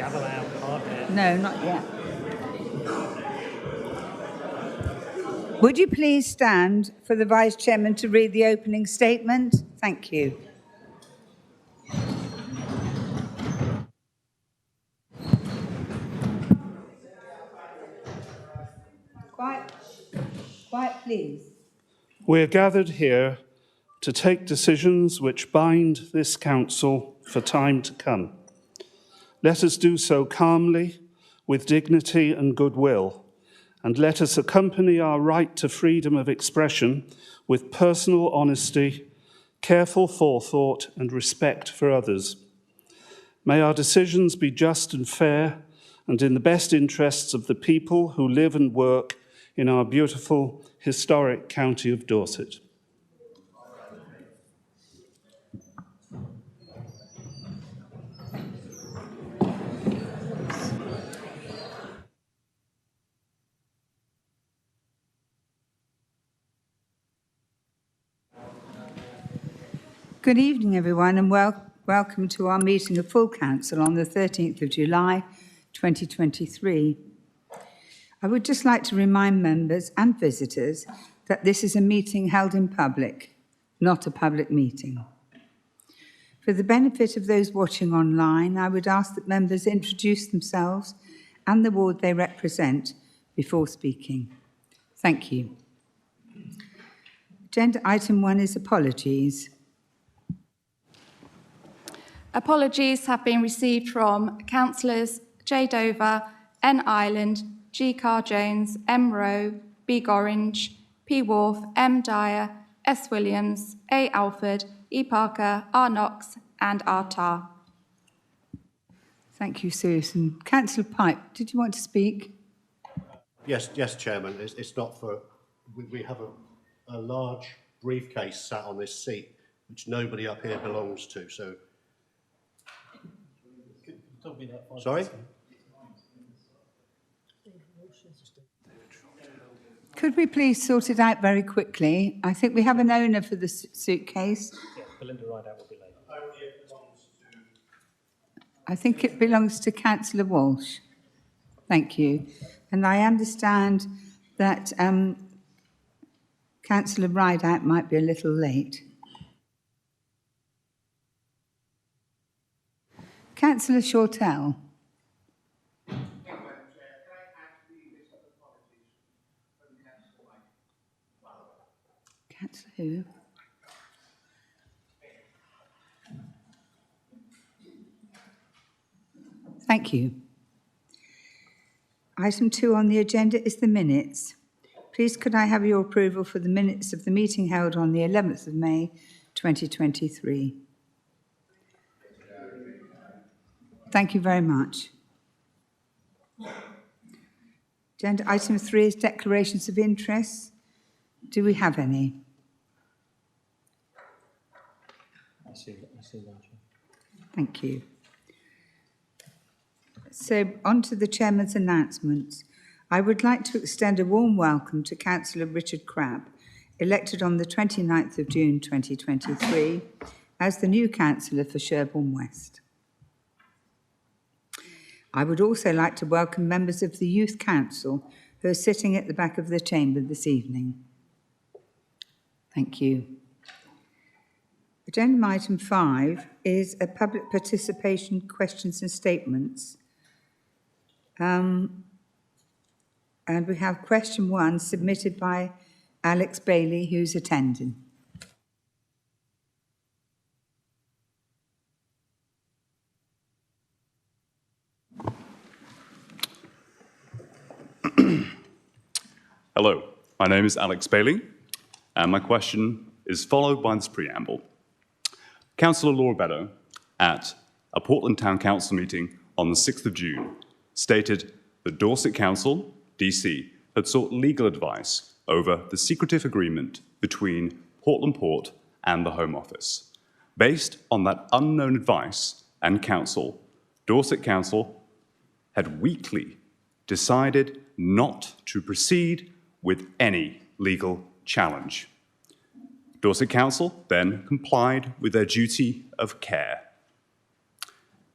gavel out, can't it? No, not yet. Would you please stand for the Vice Chairman to read the opening statement? Thank you. Quiet, please. We are gathered here to take decisions which bind this council for time to come. Let us do so calmly, with dignity and goodwill, and let us accompany our right to freedom of expression with personal honesty, careful forethought, and respect for others. May our decisions be just and fair, and in the best interests of the people who live and work in our beautiful, historic county of Dorset. Good evening, everyone, and welcome to our meeting of Full Council on the 13th of July, 2023. I would just like to remind members and visitors that this is a meeting held in public, not a public meeting. For the benefit of those watching online, I would ask that members introduce themselves and the ward they represent before speaking. Thank you. Agenda item 1 is apologies. Apologies have been received from Councillors J Dover, N Ireland, G Carr Jones, M Rowe, B Gorringe, P Wharf, M Dyer, S Williams, A Alford, E Parker, R Knox and R Tarr. Thank you, Susan. Councillor Pipe, did you want to speak? Yes, Chairman. It's not for... We have a large briefcase sat on this seat, which nobody up here belongs to, so... Sorry? Could we please sort it out very quickly? I think we have an owner for the suitcase. Yeah, Belinda Rideout will be later. I think it belongs to Councillor Walsh. Thank you. And I understand that Councillor Rideout might be a little late. Councillor Shortell. Councillor who? Thank you. Item 2 on the agenda is the minutes. Please could I have your approval for the minutes of the meeting held on the 11th of May 2023? Thank you very much. Agenda item 3 is declarations of interest. Do we have any? I see one. Thank you. So, on to the Chairman's announcements. I would like to extend a warm welcome to Councillor Richard Crabb, elected on the 29th of June 2023 as the new Councillor for Sherborne West. I would also like to welcome members of the Youth Council who are sitting at the back of the chamber this evening. Thank you. Agenda item 5 is a public participation questions and statements. And we have question 1 submitted by Alex Bailey, who's attending. Hello, my name is Alex Bailey, and my question is followed by this preamble. Councillor Laura Beddoe, at a Portland Town Council meeting on the 6th of June, stated that Dorset Council, DC, had sought legal advice over the secretive agreement between Portland Port and the Home Office. Based on that unknown advice and counsel, Dorset Council had weakly decided not to proceed with any legal challenge. Dorset Council then complied with their duty of care.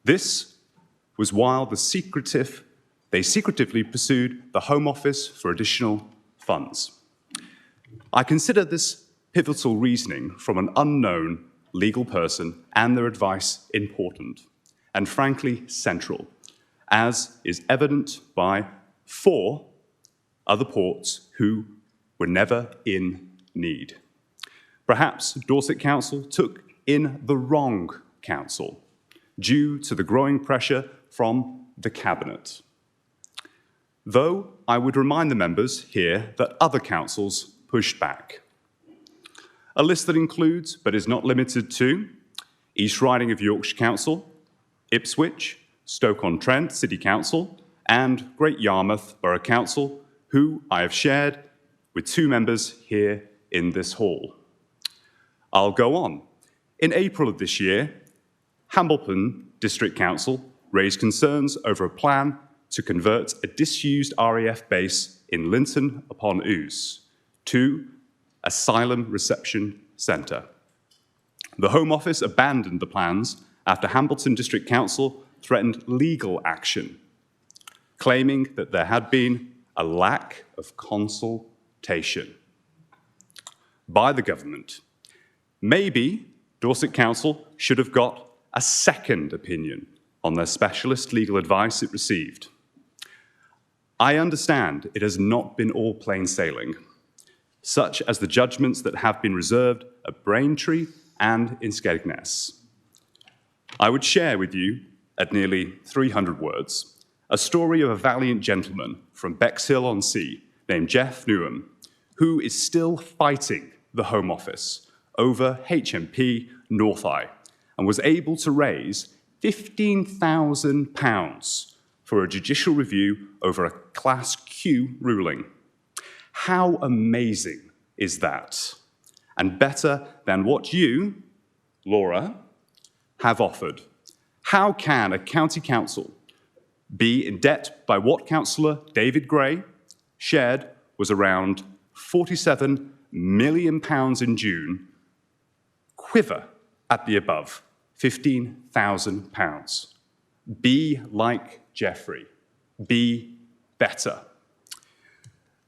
This was while they secretively pursued the Home Office for additional funds. I consider this pivotal reasoning from an unknown legal person and their advice important and frankly central, as is evident by 4 other ports who were never in need. Perhaps Dorset Council took in the wrong council due to the growing pressure from the Cabinet. Though I would remind the members here that other councils pushed back. A list that includes, but is not limited to, East Riding of Yorkshire Council, Ipswich, Stoke-on-Trent City Council, and Great Yarmouth Borough Council, who I have shared with 2 members here in this hall. I'll go on. In April of this year, Hambleton District Council raised concerns over a plan to convert a disused RAF base in Linton upon Ouse to Asylum Reception Centre. The Home Office abandoned the plans after Hambleton District Council threatened legal action, claiming that there had been a lack of consultation by the government. Maybe Dorset Council should have got a second opinion on their specialist legal advice it received. I understand it has not been all plain sailing, such as the judgments that have been reserved at Braintree and in Skegness. I would share with you, at nearly 300 words, a story of a valiant gentleman from Bexhill-on-Sea named Jeff Newham, who is still fighting the Home Office over HMP North Eye and was able to raise £15,000 for a judicial review over a Class Q ruling. How amazing is that? And better than what you, Laura, have offered. How can a county council be in debt by what Councillor David Gray shared was around £47 million in June, quiver at the above £15,000? Be like Jeffrey. Be better.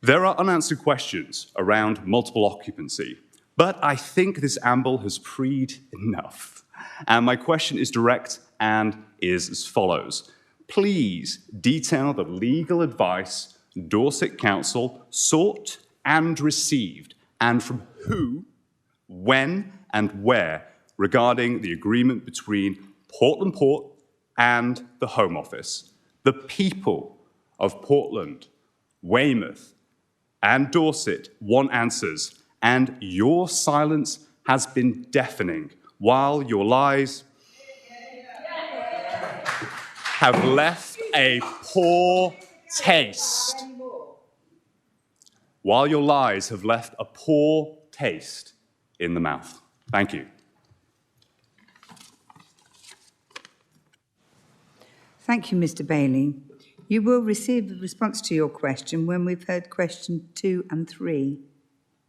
There are unanswered questions around multiple occupancy, but I think this amble has preed enough. And my question is direct and is as follows. Please detail the legal advice Dorset Council sought and received, and from who, when, and where regarding the agreement between Portland Port and the Home Office. The people of Portland, Weymouth, and Dorset want answers, and your silence has been deafening, while your lies have left a poor taste. While your lies have left a poor taste in the mouth. Thank you. Thank you, Mr. Bailey. You will receive a response to your question when we've heard question 2 and 3.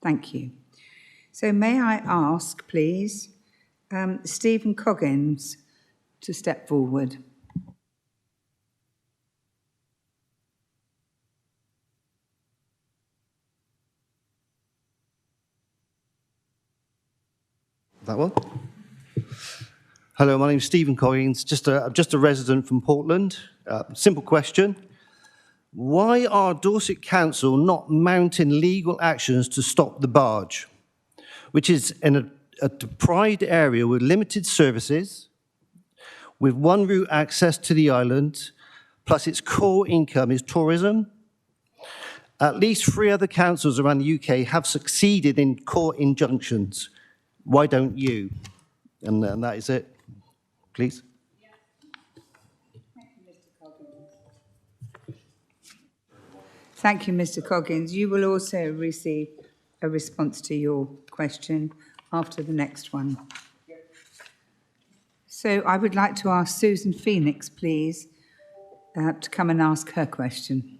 Thank you. So may I ask, please, Stephen Coggins to step forward. That one? Hello, my name's Stephen Coggins, just a resident from Portland. Simple question. Why are Dorset Council not mounting legal actions to stop the barge, which is in a deprived area with limited services, with one route access to the island, plus its core income is tourism? At least 3 other councils around the UK have succeeded in court injunctions. Why don't you? And that is it. Please. Thank you, Mr. Coggins. You will also receive a response to your question after the next one. So I would like to ask Susan Phoenix, please, to come and ask her question.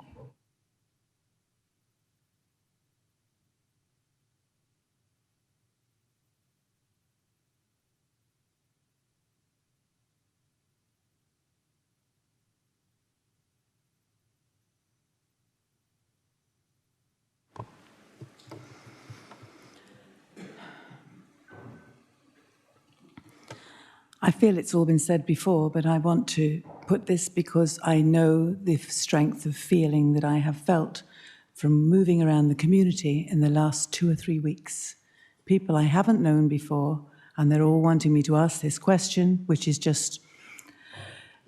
I feel it's all been said before, but I want to put this because I know the strength of feeling that I have felt from moving around the community in the last 2 or 3 weeks. People I haven't known before, and they're all wanting me to ask this question, which is just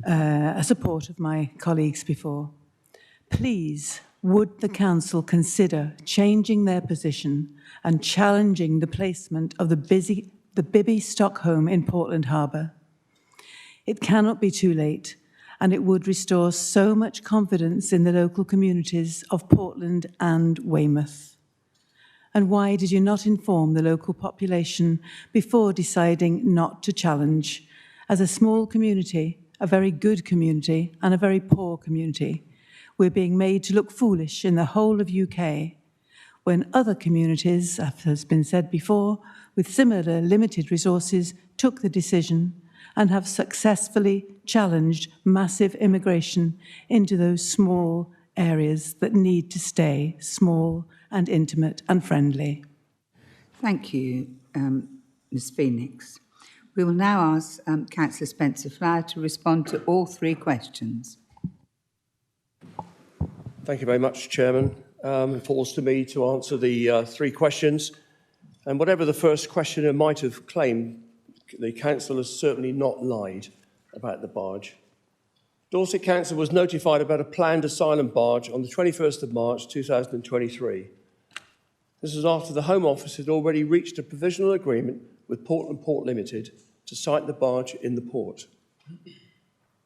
a support of my colleagues before. Please, would the council consider changing their position and challenging the placement of the Bibby Stockholm in Portland Harbour? It cannot be too late, and it would restore so much confidence in the local communities of Portland and Weymouth. And why did you not inform the local population before deciding not to challenge? As a small community, a very good community, and a very poor community, we're being made to look foolish in the whole of UK, when other communities, as has been said before, with similar limited resources, took the decision and have successfully challenged massive immigration into those small areas that need to stay small and intimate and friendly. Thank you, Ms Phoenix. We will now ask Councillor Spencer-Flower to respond to all 3 questions. Thank you very much, Chairman. It falls to me to answer the 3 questions. And whatever the first questioner might have claimed, the council has certainly not lied about the barge. Dorset Council was notified about a planned asylum barge on the 21st of March 2023. This was after the Home Office had already reached a provisional agreement with Portland Port Limited to site the barge in the port.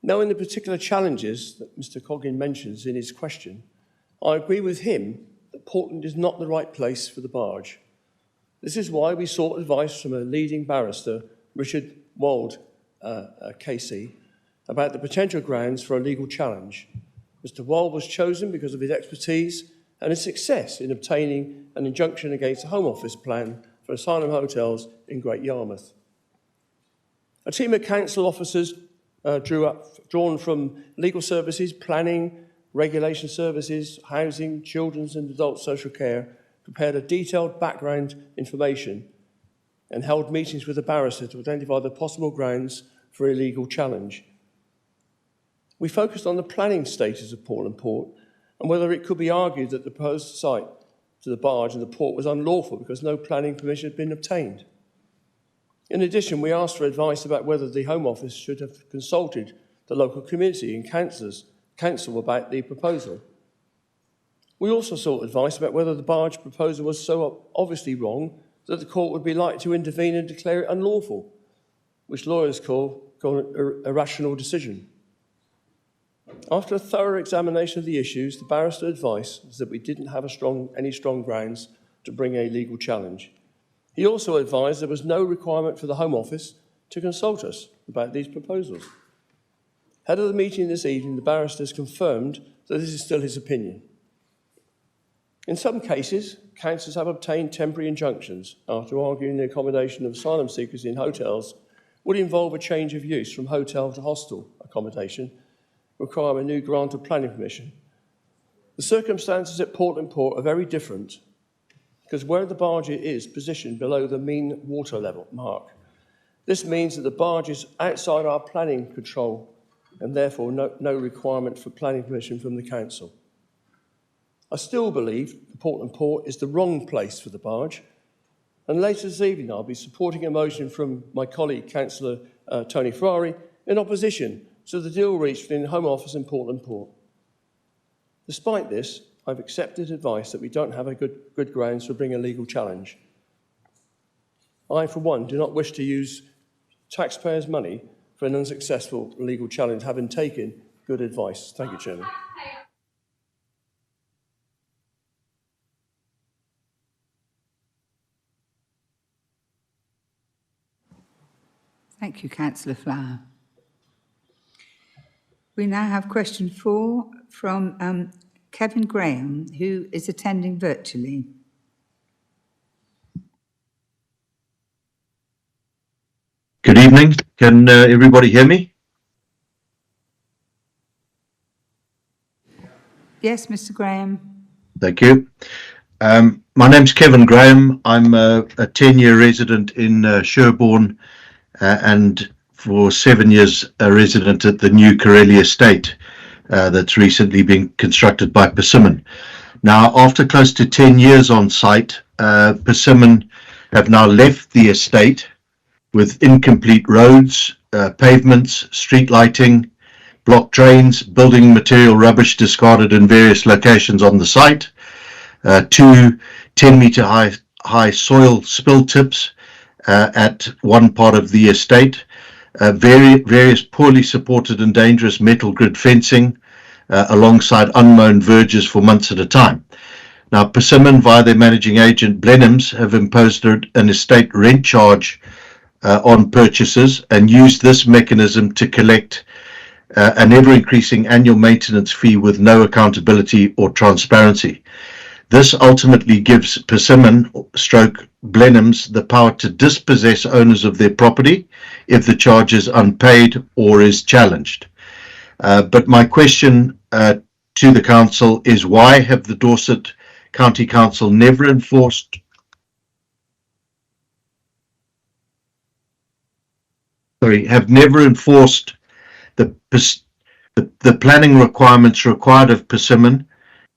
Knowing the particular challenges that Mr Coggin mentions in his question, I agree with him that Portland is not the right place for the barge. This is why we sought advice from a leading barrister, Richard Wald, KC, about the potential grounds for a legal challenge. Mr Wald was chosen because of his expertise and his success in obtaining an injunction against the Home Office plan for asylum hotels in Great Yarmouth. A team of council officers drawn from legal services, planning, regulation services, housing, children's and adult social care, prepared a detailed background information and held meetings with the barrister to identify the possible grounds for a legal challenge. We focused on the planning status of Portland Port and whether it could be argued that the proposed site to the barge and the port was unlawful because no planning permission had been obtained. In addition, we asked for advice about whether the Home Office should have consulted the local community and council about the proposal. We also sought advice about whether the barge proposal was so obviously wrong that the court would be likely to intervene and declare it unlawful, which lawyers call an irrational decision. After a thorough examination of the issues, the barrister advised was that we didn't have any strong grounds to bring a legal challenge. He also advised there was no requirement for the Home Office to consult us about these proposals. Ahead of the meeting this evening, the barristers confirmed that this is still his opinion. In some cases, councils have obtained temporary injunctions after arguing the accommodation of asylum seekers in hotels would involve a change of use from hotel to hostel accommodation, require a new grant of planning permission. The circumstances at Portland Port are very different because where the barge is positioned below the mean water level mark. This means that the barge is outside our planning control and therefore no requirement for planning permission from the council. I still believe Portland Port is the wrong place for the barge, and later this evening I'll be supporting a motion from my colleague Councillor Tony Ferrari in opposition to the deal reached between the Home Office and Portland Port. Despite this, I've accepted advice that we don't have a good grounds for bringing a legal challenge. I, for one, do not wish to use taxpayers' money for an unsuccessful legal challenge, having taken good advice. Thank you, Chairman. Thank you, Councillor Flower. We now have question 4 from Kevin Graham, who is attending virtually. Good evening. Can everybody hear me? Yes, Mr. Graham. Thank you. My name's Kevin Graham. I'm a 10-year resident in Sherborne and for 7 years a resident at the new Corelli estate that's recently been constructed by Persimmon. Now, after close to 10 years on site, Persimmon have now left the estate with incomplete roads, pavements, street lighting, block drains, building material rubbish discarded in various locations on the site, 2 10-metre high soil spill tips at one part of the estate, various poorly supported and dangerous metal grid fencing alongside unmown verges for months at a time. Now, Persimmon, via their managing agent Blenheims, have imposed an estate rent charge on purchasers and used this mechanism to collect an ever-increasing annual maintenance fee with no accountability or transparency. This ultimately gives Persimmon stroke Blenheims the power to dispossess owners of their property if the charge is unpaid or is challenged. But my question to the council is, why have the Dorset County Council never enforced the planning requirements required of Persimmon,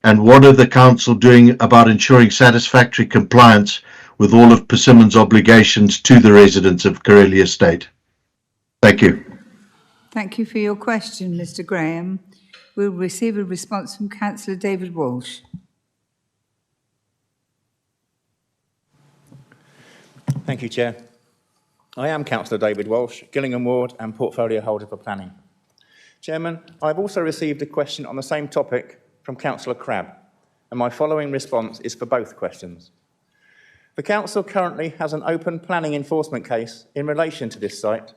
and what are the council doing about ensuring satisfactory compliance with all of Persimmon's obligations to the residents of Corelli Estate? Thank you. Thank you for your question, Mr. Graham. We'll receive a response from Councillor David Walsh. Thank you, Chair. I am Councillor David Walsh, Gillingham Ward and Portfolio Holder for Planning. Chairman, I've also received a question on the same topic from Councillor Crabb, and my following response is for both questions. The Council currently has an open planning enforcement case in relation to this site,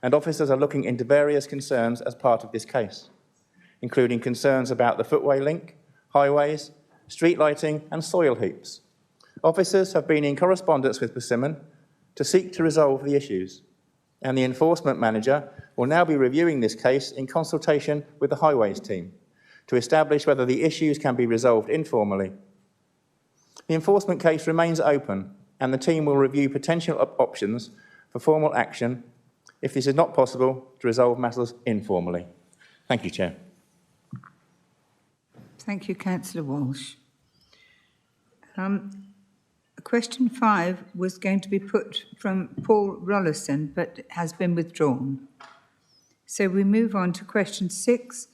and officers are looking into various concerns as part of this case, including concerns about the footway link, highways, street lighting and soil heaps. Officers have been in correspondence with Persimmon to seek to resolve the issues, and the enforcement manager will now be reviewing this case in consultation with the highways team to establish whether the issues can be resolved informally. The enforcement case remains open, and the team will review potential options for formal action if this is not possible to resolve matters informally. Thank you, Chair. Thank you, Councillor Walsh. Question 5 was going to be put from Paul Rollison, but has been withdrawn. So we move on to question 6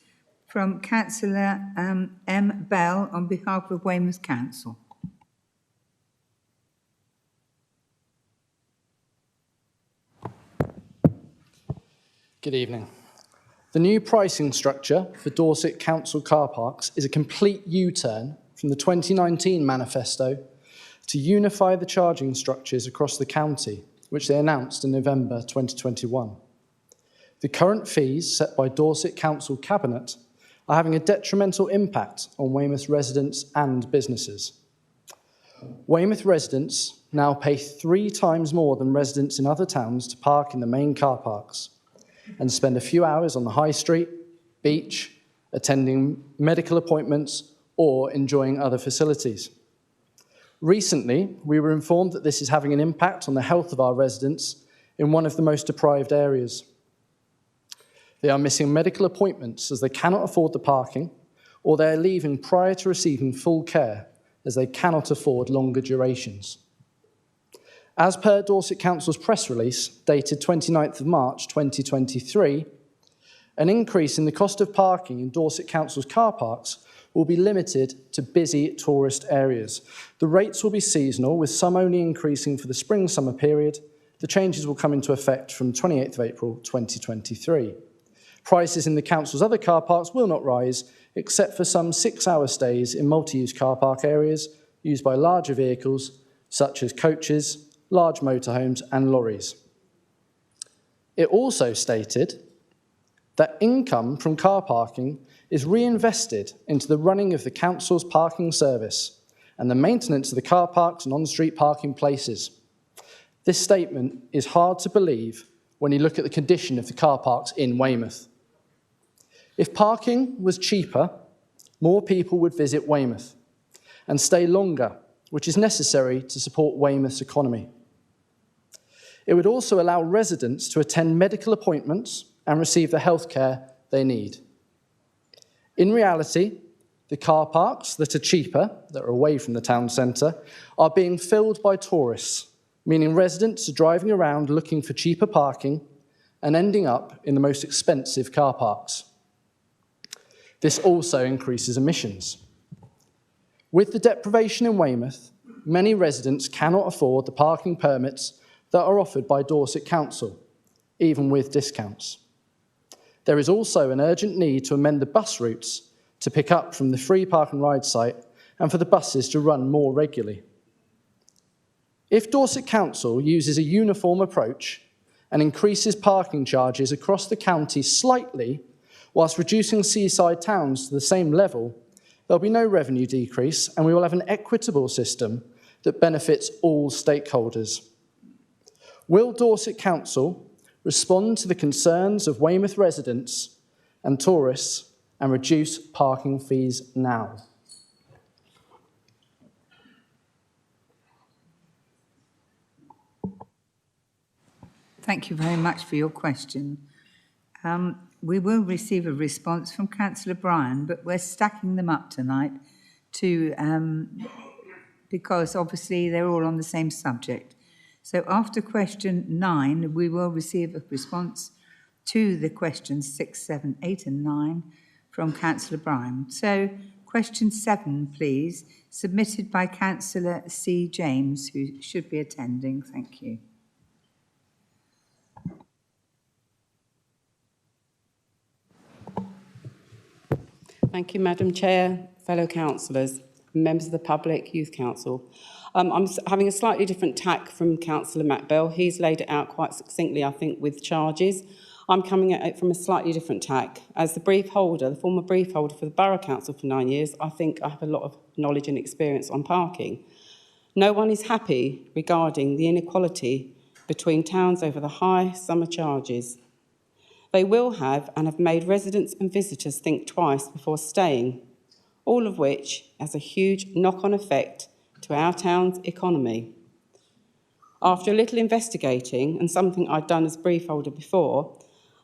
from Councillor M. Bell on behalf of Weymouth Council. Good evening. The new pricing structure for Dorset Council car parks is a complete U-turn from the 2019 manifesto to unify the charging structures across the county, which they announced in November 2021. The current fees set by Dorset Council Cabinet are having a detrimental impact on Weymouth residents and businesses. Weymouth residents now pay 3 times more than residents in other towns to park in the main car parks and spend a few hours on the high street, beach, attending medical appointments, or enjoying other facilities. Recently, we were informed that this is having an impact on the health of our residents in one of the most deprived areas. They are missing medical appointments as they cannot afford the parking, or they are leaving prior to receiving full care as they cannot afford longer durations. As per Dorset Council's press release, dated 29th of March 2023, an increase in the cost of parking in Dorset Council's car parks will be limited to busy tourist areas. The rates will be seasonal, with some only increasing for the spring-summer period. The changes will come into effect from 28th of April 2023. Prices in the council's other car parks will not rise, except for some 6-hour stays in multi-use car park areas used by larger vehicles, such as coaches, large motorhomes and lorries. It also stated that income from car parking is reinvested into the running of the council's parking service and the maintenance of the car parks and on-street parking places. This statement is hard to believe when you look at the condition of the car parks in Weymouth. If parking was cheaper, more people would visit Weymouth and stay longer, which is necessary to support Weymouth's economy. It would also allow residents to attend medical appointments and receive the healthcare they need. In reality, the car parks that are cheaper, that are away from the town centre, are being filled by tourists, meaning residents are driving around looking for cheaper parking and ending up in the most expensive car parks. This also increases emissions. With the deprivation in Weymouth, many residents cannot afford the parking permits that are offered by Dorset Council, even with discounts. There is also an urgent need to amend the bus routes to pick up from the free park and ride site and for the buses to run more regularly. If Dorset Council uses a uniform approach and increases parking charges across the county slightly, whilst reducing seaside towns to the same level, there'll be no revenue decrease and we will have an equitable system that benefits all stakeholders. Will Dorset Council respond to the concerns of Weymouth residents and tourists and reduce parking fees now? Thank you very much for your question. We will receive a response from Councillor Bryan, but we're stacking them up tonight because obviously they're all on the same subject. So after question 9, we will receive a response to the questions 6, 7, 8 and 9 from Councillor Bryan. So question 7, please, submitted by Councillor C. James, who should be attending. Thank you. Thank you, Madam Chair, fellow councillors, members of the public, Youth Council. I'm having a slightly different tack from Councillor Matt Bell. He's laid it out quite succinctly, I think, with charges. I'm coming at it from a slightly different tack. As the brief holder, the former brief holder for the Borough Council for 9 years, I think I have a lot of knowledge and experience on parking. No one is happy regarding the inequality between towns over the high summer charges. They will have and have made residents and visitors think twice before staying, all of which has a huge knock-on effect to our town's economy. After a little investigating, and something I'd done as brief holder before,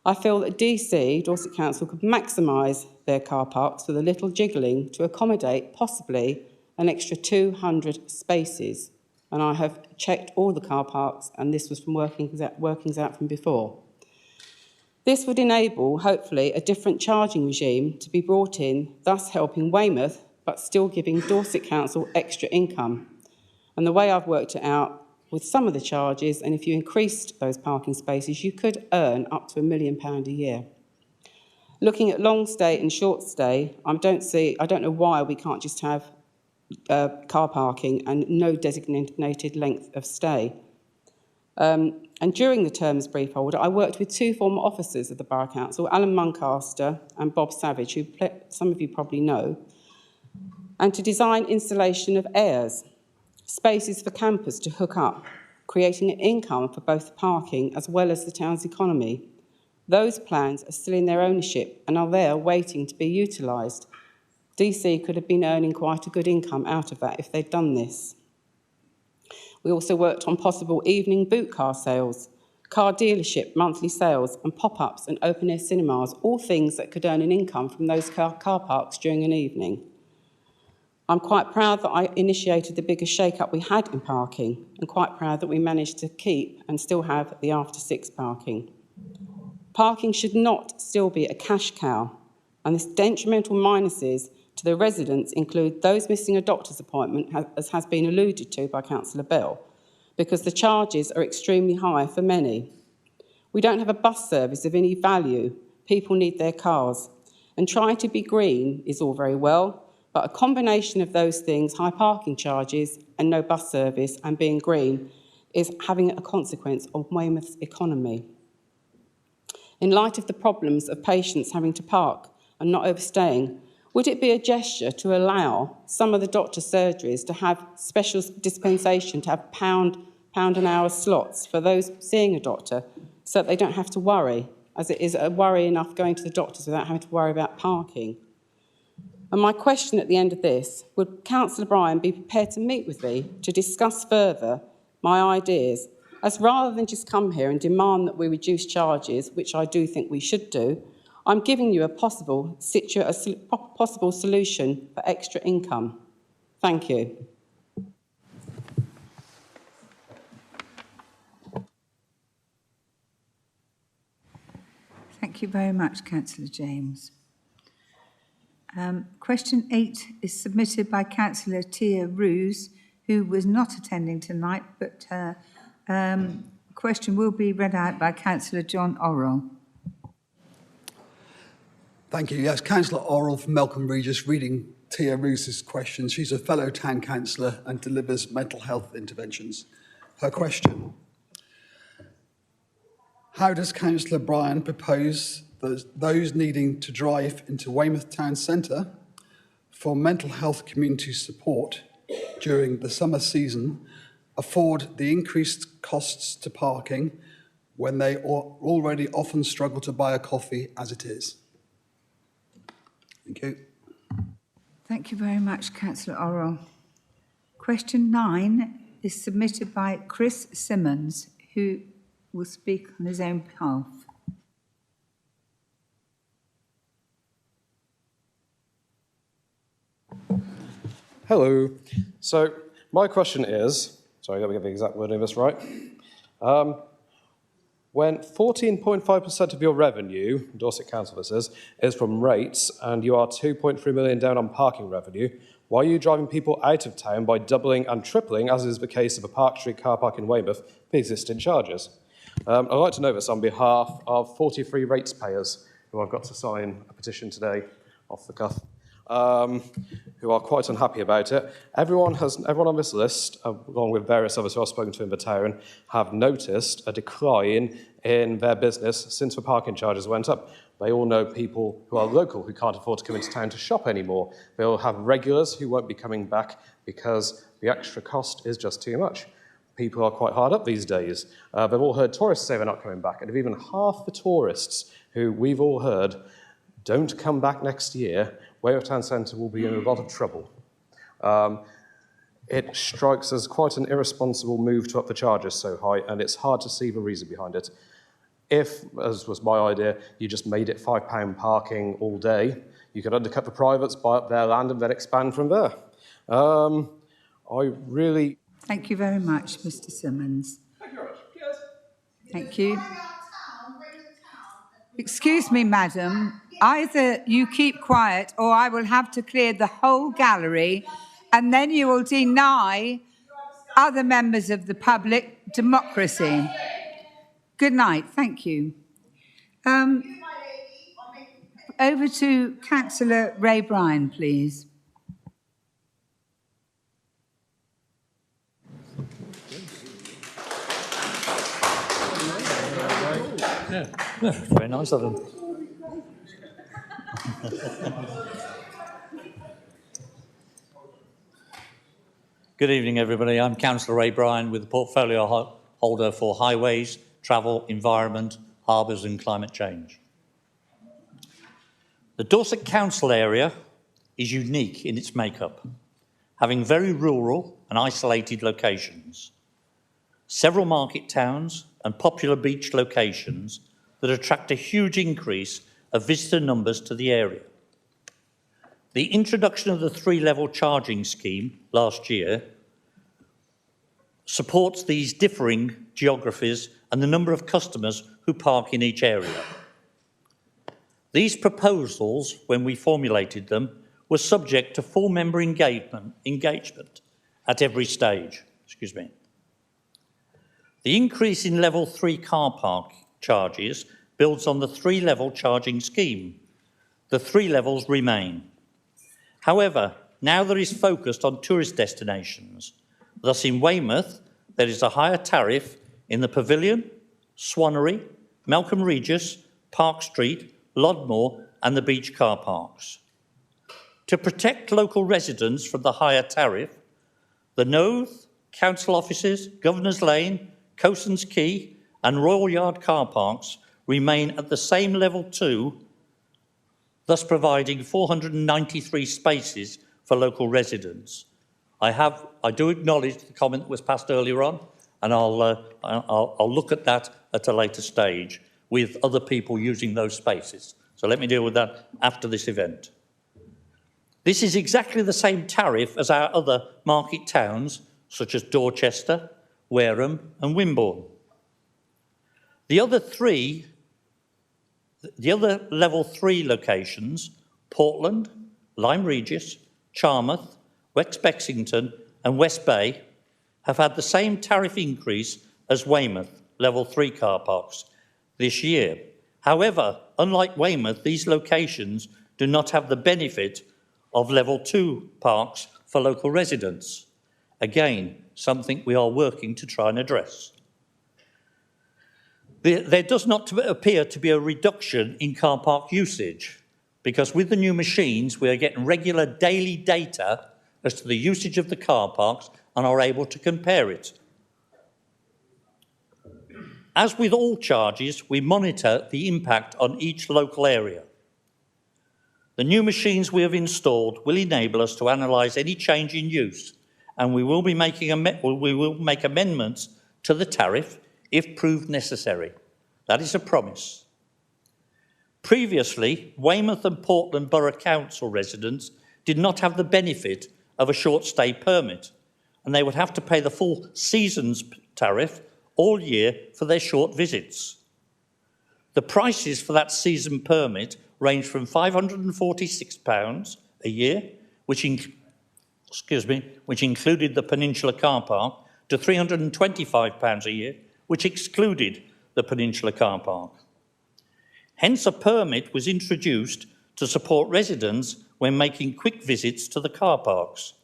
I feel that Dorset Council could maximise their car parks with a little jiggling to accommodate possibly an extra 200 spaces. And I have checked all the car parks, and this was from workings out from before. This would enable, hopefully, a different charging regime to be brought in, thus helping Weymouth, but still giving Dorset Council extra income. And the way I've worked it out, with some of the charges, and if you increased those parking spaces, you could earn up to £1 million a year. Looking at long stay and short stay, I don't know why we can't just have car parking and no designated length of stay. And during the term as brief holder, I worked with 2 former officers of the Borough Council, Alan Muncaster and Bob Savage, who some of you probably know, and to design installation of airs, spaces for campers to hook up, creating an income for both parking as well as the town's economy. Those plans are still in their ownership and are there waiting to be utilised. DC could have been earning quite a good income out of that if they'd done this. We also worked on possible evening boot car sales, car dealership monthly sales and pop-ups and open-air cinemas, all things that could earn an income from those car parks during an evening. I'm quite proud that I initiated the biggest shake-up we had in parking and quite proud that we managed to keep and still have the after-6 parking. Parking should not still be a cash cow, and the detrimental minuses to the residents include those missing a doctor's appointment, as has been alluded to by Councillor Bell, because the charges are extremely high for many. We don't have a bus service of any value. People need their cars. And trying to be green is all very well, but a combination of those things, high parking charges and no bus service and being green, is having a consequence on Weymouth's economy. In light of the problems of patients having to park and not overstaying, would it be a gesture to allow some of the doctor's surgeries to have special dispensation, to have pound an hour slots for those seeing a doctor so that they don't have to worry, as it is a worry enough going to the doctors without having to worry about parking? And my question at the end of this, would Councillor Bryan be prepared to meet with me to discuss further my ideas As rather than just come here and demand that we reduce charges, which I do think we should do, I'm giving you a possible solution for extra income. Thank you. Thank you very much, Councillor James. Question 8 is submitted by Councillor Tia Roos, who was not attending tonight, but her question will be read out by Councillor John Orrell. Thank you. Yes, Councillor Orrell from Melcombe Regis reading Tia Roos's question. She's a fellow town councillor and delivers mental health interventions. Her question: how does Councillor Bryan propose that those needing to drive into Weymouth Town Centre for mental health community support during the summer season afford the increased costs to parking when they already often struggle to buy a coffee as it is? Thank you. Thank you very much, Councillor Orrell. Question 9 is submitted by Chris Simmons, who will speak on his own behalf. Hello. So my question is, sorry, let me get the exact wording of this right. When 14.5% of your revenue, Dorset Council this is from rates, and you are 2.3 million down on parking revenue, why are you driving people out of town by doubling and tripling, as is the case of a Park Street car park in Weymouth, the existing charges? I'd like to know this on behalf of 43 rates payers who I've got to sign a petition today off the cuff, who are quite unhappy about it. Everyone on this list, along with various others who I've spoken to in the town, have noticed a decline in their business since the parking charges went up. They all know people who are local who can't afford to come into town to shop anymore. They all have regulars who won't be coming back because the extra cost is just too much. People are quite hard up these days. They've all heard tourists say they're not coming back, and if even half the tourists who we've all heard don't come back next year, Weymouth Town Centre will be in a lot of trouble. It strikes as quite an irresponsible move to up the charges so high, and it's hard to see the reason behind it. If, as was my idea, you just made it £5 parking all day, you could undercut the privates, buy up their land, and then expand from there. Thank you very much, Mr. Simmons. Thank you very much. Cheers. Thank you. Excuse me, madam. Either you keep quiet or I will have to clear the whole gallery, and then you will deny other members of the public democracy. Good night. Thank you. Over to Councillor Ray Bryan, please. Yeah, very nice of them. Good evening, everybody. I'm Councillor Ray Bryan with the portfolio holder for Highways, Travel, Environment, Harbours and Climate Change. The Dorset Council area is unique in its makeup, having very rural and isolated locations, several market towns and popular beach locations that attract a huge increase of visitor numbers to the area. The introduction of the 3-level charging scheme last year supports these differing geographies and the number of customers who park in each area. These proposals, when we formulated them, were subject to full member engagement at every stage. The increase in level 3 car park charges builds on the 3-level charging scheme. The 3 levels remain. However, now there is focused on tourist destinations. Thus, in Weymouth, there is a higher tariff in the Pavilion, Swannery, Melcombe Regis, Park Street, Lodmore and the beach car parks. To protect local residents from the higher tariff, the Nothe, council offices, Governor's Lane, Coaston's Quay and Royal Yard car parks remain at the same level 2, thus providing 493 spaces for local residents. I do acknowledge the comment that was passed earlier on, and I'll look at that at a later stage with other people using those spaces. So let me deal with that after this event. This is exactly the same tariff as our other market towns, such as Dorchester, Wareham and Wimborne. The other level 3 locations, Portland, Lyme Regis, Charmouth, West Bexington and West Bay, have had the same tariff increase as Weymouth level 3 car parks this year. However, unlike Weymouth, these locations do not have the benefit of level 2 parks for local residents. Again, something we are working to try and address. There does not appear to be a reduction in car park usage, because with the new machines, we are getting regular daily data as to the usage of the car parks and are able to compare it. As with all charges, we monitor the impact on each local area. The new machines we have installed will enable us to analyse any change in use, and we will make amendments to the tariff if proved necessary. That is a promise. Previously, Weymouth and Portland Borough Council residents did not have the benefit of a short stay permit, and they would have to pay the full season's tariff all year for their short visits. The prices for that season permit range from £546 a year, which included the Peninsula car park, to £325 a year, which excluded the Peninsula car park. Hence, a permit was introduced to support residents when making quick visits to the car parks,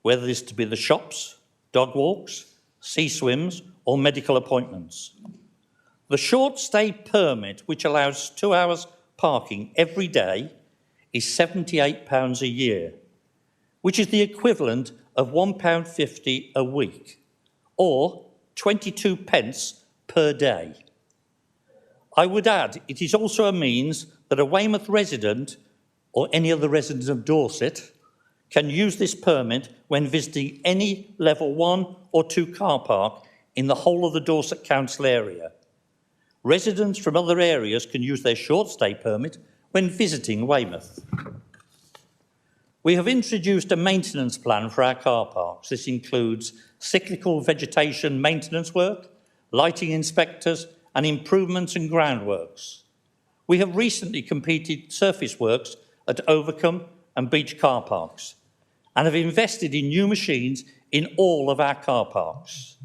whether this to be the shops, dog walks, sea swims, or medical appointments. The short stay permit, which allows 2 hours parking every day, is £78 a year, which is the equivalent of £1.50 a week, or 22 pence per day. I would add, it is also a means that a Weymouth resident or any other resident of Dorset can use this permit when visiting any level 1 or 2 car park in the whole of the Dorset Council area. Residents from other areas can use their short stay permit when visiting Weymouth. We have introduced a maintenance plan for our car parks. This includes cyclical vegetation maintenance work, lighting inspectors, and improvements and groundworks. We have recently completed surface works at Overcombe and Beach car parks and have invested in new machines in all of our car parks.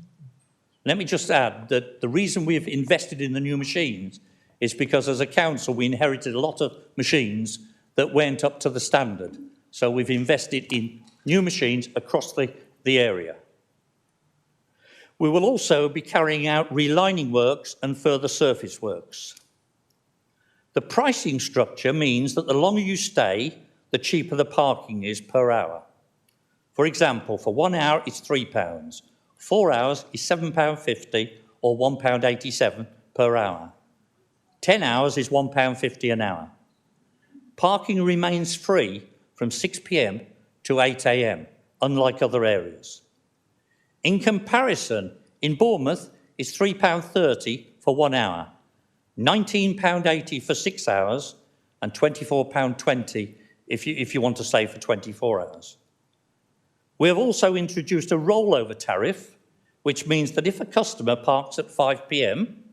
Let me just add that the reason we've invested in the new machines is because as a council we inherited a lot of machines that weren't up to the standard. So we've invested in new machines across the area. We will also be carrying out relining works and further surface works. The pricing structure means that the longer you stay, the cheaper the parking is per hour. For example, for 1 hour it's £3, 4 hours is £7.50 or £1.87 per hour. 10 hours is £1.50 an hour. Parking remains free from 6 p.m. to 8 a.m, unlike other areas. In comparison, in Bournemouth, it's £3.30 for 1 hour, £19.80 for 6 hours, and £24.20 if you want to stay for 24 hours. We have also introduced a rollover tariff, which means that if a customer parks at 5 p.m.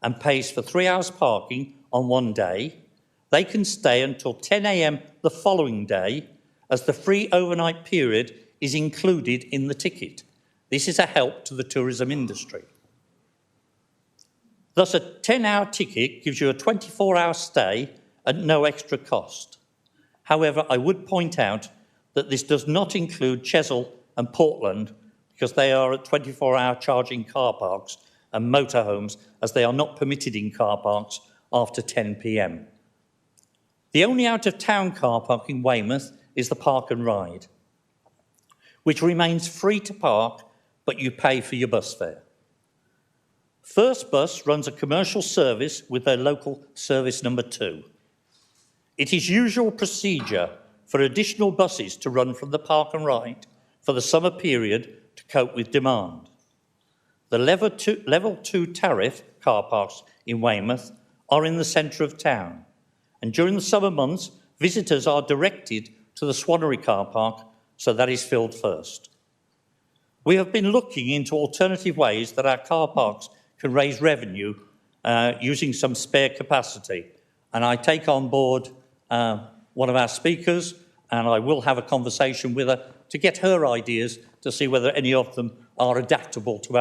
and pays for 3 hours parking on one day, they can stay until 10 a.m. the following day, as the free overnight period is included in the ticket. This is a help to the tourism industry. Thus, a 10-hour ticket gives you a 24-hour stay at no extra cost. However, I would point out that this does not include Chesil and Portland, because they are at 24-hour charging car parks and motorhomes, as they are not permitted in car parks after 10 p.m. The only out-of-town car park in Weymouth is the Park and Ride, which remains free to park, but you pay for your bus fare. First Bus runs a commercial service with their local service number 2. It is usual procedure for additional buses to run from the Park and Ride for the summer period to cope with demand. The level 2 tariff car parks in Weymouth are in the centre of town, and during the summer months, visitors are directed to the Swannery car park, so that is filled first. We have been looking into alternative ways that our car parks can raise revenue using some spare capacity, and I take on board one of our speakers, and I will have a conversation with her to get her ideas to see whether any of them are adaptable to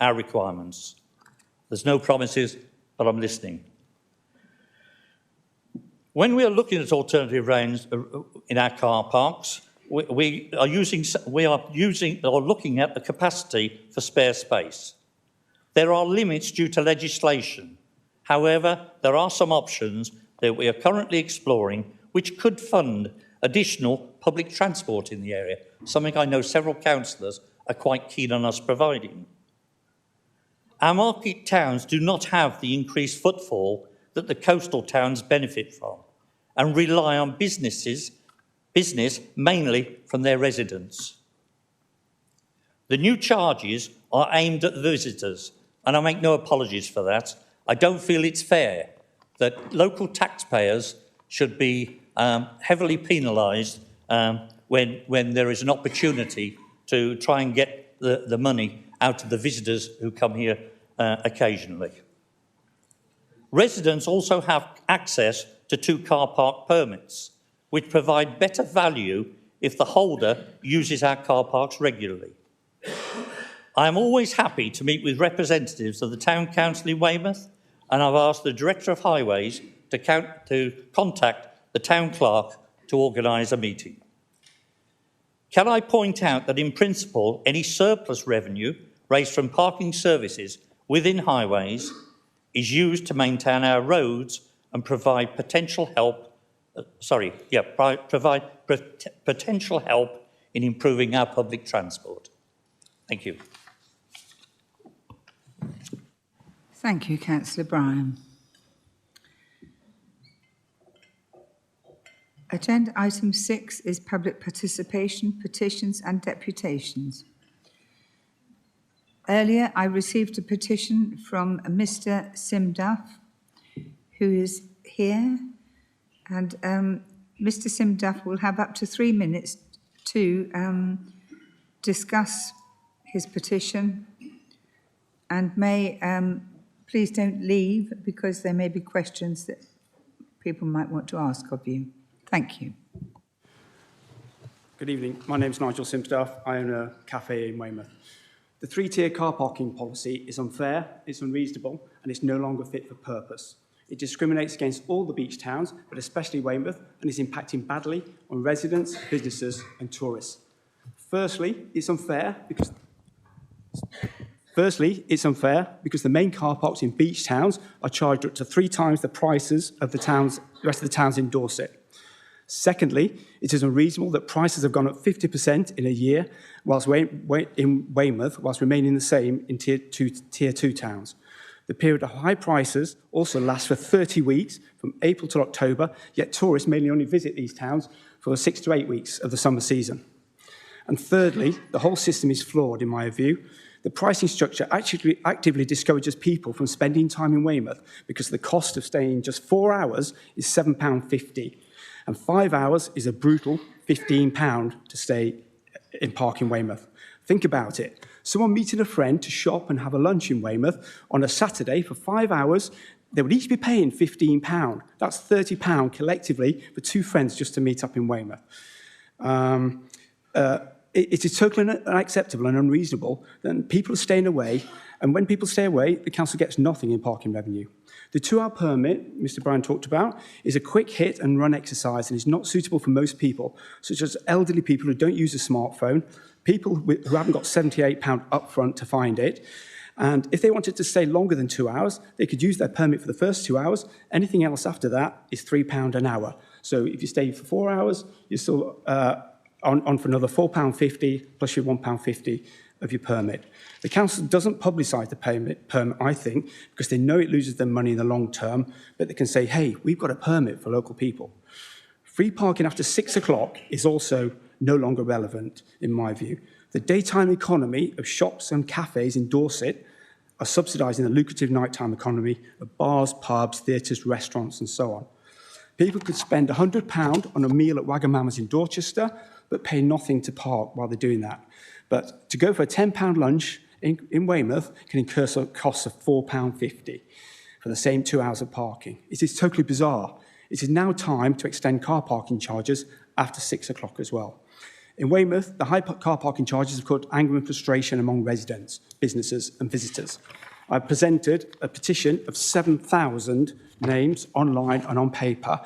our requirements. There's no promises, but I'm listening. When we are looking at alternative range in our car parks, we are looking at the capacity for spare space. There are limits due to legislation. However, there are some options that we are currently exploring which could fund additional public transport in the area, something I know several councillors are quite keen on us providing. Our market towns do not have the increased footfall that the coastal towns benefit from and rely on business mainly from their residents. The new charges are aimed at the visitors, and I make no apologies for that. I don't feel it's fair that local taxpayers should be heavily penalised when there is an opportunity to try and get the money out of the visitors who come here occasionally. Residents also have access to 2 car park permits, which provide better value if the holder uses our car parks regularly. I am always happy to meet with representatives of the Town Council in Weymouth, and I've asked the Director of Highways to contact the Town Clerk to organise a meeting. Can I point out that in principle, any surplus revenue raised from parking services within highways is used to maintain our roads and provide potential help potential help in improving our public transport. Thank you. Thank you, Councillor Bryan. Agenda item 6 is public participation, petitions and deputations. Earlier, I received a petition from Mr. Simduff, who is here, and Mr. Simduff will have up to 3 minutes to discuss his petition, and may please don't leave because there may be questions that people might want to ask of you. Thank you. Good evening. My name is Nigel Simstaff. I own a cafe in Weymouth. The 3-tier car parking policy is unfair, it's unreasonable, and it's no longer fit for purpose. It discriminates against all the beach towns, but especially Weymouth, and is impacting badly on residents, businesses, and tourists. Firstly, it's unfair because the main car parks in beach towns are charged up to 3 times the prices of the rest of the towns in Dorset. Secondly, it is unreasonable that prices have gone up 50% in a year whilst in Weymouth, whilst remaining the same in tier 2 towns. The period of high prices also lasts for 30 weeks, from April to October, yet tourists mainly only visit these towns for 6 to 8 weeks of the summer season. And thirdly, the whole system is flawed in my view. The pricing structure actually actively discourages people from spending time in Weymouth because the cost of staying just 4 hours is £7.50. And 5 hours is a brutal £15 to stay in park in Weymouth. Think about it. Someone meeting a friend to shop and have a lunch in Weymouth on a Saturday for 5 hours, they would each be paying £15. That's £30 collectively for 2 friends just to meet up in Weymouth. It is totally unacceptable and unreasonable that people are staying away, and when people stay away, the council gets nothing in parking revenue. The 2-hour permit Mr. Bryan talked about is a quick hit and run exercise and is not suitable for most people, such as elderly people who don't use a smartphone, people who haven't got £78 upfront to find it. And if they wanted to stay longer than 2 hours, they could use their permit for the first 2 hours. Anything else after that is £3 an hour. So if you stay for 4 hours, you're still on for another £4.50 plus your £1.50 of your permit. The council doesn't publicise the permit, I think, because they know it loses them money in the long term, but they can say, hey, we've got a permit for local people. Free parking after 6 o'clock is also no longer relevant, in my view. The daytime economy of shops and cafes in Dorset are subsidising the lucrative nighttime economy of bars, pubs, theatres, restaurants and so on. People could spend £100 on a meal at Wagamama's in Dorchester, but pay nothing to park while they're doing that. But to go for a £10 lunch in Weymouth can incur costs of £4.50 for the same 2 hours of parking. It is totally bizarre. It is now time to extend car parking charges after 6 o'clock as well. In Weymouth, the high car parking charges have caused anger and frustration among residents, businesses and visitors. I presented a petition of 7,000 names online and on paper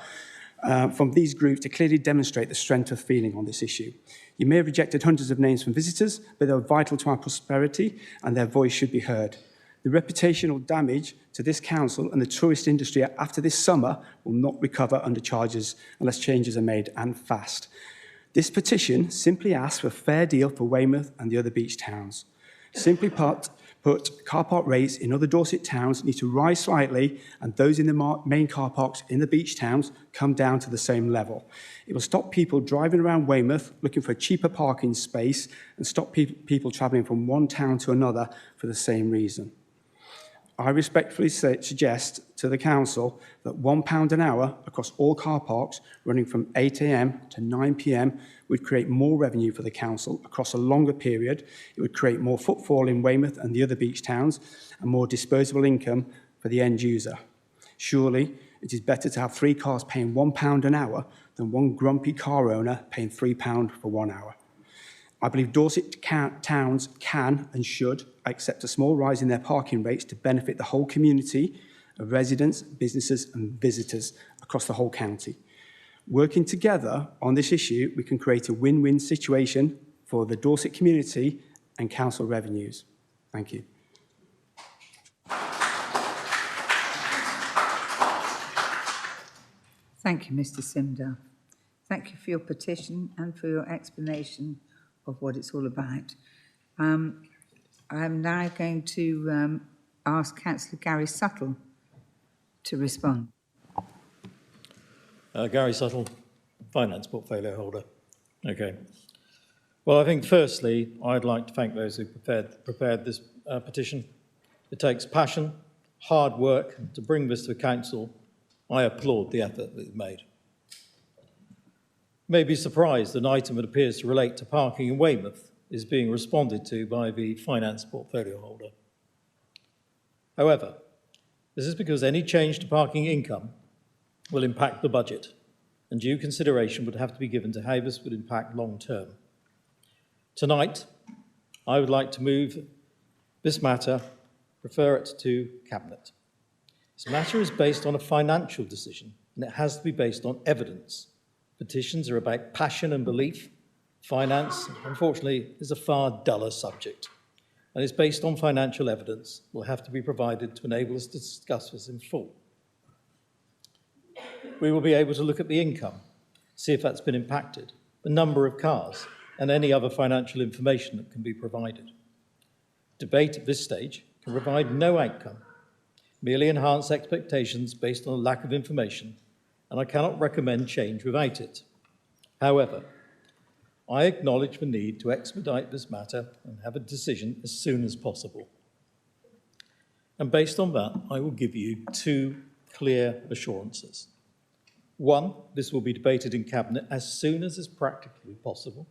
from these groups to clearly demonstrate the strength of feeling on this issue. You may have rejected hundreds of names from visitors, but they are vital to our prosperity and their voice should be heard. The reputational damage to this council and the tourist industry after this summer will not recover under charges unless changes are made and fast. This petition simply asks for a fair deal for Weymouth and the other beach towns. Simply put, car park rates in other Dorset towns need to rise slightly and those in the main car parks in the beach towns come down to the same level. It will stop people driving around Weymouth looking for a cheaper parking space and stop people travelling from one town to another for the same reason. I respectfully suggest to the council that £1 an hour across all car parks running from 8 a.m. to 9 p.m. would create more revenue for the council across a longer period. It would create more footfall in Weymouth and the other beach towns and more disposable income for the end user. Surely it is better to have 3 cars paying £1 an hour than one grumpy car owner paying £3 for 1 hour. I believe Dorset towns can and should accept a small rise in their parking rates to benefit the whole community of residents, businesses and visitors across the whole county. Working together on this issue, we can create a win-win situation for the Dorset community and council revenues. Thank you. Thank you, Mr. Simdale. Thank you for your petition and for your explanation of what it's all about. I'm now going to ask Councillor Gary Suttle to respond. Gary Suttle, Finance Portfolio Holder. Okay. Well, I think firstly, I'd like to thank those who prepared this petition. It takes passion, hard work to bring this to the council. I applaud the effort that you've made. You may be surprised that an item that appears to relate to parking in Weymouth is being responded to by the Finance Portfolio Holder. However, this is because any change to parking income will impact the budget, and due consideration would have to be given to how this would impact long term. Tonight, I would like to move this matter, refer it to Cabinet. This matter is based on a financial decision, and it has to be based on evidence. Petitions are about passion and belief. Finance, unfortunately, is a far duller subject, and it's based on financial evidence will have to be provided to enable us to discuss this in full. We will be able to look at the income, see if that's been impacted, the number of cars, and any other financial information that can be provided. Debate at this stage can provide no outcome, merely enhance expectations based on a lack of information, and I cannot recommend change without it. However, I acknowledge the need to expedite this matter and have a decision as soon as possible. And based on that, I will give you 2 clear assurances. 1, this will be debated in Cabinet as soon as is practically possible.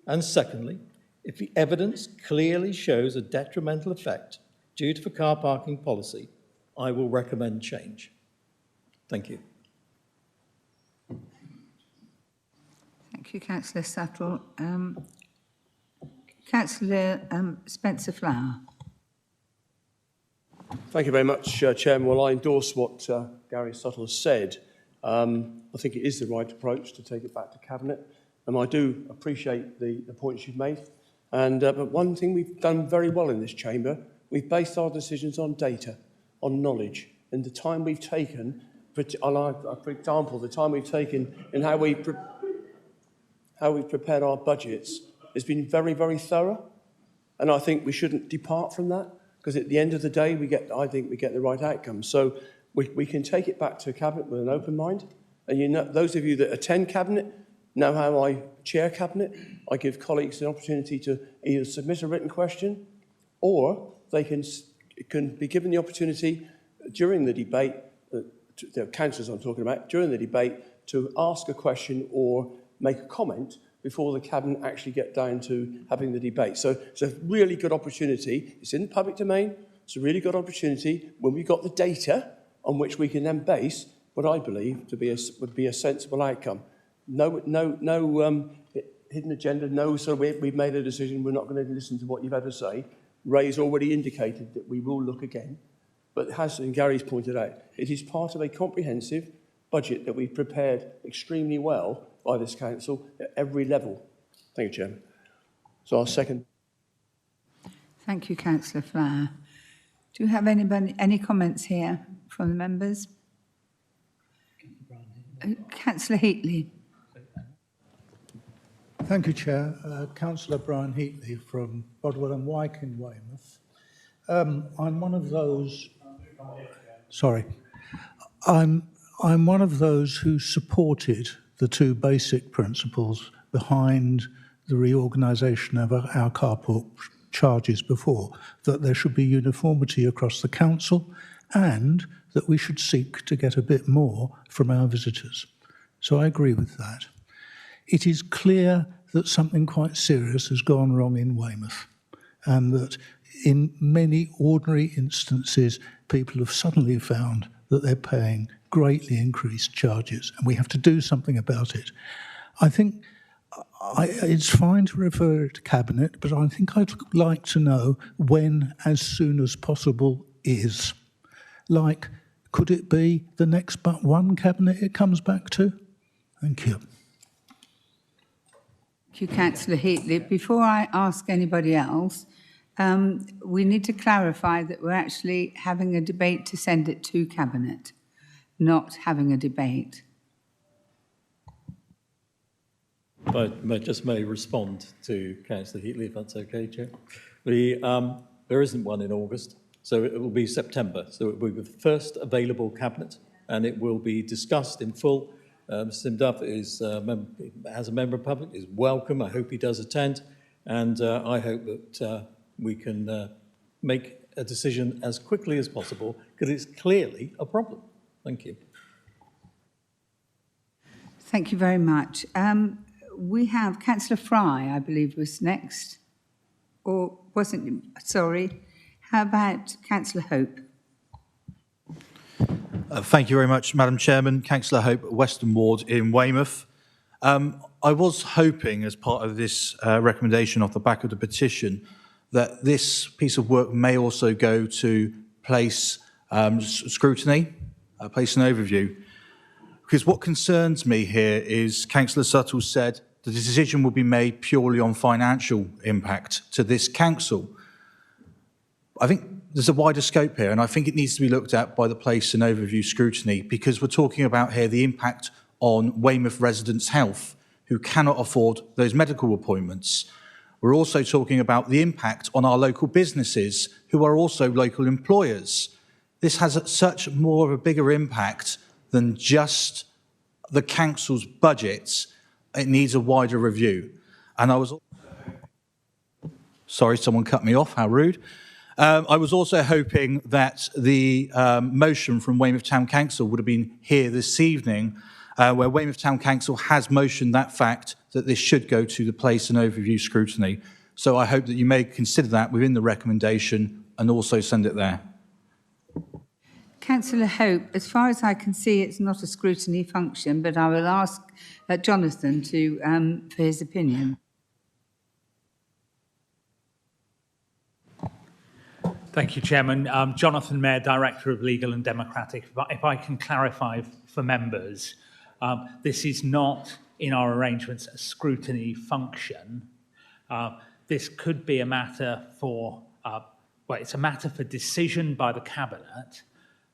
And secondly, if the evidence clearly shows a detrimental effect due to the car parking policy, I will recommend change. Thank you. Thank you, Councillor Suttle. Councillor Spencer-Flower. Thank you very much, Chairman. Well, I endorse what Gary Suttle has said. I think it is the right approach to take it back to Cabinet, and I do appreciate the points you've made. And but one thing we've done very well in this chamber, we've based our decisions on data, on knowledge, and the time we've taken, for example, the time we've taken in how we've prepared our budgets has been very, very thorough. And I think we shouldn't depart from that, because at the end of the day, I think we get the right outcome. So we can take it back to Cabinet with an open mind. And you know, those of you that attend Cabinet know how I chair Cabinet. I give colleagues the opportunity to either submit a written question or they can can be given the opportunity during the debate, the councillors I'm talking about, during the debate, to ask a question or make a comment before the Cabinet actually get down to having the debate. So it's a really good opportunity. It's in the public domain. It's a really good opportunity when we've got the data on which we can then base what I believe to be would be a sensible outcome. No hidden agenda, no sort of we've made a decision, we're not going to listen to what you've had to say. Ray's already indicated that we will look again. But as Gary's pointed out, it is part of a comprehensive budget that we've prepared extremely well by this council at every level. Thank you, Chairman. So I'll second. Thank you, Councillor Flower. Do you have any comments here from the members? Councillor Heatley. Thank you, Chair. Councillor Brian Heatley from Bodwell and Wyke in Weymouth. I'm one of those. Sorry, I'm one of those who supported the two basic principles behind the reorganisation of our car park charges before, that there should be uniformity across the council and that we should seek to get a bit more from our visitors. So I agree with that. It is clear that something quite serious has gone wrong in Weymouth, and that in many ordinary instances, people have suddenly found that they're paying greatly increased charges, and we have to do something about it. I think it's fine to refer it to Cabinet, but I think I'd like to know when as soon as possible is. Like, could it be the next but one Cabinet it comes back to? Thank you. Thank you, Councillor Heatley. Before I ask anybody else, we need to clarify that we're actually having a debate to send it to Cabinet, not having a debate. I just may respond to Councillor Heatley, if that's okay, Chair. There isn't one in August, so it will be September. So it will be the first available Cabinet, and it will be discussed in full. Mr. Duff is, as a member of the public, is welcome. I hope he does attend, and I hope that we can make a decision as quickly as possible, because it's clearly a problem. Thank you. Thank you very much. We have Councillor Fry, I believe, was next. Or wasn't, sorry. How about Councillor Hope? Thank you very much, Madam Chairman. Councillor Hope, Western Ward in Weymouth. I was hoping, as part of this recommendation off the back of the petition, that this piece of work may also go to place scrutiny, place an overview. Because what concerns me here is Councillor Suttle said the decision will be made purely on financial impact to this council. I think there's a wider scope here, and I think it needs to be looked at by the place and overview scrutiny, because we're talking about here the impact on Weymouth residents' health who cannot afford those medical appointments. We're also talking about the impact on our local businesses who are also local employers. This has such more of a bigger impact than just the council's budgets. It needs a wider review. And I was... Sorry, someone cut me off, how rude. I was also hoping that the motion from Weymouth Town Council would have been here this evening, where Weymouth Town Council has motioned that fact that this should go to the place and overview scrutiny. So I hope that you may consider that within the recommendation and also send it there. Councillor Hope, as far as I can see, it's not a scrutiny function, but I will ask Jonathan for his opinion. Thank you, Chairman. Jonathan Mayer, Director of Legal and Democratic. If I can clarify for members, this is not, in our arrangements, a scrutiny function. This could be a matter for, well, it's a matter for decision by the Cabinet.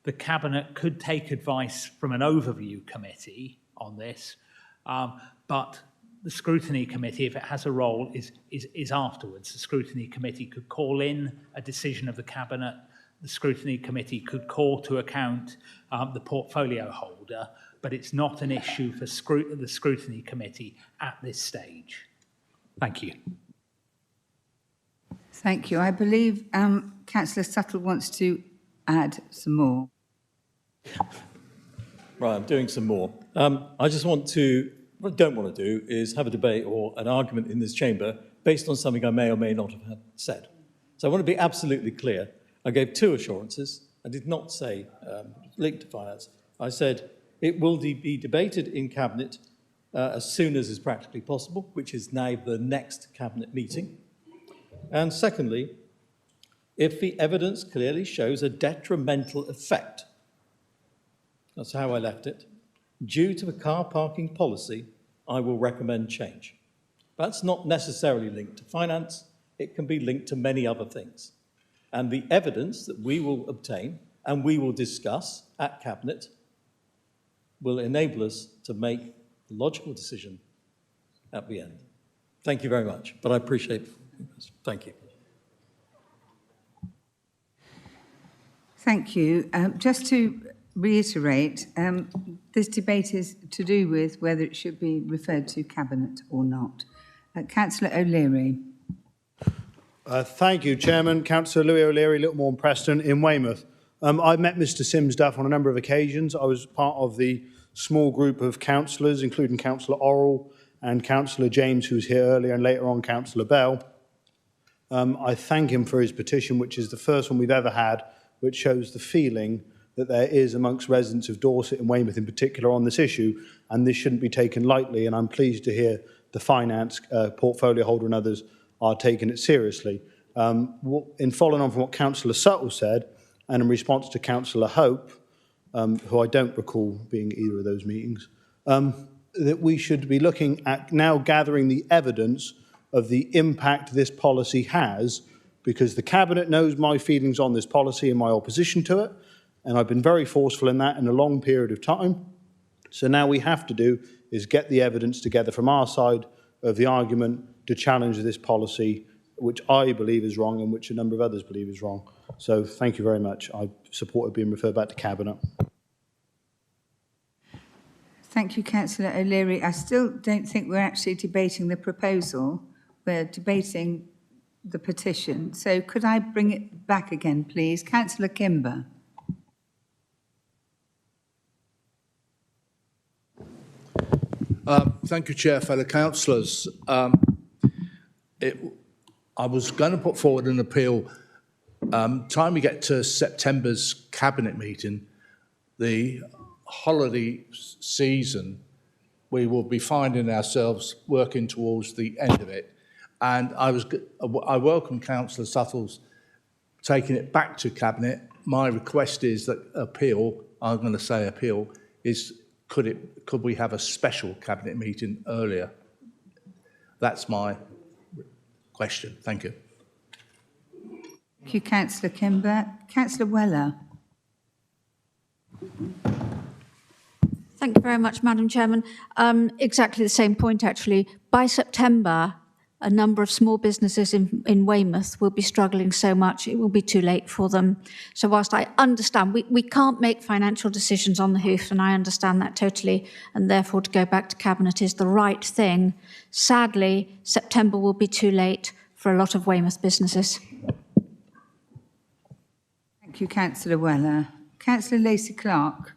The Cabinet could take advice from an overview committee on this, but the scrutiny committee, if it has a role, is afterwards. The scrutiny committee could call in a decision of the Cabinet. The scrutiny committee could call to account the portfolio holder, but it's not an issue for the scrutiny committee at this stage. Thank you. Thank you. I believe Councillor Suttle wants to add some more. Right, I'm doing some more. I just want to, what I don't want to do is have a debate or an argument in this chamber based on something I may or may not have said. So I want to be absolutely clear. I gave 2 assurances. I did not say linked to finance. I said it will be debated in Cabinet as soon as is practically possible, which is now the next Cabinet meeting. And secondly, if the evidence clearly shows a detrimental effect, that's how I left it, due to the car parking policy, I will recommend change. That's not necessarily linked to finance. It can be linked to many other things. And the evidence that we will obtain and we will discuss at Cabinet will enable us to make the logical decision at the end. Thank you very much, but I appreciate it. Thank you. Thank you. Just to reiterate, this debate is to do with whether it should be referred to Cabinet or not. Councillor O'Leary. Thank you, Chairman. Councillor Louis O'Leary, Littlemore Preston in Weymouth. I've met Mr Sims Duff on a number of occasions. I was part of the small group of councillors, including Councillor Orrell and Councillor James, who was here earlier, and later on Councillor Bell. I thank him for his petition, which is the first one we've ever had, which shows the feeling that there is amongst residents of Dorset and Weymouth in particular on this issue, and this shouldn't be taken lightly, and I'm pleased to hear the finance portfolio holder and others are taking it seriously. In following on from what Councillor Suttle said, and in response to Councillor Hope, who I don't recall being at either of those meetings, that we should be looking at now gathering the evidence of the impact this policy has, because the Cabinet knows my feelings on this policy and my opposition to it, and I've been very forceful in that in a long period of time. So now we have to do is get the evidence together from our side of the argument to challenge this policy, which I believe is wrong and which a number of others believe is wrong. So thank you very much. I support it being referred back to Cabinet. Thank you, Councillor O'Leary. I still don't think we're actually debating the proposal. We're debating the petition. So could I bring it back again, please? Councillor Kimber. Thank you, Chair, fellow councillors. I was going to put forward an appeal. Time we get to September's Cabinet meeting, the holiday season, we will be finding ourselves working towards the end of it. And I welcome Councillor Suttle's taking it back to Cabinet. My request is that appeal, I'm going to say appeal, is could we have a special Cabinet meeting earlier? That's my question. Thank you. Thank you, Councillor Kimber. Councillor Weller. Thank you very much, Madam Chairman. Exactly the same point, actually. By September, a number of small businesses in Weymouth will be struggling so much, it will be too late for them. So whilst I understand, we can't make financial decisions on the hoof, and I understand that totally, and therefore to go back to Cabinet is the right thing. Sadly, September will be too late for a lot of Weymouth businesses. Thank you, Councillor Weller. Councillor Lacey-Clark.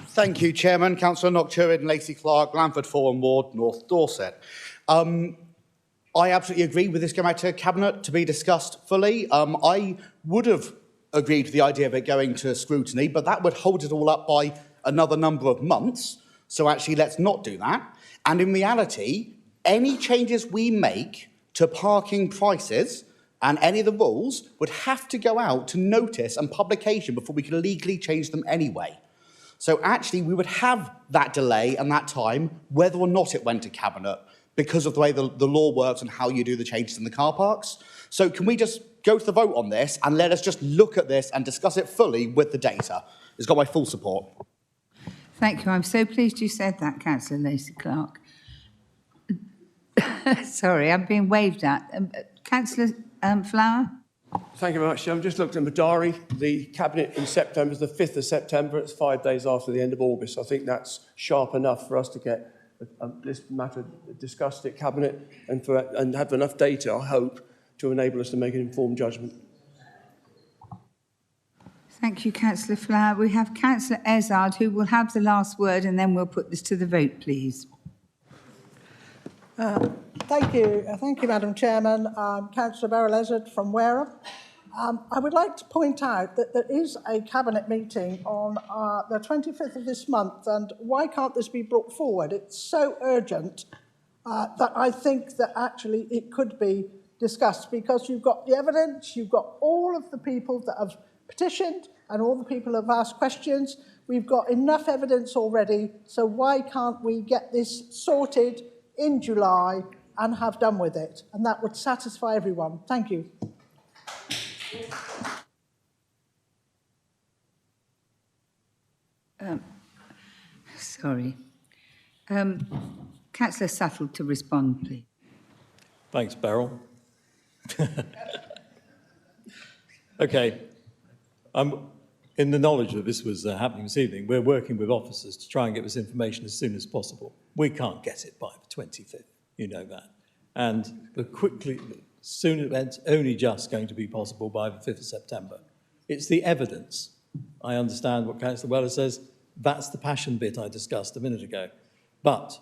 Thank you, Chairman. Councillor Knock-Turin, Lacey-Clark, Lamford Forum Ward, North Dorset. I absolutely agree with this going back to Cabinet to be discussed fully. I would have agreed to the idea of it going to scrutiny, but that would hold it all up by another number of months. So actually, let's not do that. And in reality, any changes we make to parking prices and any of the rules would have to go out to notice and publication before we could legally change them anyway. So actually, we would have that delay and that time, whether or not it went to Cabinet, because of the way the law works and how you do the changes in the car parks. So can we just go to the vote on this and let us just look at this and discuss it fully with the data? It's got my full support. Thank you. I'm so pleased you said that, Councillor Lacey-Clark. Sorry, I'm being waved at. Councillor Flower? Thank you very much. I've just looked at my diary. The Cabinet in September is the 5th of September. It's 5 days after the end of August. I think that's sharp enough for us to get this matter discussed at Cabinet and have enough data, I hope, to enable us to make an informed judgment. Thank you, Councillor Flower. We have Councillor Ezard, who will have the last word, and then we'll put this to the vote, please. Thank you, Madam Chairman. Councillor Beryl Ezard from Wareham. I would like to point out that there is a Cabinet meeting on the 25th of this month, and why can't this be brought forward? It's so urgent that I think that actually it could be discussed, because you've got the evidence, you've got all of the people that have petitioned and all the people who have asked questions. We've got enough evidence already, so why can't we get this sorted in July and have done with it? And that would satisfy everyone. Thank you. Sorry. Councillor Suttle to respond, please. Thanks, Beryl. Okay. In the knowledge that this was happening this evening, we're working with officers to try and get this information as soon as possible. We can't get it by the 25th, you know that. And soon it's only just going to be possible by the 5th of September. It's the evidence. I understand what Councillor Weller says. That's the passion bit I discussed a minute ago. But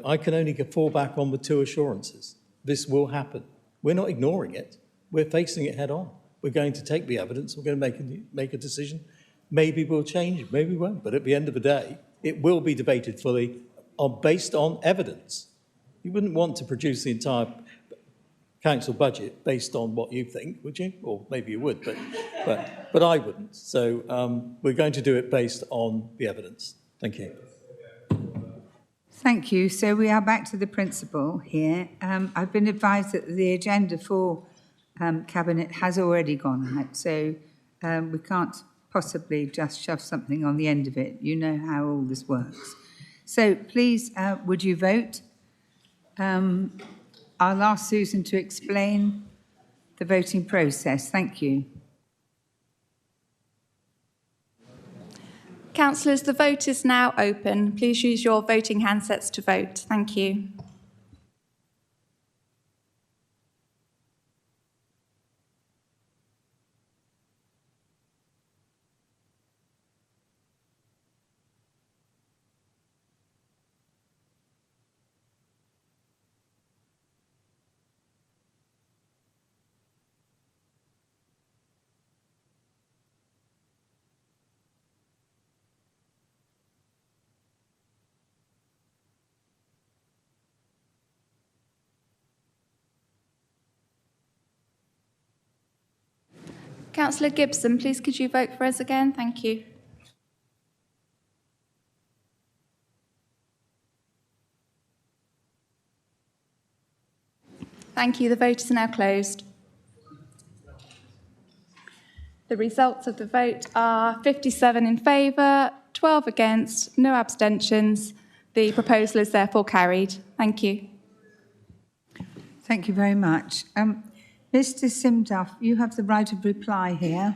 I can only fall back on the two assurances. This will happen. We're not ignoring it. We're facing it head on. We're going to take the evidence. We're going to make a decision. Maybe we'll change it. Maybe we won't. But at the end of the day, it will be debated fully based on evidence. You wouldn't want to produce the entire council budget based on what you think, would you? Or maybe you would, but I wouldn't. So we're going to do it based on the evidence. Thank you. Thank you. So we are back to the principle here. I've been advised that the agenda for Cabinet has already gone out, so we can't possibly just shove something on the end of it. You know how all this works. So please, would you vote? I'll ask Susan to explain the voting process. Thank you. Councillors, the vote is now open. Please use your voting handsets to vote. Thank you. Councillor Gibson, please could you vote for us again? Thank you. Thank you. The vote is now closed. The results of the vote are 57 in favour, 12 against, no abstentions. The proposal is therefore carried. Thank you. Thank you very much. Mr. Simduff, you have the right of reply here.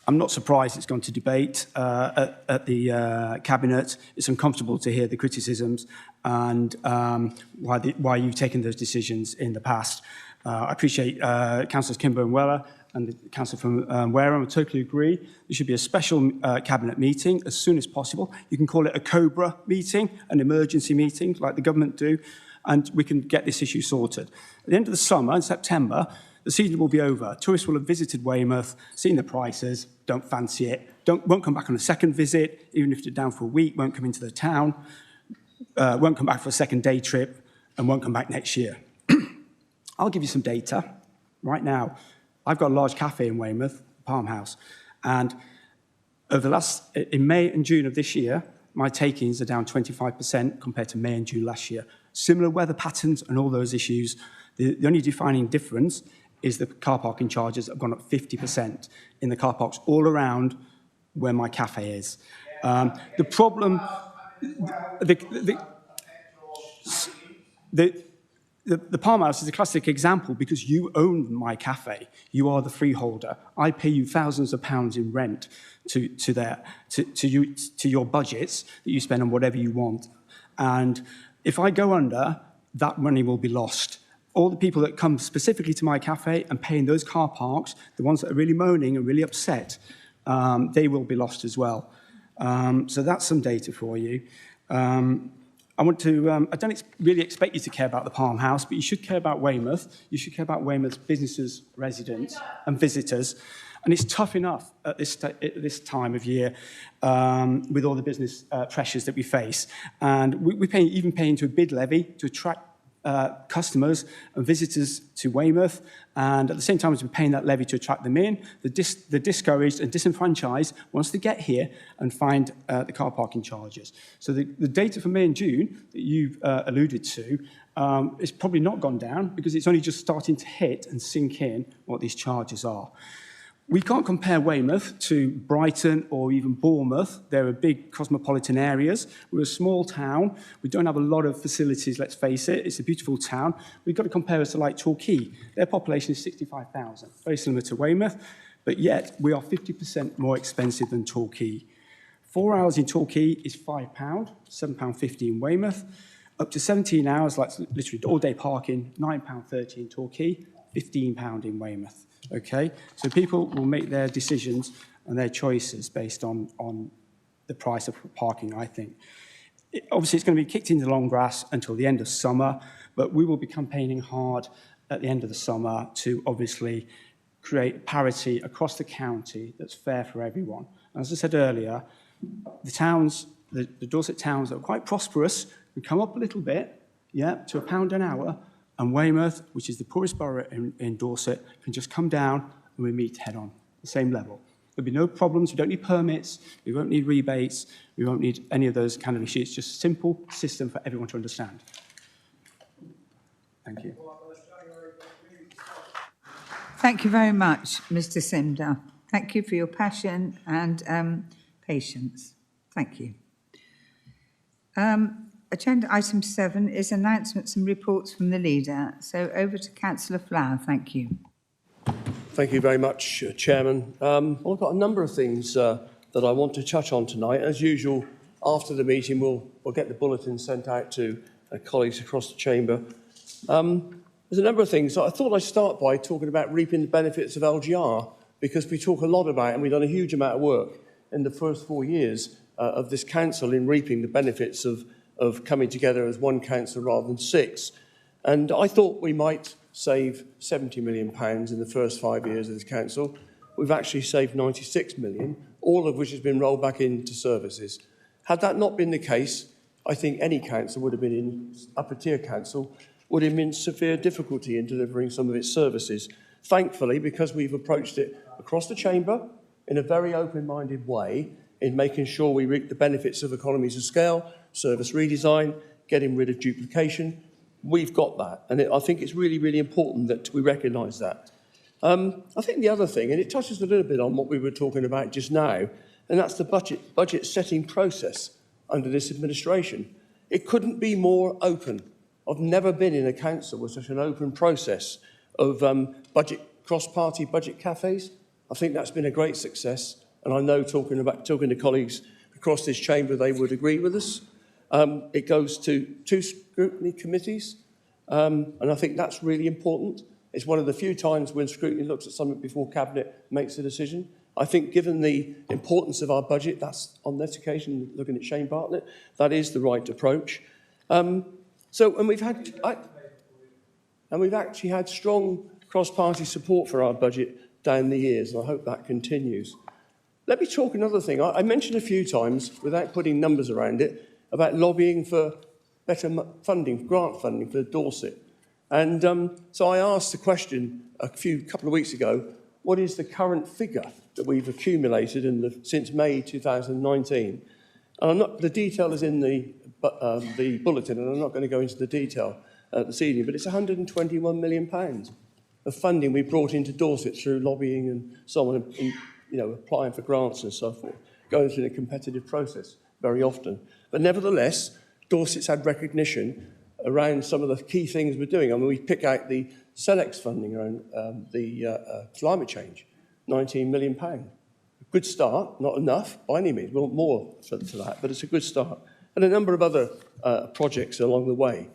I'm not surprised it's gone to debate at the Cabinet. It's uncomfortable to hear the criticisms and why you've taken those decisions in the past. I appreciate Councillors Kimber and Weller and the Councillor from Wareham. I totally agree. There should be a special Cabinet meeting as soon as possible. You can call it a COBRA meeting, an emergency meeting like the government do, and we can get this issue sorted. At the end of the summer, in September, the season will be over. Tourists will have visited Weymouth, seen the prices, don't fancy it, won't come back on a second visit, even if they're down for a week, won't come into the town, won't come back for a second day trip, and won't come back next year. I'll give you some data right now. I've got a large cafe in Weymouth, Palm House, and in May and June of this year, my takings are down 25% compared to May and June last year. Similar weather patterns and all those issues. The only defining difference is the car parking charges have gone up 50% in the car parks all around where my cafe is. The problem, the Palm House is a classic example because you own my cafe. You are the freeholder. I pay you thousands of pounds in rent to your budgets that you spend on whatever you want. And if I go under, that money will be lost. All the people that come specifically to my cafe and pay in those car parks, the ones that are really moaning and really upset, they will be lost as well. So that's some data for you. I don't really expect you to care about the Palm House, but you should care about Weymouth. You should care about Weymouth's businesses, residents and visitors. And it's tough enough at this time of year with all the business pressures that we face. And we're even paying to a bid levy to attract customers and visitors to Weymouth, and at the same time as we're paying that levy to attract them in, the discouraged and disenfranchised wants to get here and find the car parking charges. So the data for May and June that you've alluded to is probably not gone down because it's only just starting to hit and sink in what these charges are. We can't compare Weymouth to Brighton or even Bournemouth. They're big cosmopolitan areas. We're a small town. We don't have a lot of facilities, let's face it. It's a beautiful town. We've got to compare us to like Torquay. Their population is 65,000, very similar to Weymouth, but yet we are 50% more expensive than Torquay. 4 hours in Torquay is £5, £7.50 in Weymouth. Up to 17 hours, like literally all-day parking, £9.30 in Torquay, £15 in Weymouth. Okay, so people will make their decisions and their choices based on the price of parking, I think. Obviously, it's going to be kicked into the long grass until the end of summer, but we will be campaigning hard at the end of the summer to obviously create parity across the county that's fair for everyone. And as I said earlier, the towns, the Dorset towns that are quite prosperous can come up a little bit, yeah, to £1 an hour, and Weymouth, which is the poorest borough in Dorset, can just come down and we meet head on, the same level. There'll be no problems, we don't need permits, we won't need rebates, we won't need any of those kind of issues. It's just a simple system for everyone to understand. Thank you. Thank you very much, Mr. Simda. Thank you for your passion and patience. Thank you. Agenda item 7 is announcements and reports from the leader. So over to Councillor Flower. Thank you. Thank you very much, Chairman. Well, I've got a number of things that I want to touch on tonight. As usual, after the meeting, we'll get the bulletin sent out to colleagues across the chamber. There's a number of things. I thought I'd start by talking about reaping the benefits of LGR, because we talk a lot about it, and we've done a huge amount of work in the first 4 years of this council in reaping the benefits of coming together as one council rather than 6. And I thought we might save £70 million in the first 5 years of this council. We've actually saved £96 million, all of which has been rolled back into services. Had that not been the case, I think any council would have been in, upper tier council, would have been in severe difficulty in delivering some of its services. Thankfully, because we've approached it across the chamber in a very open-minded way, in making sure we reap the benefits of economies of scale, service redesign, getting rid of duplication. We've got that, and I think it's really, really important that we recognise that. I think the other thing, and it touches a little bit on what we were talking about just now, and that's the budget setting process under this administration. It couldn't be more open. I've never been in a council with such an open process of cross-party budget cafes. I think that's been a great success, and I know talking to colleagues across this chamber, they would agree with us. It goes to 2 scrutiny committees, and I think that's really important. It's one of the few times when scrutiny looks at something before Cabinet makes a decision. I think given the importance of our budget, that's on this occasion, looking at Shane Bartlett, that is the right approach. And we've actually had strong cross-party support for our budget down the years, and I hope that continues. Let me talk another thing. I mentioned a few times, without putting numbers around it, about lobbying for better funding, grant funding for Dorset. And so I asked the question a couple of weeks ago, what is the current figure that we've accumulated since May 2019? And the detail is in the bulletin, and I'm not going to go into the detail this evening, but it's £121 million of funding we brought into Dorset through lobbying and so on, applying for grants and so forth, going through the competitive process very often. But nevertheless, Dorset's had recognition around some of the key things we're doing. I mean, we pick out the SELEX funding around the climate change, £19 million. A good start, not enough by any means, we want more for that, but it's a good start. And a number of other projects along the way.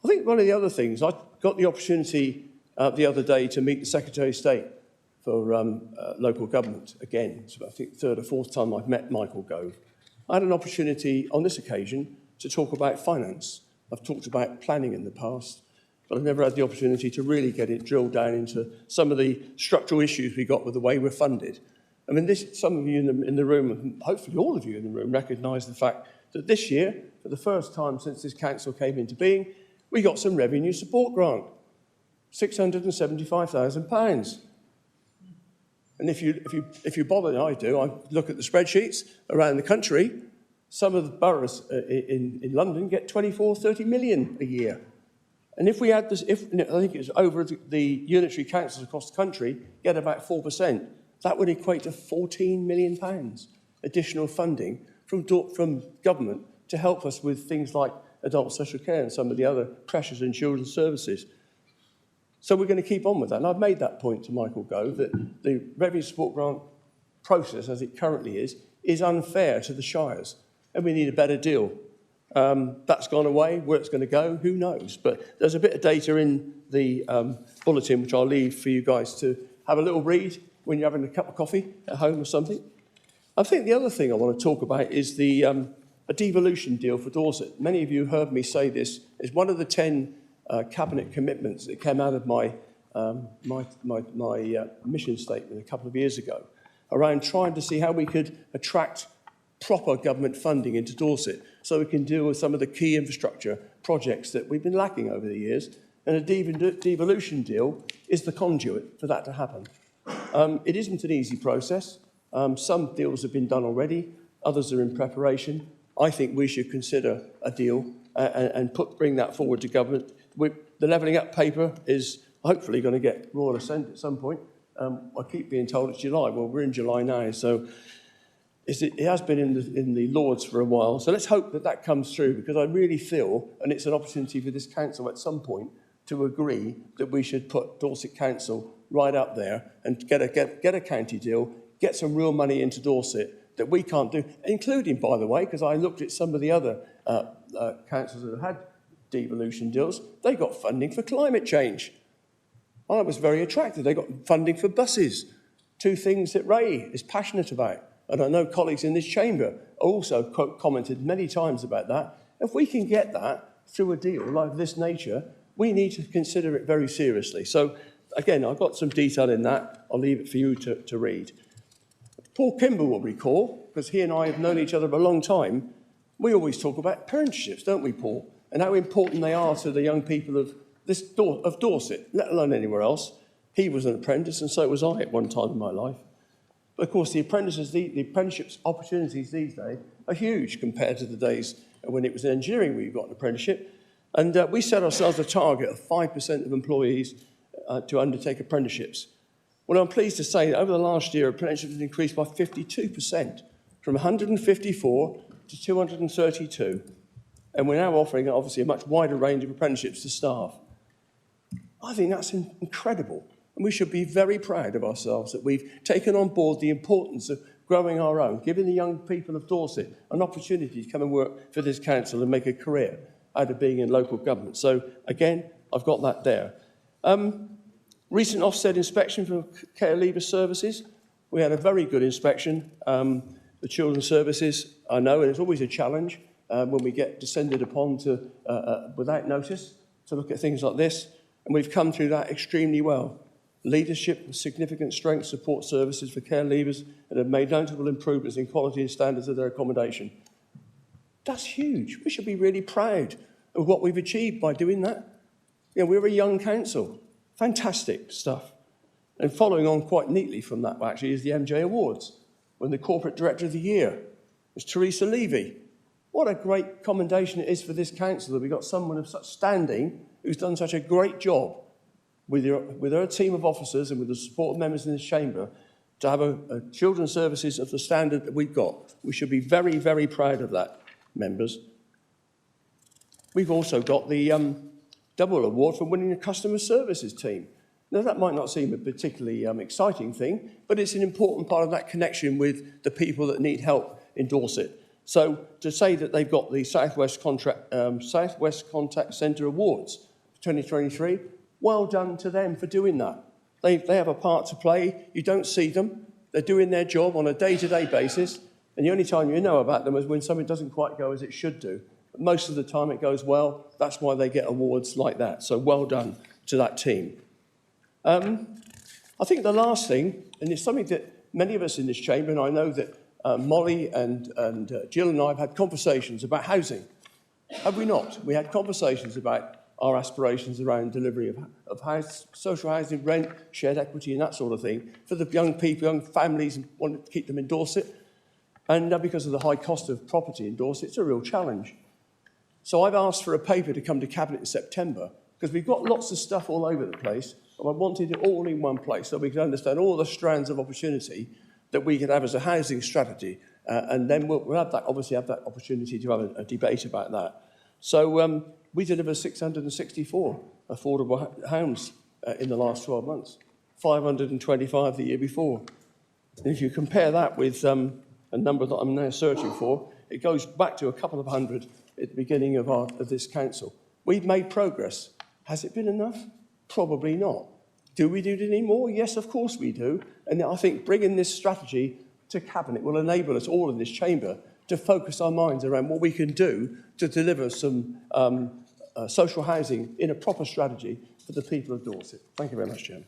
I think one of the other things, I got the opportunity the other day to meet the Secretary of State for local government. Again, it's about, I think, third or fourth time I've met Michael Gove. I had an opportunity on this occasion to talk about finance. I've talked about planning in the past, but I've never had the opportunity to really get it drilled down into some of the structural issues we got with the way we're funded. I mean, some of you in the room, and hopefully all of you in the room, recognise the fact that this year, for the first time since this council came into being, we got some revenue support grant, £675,000. And if you bother, and I do, I look at the spreadsheets around the country. Some of the boroughs in London get 24, 30 million a year. And if we add this, I think it's over the unitary councils across the country get about 4%, that would equate to £14 million additional funding from government to help us with things like adult social care and some of the other pressures in children's services. So we're going to keep on with that. And I've made that point to Michael Gove, that the revenue support grant process, as it currently is unfair to the shires, and we need a better deal. That's gone away. Where it's going to go, who knows? But there's a bit of data in the bulletin, which I'll leave for you guys to have a little read when you're having a cup of coffee at home or something. I think the other thing I want to talk about is a devolution deal for Dorset. Many of you heard me say this. It's one of the 10 cabinet commitments that came out of my mission statement a couple of years ago, around trying to see how we could attract proper government funding into Dorset so we can deal with some of the key infrastructure projects that we've been lacking over the years. And a devolution deal is the conduit for that to happen. It isn't an easy process. Some deals have been done already, others are in preparation. I think we should consider a deal and bring that forward to government. The levelling up paper is hopefully going to get royal assent at some point. I keep being told it's July. Well, we're in July now, so it has been in the Lords for a while. So let's hope that that comes through, because I really feel, and it's an opportunity for this council at some point to agree that we should put Dorset Council right up there and get a county deal, get some real money into Dorset that we can't do, including, by the way, because I looked at some of the other councils that have had devolution deals, they got funding for climate change. I was very attracted. They got funding for buses, two things that Ray is passionate about. And I know colleagues in this chamber also commented many times about that. If we can get that through a deal like this nature, we need to consider it very seriously. So, again, I've got some detail in that. I'll leave it for you to read. Paul Kimber will recall, because he and I have known each other for a long time, we always talk about apprenticeships, don't we, Paul? And how important they are to the young people of Dorset, let alone anywhere else. He was an apprentice, and so was I at one time in my life. But of course, the apprenticeships opportunities these days are huge compared to the days when it was in engineering where you got an apprenticeship. And we set ourselves a target of 5% of employees to undertake apprenticeships. Well, I'm pleased to say that over the last year, apprenticeships have increased by 52%, from 154 to 232. And we're now offering, obviously, a much wider range of apprenticeships to staff. I think that's incredible. And we should be very proud of ourselves that we've taken on board the importance of growing our own, giving the young people of Dorset an opportunity to come and work for this council and make a career out of being in local government. So, again, I've got that there. Recent Ofsted inspection for care leaver services. We had a very good inspection. The children's services, I know, and it's always a challenge when we get descended upon without notice to look at things like this. And we've come through that extremely well. Leadership, significant strength support services for care leavers, and have made notable improvements in quality and standards of their accommodation. That's huge. We should be really proud of what we've achieved by doing that. You know, we're a young council. Fantastic stuff. And following on quite neatly from that, actually, is the MJ Awards, when the Corporate Director of the Year was Teresa Levy. What a great commendation it is for this council that we've got someone of such standing who's done such a great job with her team of officers and with the support of members in this chamber to have a children's services of the standard that we've got. We should be very, very proud of that, members. We've also got the double award for winning the customer services team. Now, that might not seem a particularly exciting thing, but it's an important part of that connection with the people that need help in Dorset. So to say that they've got the Southwest Contact Centre Awards 2023, well done to them for doing that. They have a part to play. You don't see them. They're doing their job on a day-to-day basis, and the only time you know about them is when something doesn't quite go as it should do. But most of the time it goes well. That's why they get awards like that. So well done to that team. I think the last thing, and it's something that many of us in this chamber, and I know that Molly and Jill and I have had conversations about housing. Have we not? We had conversations about our aspirations around delivery of house, social housing, rent, shared equity and that sort of thing for the young people, young families, and wanted to keep them in Dorset. And because of the high cost of property in Dorset, it's a real challenge. So I've asked for a paper to come to Cabinet in September because we've got lots of stuff all over the place, and I wanted it all in one place so we can understand all the strands of opportunity that we can have as a housing strategy, and then we'll have that, obviously have that opportunity to have a debate about that. So we delivered 664 affordable homes in the last 12 months, 525 the year before. And if you compare that with a number that I'm now searching for, it goes back to a couple of hundred at the beginning of this council. We've made progress. Has it been enough? Probably not. Do we do any more? Yes, of course we do. And I think bringing this strategy to Cabinet will enable us all in this chamber to focus our minds around what we can do to deliver some social housing in a proper strategy for the people of Dorset. Thank you very much, Chairman.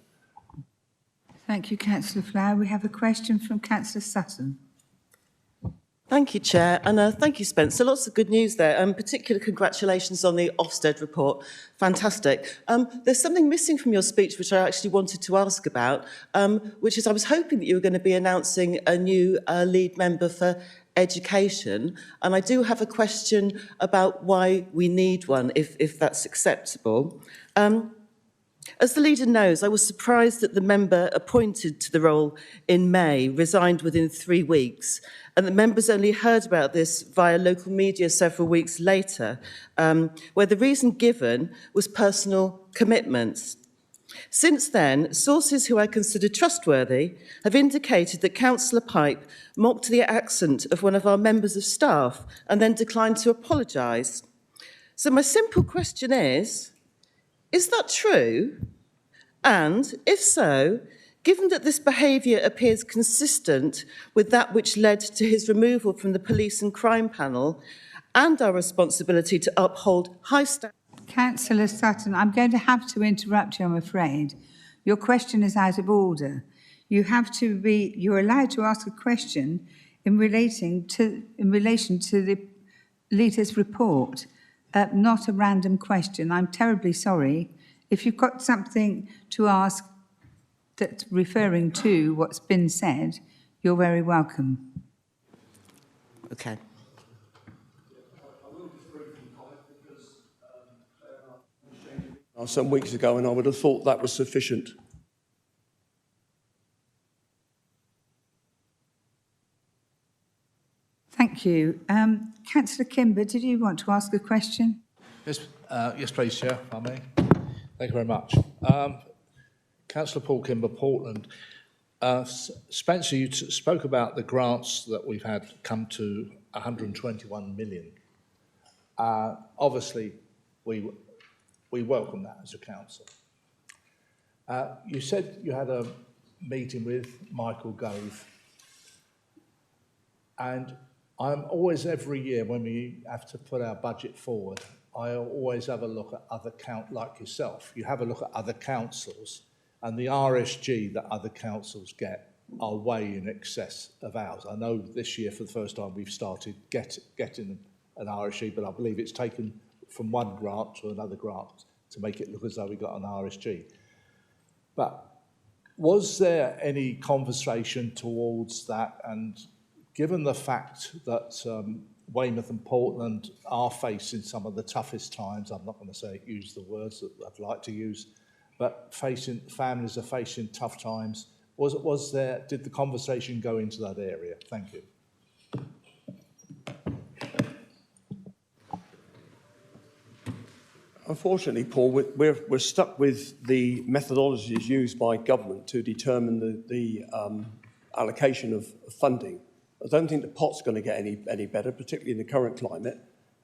Thank you, Councillor Flower. We have a question from Councillor Sutton. Thank you, Chair, and thank you, Spencer. Lots of good news there. Particular congratulations on the Ofsted report. Fantastic. There's something missing from your speech which I actually wanted to ask about, which is I was hoping that you were going to be announcing a new lead member for education, and I do have a question about why we need one, if that's acceptable. As the leader knows, I was surprised that the member appointed to the role in May resigned within 3 weeks, and the members only heard about this via local media several weeks later, where the reason given was personal commitments. Since then, sources who I consider trustworthy have indicated that Councillor Pipe mocked the accent of one of our members of staff and then declined to apologise. So my simple question is that true? And if so, given that this behaviour appears consistent with that which led to his removal from the Police and Crime Panel and our responsibility to uphold high standards. Councillor Sutton, I'm going to have to interrupt you, I'm afraid. Your question is out of order. You're allowed to ask a question in relation to the leader's report, not a random question. I'm terribly sorry. If you've got something to ask that's referring to what's been said, you're very welcome. Okay. Some weeks ago, and I would have thought that was sufficient. Thank you. Councillor Kimber, did you want to ask a question? Yes, yes, please, Chair, if I may. Thank you very much. Councillor Paul Kimber, Portland. Spencer, you spoke about the grants that we've had come to 121 million. Obviously, we welcome that as a council. You said you had a meeting with Michael Gove, and I'm always, every year when we have to put our budget forward, I always have a look at other like yourself. You have a look at other councils, and the RSG that other councils get are way in excess of ours. I know this year, for the first time, we've started getting an RSG, but I believe it's taken from one grant to another grant to make it look as though we got an RSG. But was there any conversation towards that? And given the fact that Weymouth and Portland are facing some of the toughest times, I'm not going to use the words that I'd like to use, but families are facing tough times. Did the conversation go into that area? Thank you. Unfortunately, Paul, we're stuck with the methodologies used by government to determine the allocation of funding. I don't think the pot's going to get any better, particularly in the current climate.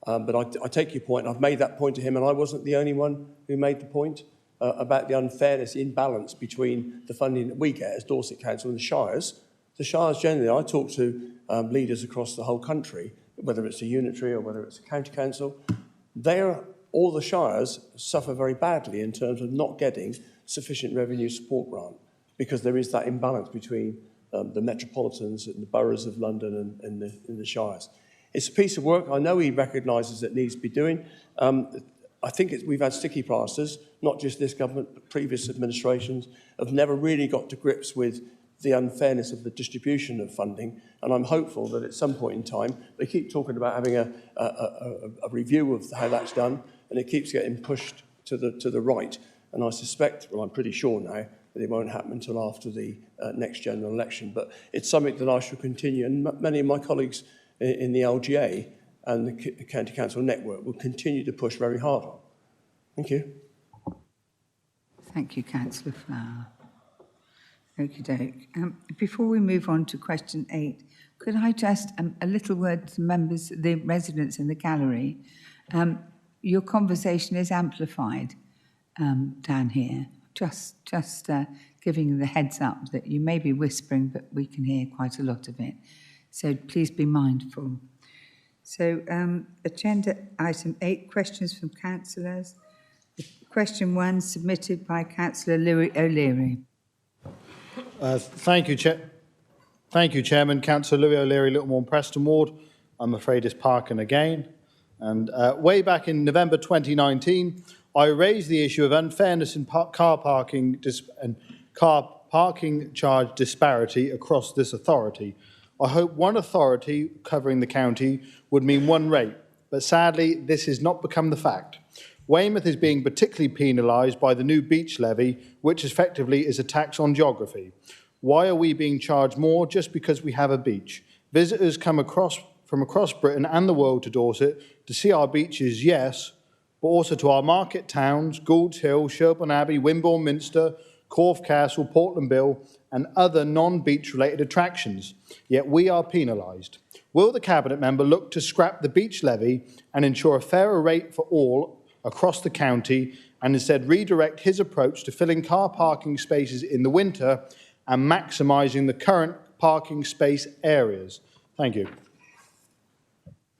But I take your point. I've made that point to him, and I wasn't the only one who made the point about the unfairness, the imbalance between the funding that we get as Dorset Council and the Shires. The Shires generally, I talk to leaders across the whole country, whether it's a unitary or whether it's a county council, all the Shires suffer very badly in terms of not getting sufficient revenue support grant, because there is that imbalance between the metropolitans and the boroughs of London and the Shires. It's a piece of work I know he recognises that needs to be doing. I think we've had sticky plasters, not just this government, but previous administrations have never really got to grips with the unfairness of the distribution of funding, and I'm hopeful that at some point in time, they keep talking about having a review of how that's done, and it keeps getting pushed to the right. And I suspect, well, I'm pretty sure now, that it won't happen until after the next general election. But it's something that I shall continue, and many of my colleagues in the LGA and the County Council Network will continue to push very hard on. Thank you. Thank you, Councillor Flower. Okie doke. Before we move on to question 8, could I just, a little word to members, the residents in the gallery. Your conversation is amplified down here. Just giving the heads up that you may be whispering, but we can hear quite a lot of it. So please be mindful. So agenda item 8, questions from councillors. Question 1 submitted by Councillor O'Leary. Thank you, Chairman. Councillor Louis O'Leary, Littlemore Preston Ward. I'm afraid it's parking again. And way back in November 2019, I raised the issue of unfairness in car parking charge disparity across this authority. I hope one authority covering the county would mean one rate, but sadly, this has not become the fact. Weymouth is being particularly penalised by the new beach levy, which effectively is a tax on geography. Why are we being charged more just because we have a beach? Visitors come from across Britain and the world to Dorset to see our beaches, yes, but also to our market towns, Gould's Hill, Sherborne Abbey, Wimborne Minster, Corfe Castle, Portland Bill, and other non-beach related attractions. Yet we are penalised. Will the Cabinet member look to scrap the beach levy and ensure a fairer rate for all across the county, and instead redirect his approach to filling car parking spaces in the winter and maximising the current parking space areas? Thank you.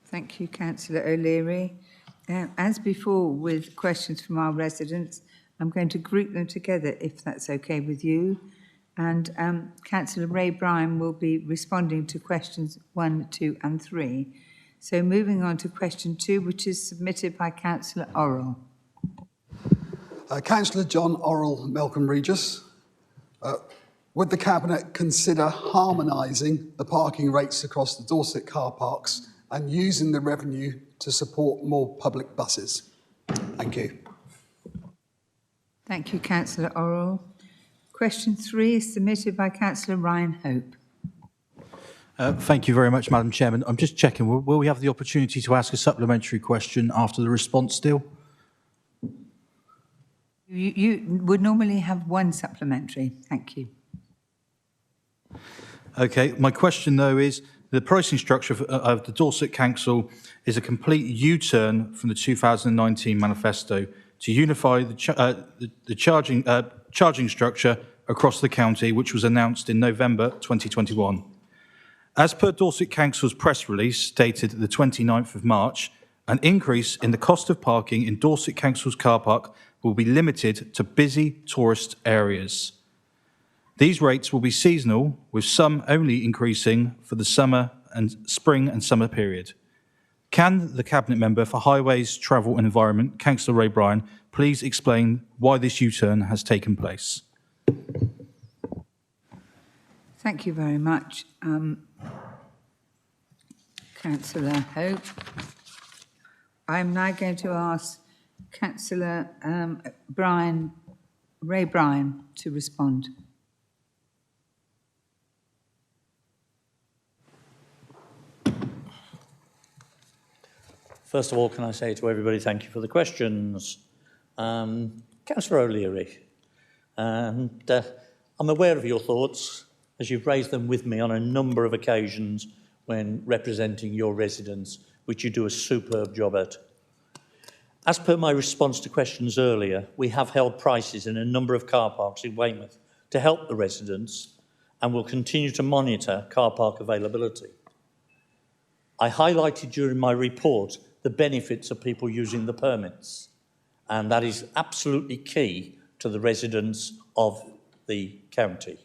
Thank you, Councillor O'Leary. As before with questions from our residents, I'm going to group them together if that's okay with you. And Councillor Ray Bryan will be responding to questions 1, 2 and 3. So moving on to question 2, which is submitted by Councillor Orrell. Councillor John Orrell, Melcombe Regis. Would the Cabinet consider harmonising the parking rates across the Dorset car parks and using the revenue to support more public buses? Thank you. Thank you, Councillor Orrell. Question 3 is submitted by Councillor Ryan Hope. Thank you very much, Madam Chairman. I'm just checking, will we have the opportunity to ask a supplementary question after the response still? You would normally have one supplementary. Thank you. Okay, my question though is, the pricing structure of the Dorset Council is a complete U-turn from the 2019 manifesto to unify the charging structure across the county, which was announced in November 2021. As per Dorset Council's press release dated the 29th of March, an increase in the cost of parking in Dorset Council's car park will be limited to busy tourist areas. These rates will be seasonal, with some only increasing for the spring and summer period. Can the Cabinet Member for Highways, Travel and Environment, Councillor Ray Bryan, please explain why this U-turn has taken place? Thank you very much, Councillor Hope. I'm now going to ask Councillor Ray Bryan to respond. First of all, can I say to everybody, thank you for the questions. Councillor O'Leary, and I'm aware of your thoughts as you've raised them with me on a number of occasions when representing your residents, which you do a superb job at. As per my response to questions earlier, we have held prices in a number of car parks in Weymouth to help the residents and will continue to monitor car park availability. I highlighted during my report the benefits of people using the permits, and that is absolutely key to the residents of the county.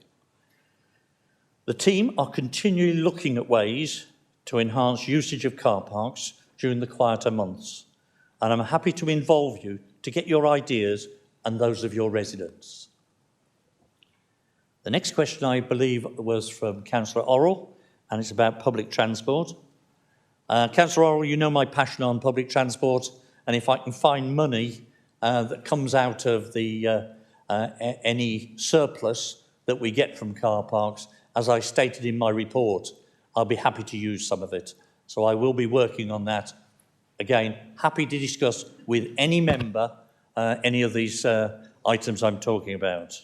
The team are continually looking at ways to enhance usage of car parks during the quieter months, and I'm happy to involve you to get your ideas and those of your residents. The next question, I believe, was from Councillor Orrell, and it's about public transport. Councillor Orrell, you know my passion on public transport, and if I can find money that comes out of the any surplus that we get from car parks, as I stated in my report, I'll be happy to use some of it. So I will be working on that. Again, happy to discuss with any member any of these items I'm talking about.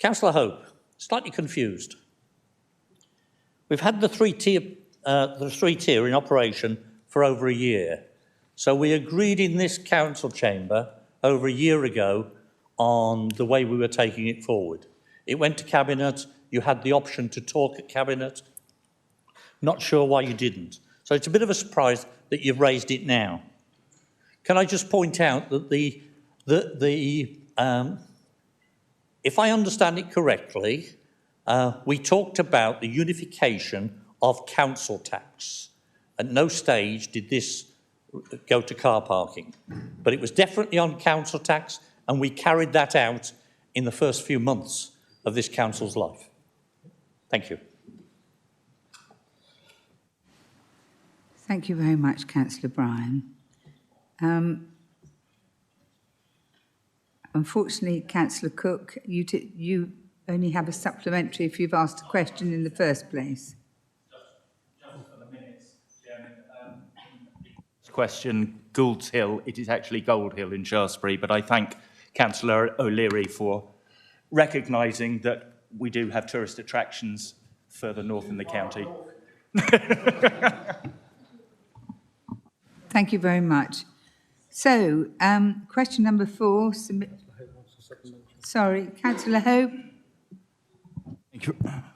Councillor Hope, slightly confused. We've had the three-tier in operation for over a year. So we agreed in this council chamber over a year ago on the way we were taking it forward. It went to Cabinet. You had the option to talk at Cabinet. Not sure why you didn't. So it's a bit of a surprise that you've raised it now. Can I just point out that if I understand it correctly, we talked about the unification of council tax. At no stage did this go to car parking, but it was definitely on council tax, and we carried that out in the first few months of this council's life. Thank you. Thank you very much, Councillor Bryan. Unfortunately, Councillor Cook, you only have a supplementary if you've asked a question in the first place. Just for the minutes, Chairman. Question, Gould's Hill. It is actually Gold Hill in Shaftesbury, but I thank Councillor O'Leary for recognising that we do have tourist attractions further north in the county. Thank you very much. So, question number 4. Sorry, Councillor Hope.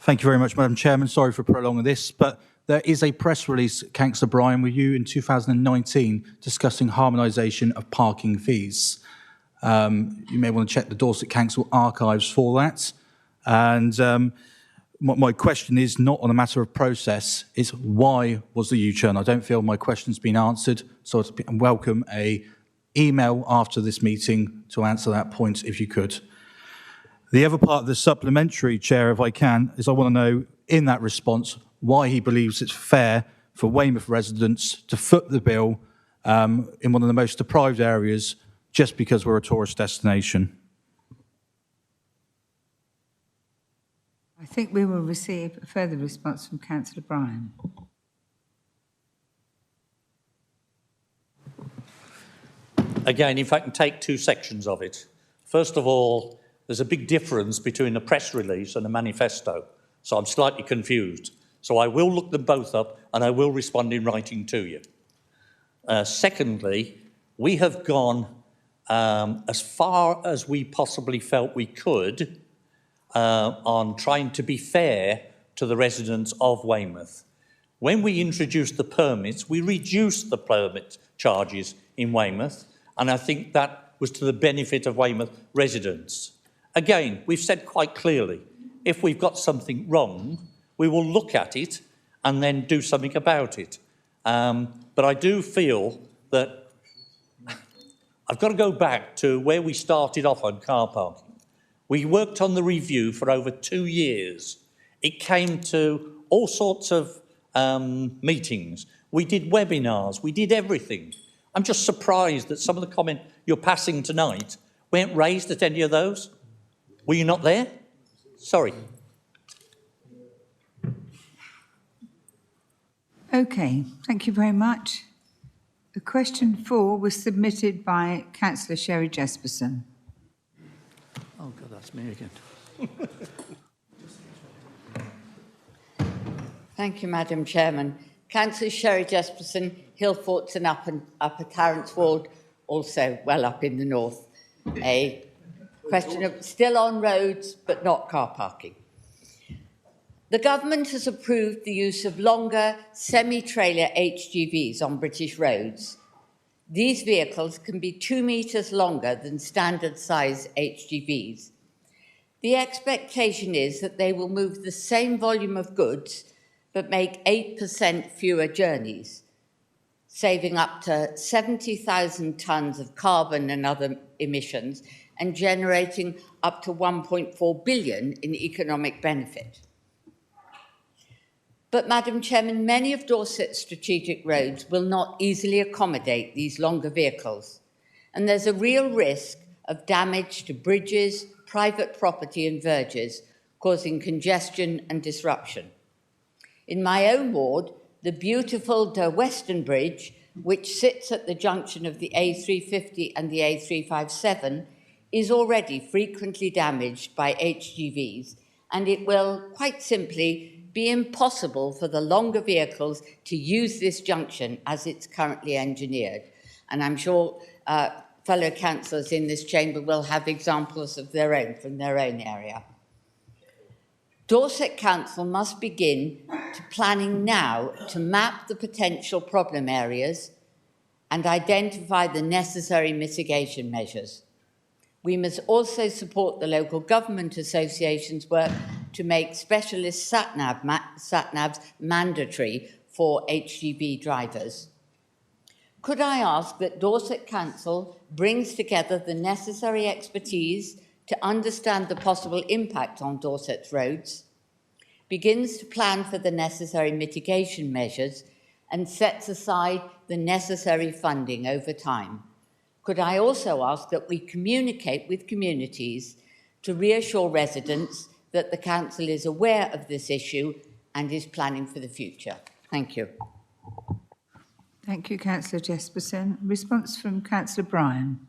Thank you very much, Madam Chairman. Sorry for prolonging this, but there is a press release, Councillor Bryan, with you in 2019 discussing harmonisation of parking fees. You may want to check the Dorset Council archives for that. And my question is not on a matter of process, it's why was the U-turn? I don't feel my question's been answered, so I'd welcome an email after this meeting to answer that point if you could. The other part of the supplementary, Chair, if I can, is I want to know in that response why he believes it's fair for Weymouth residents to foot the bill in one of the most deprived areas just because we're a tourist destination. I think we will receive a further response from Councillor Bryan. Again, if I can take two sections of it. First of all, there's a big difference between a press release and a manifesto, so I'm slightly confused. So I will look them both up and I will respond in writing to you. Secondly, we have gone as far as we possibly felt we could on trying to be fair to the residents of Weymouth. When we introduced the permits, we reduced the permit charges in Weymouth, and I think that was to the benefit of Weymouth residents. Again, we've said quite clearly, if we've got something wrong, we will look at it and then do something about it. But I do feel that I've got to go back to where we started off on car parking. We worked on the review for over 2 years. It came to all sorts of meetings. We did webinars. We did everything. I'm just surprised that some of the comment you're passing tonight weren't raised at any of those. Were you not there? Sorry. Okay, thank you very much. The question 4 was submitted by Councillor Sherry Jesperson. Oh, God, that's me again. Thank you, Madam Chairman. Councillor Sherry Jesperson, Hillforts and Upper Tarrants Ward, also well up in the north. A question of still on roads, but not car parking. The government has approved the use of longer semi-trailer HGVs on British roads. These vehicles can be 2 metres longer than standard size HGVs. The expectation is that they will move the same volume of goods but make 8% fewer journeys, saving up to 70,000 tonnes of carbon and other emissions and generating up to 1.4 billion in economic benefit. But, Madam Chairman, many of Dorset's strategic roads will not easily accommodate these longer vehicles, and there's a real risk of damage to bridges, private property and verges, causing congestion and disruption. In my own ward, the beautiful Der Western Bridge, which sits at the junction of the A350 and the A357, is already frequently damaged by HGVs, and it will, quite simply, be impossible for the longer vehicles to use this junction as it's currently engineered. And I'm sure fellow councillors in this chamber will have examples of their own from their own area. Dorset Council must begin planning now to map the potential problem areas and identify the necessary mitigation measures. We must also support the local government associations' work to make specialist sat-navs mandatory for HGV drivers. Could I ask that Dorset Council brings together the necessary expertise to understand the possible impact on Dorset's roads, begins to plan for the necessary mitigation measures, and sets aside the necessary funding over time? Could I also ask that we communicate with communities to reassure residents that the Council is aware of this issue and is planning for the future? Thank you. Thank you, Councillor Jesperson. Response from Councillor Bryan.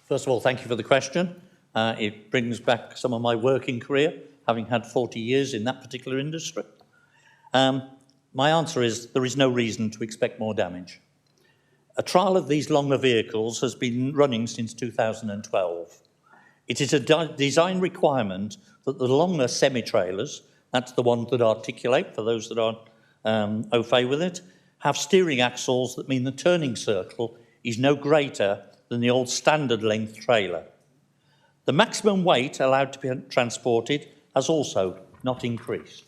First of all, thank you for the question. It brings back some of my working career, having had 40 years in that particular industry. My answer is there is no reason to expect more damage. A trial of these longer vehicles has been running since 2012. It is a design requirement that the longer semi-trailers, that's the ones that articulate, for those that aren't au fait with it, have steering axles that mean the turning circle is no greater than the old standard length trailer. The maximum weight allowed to be transported has also not increased.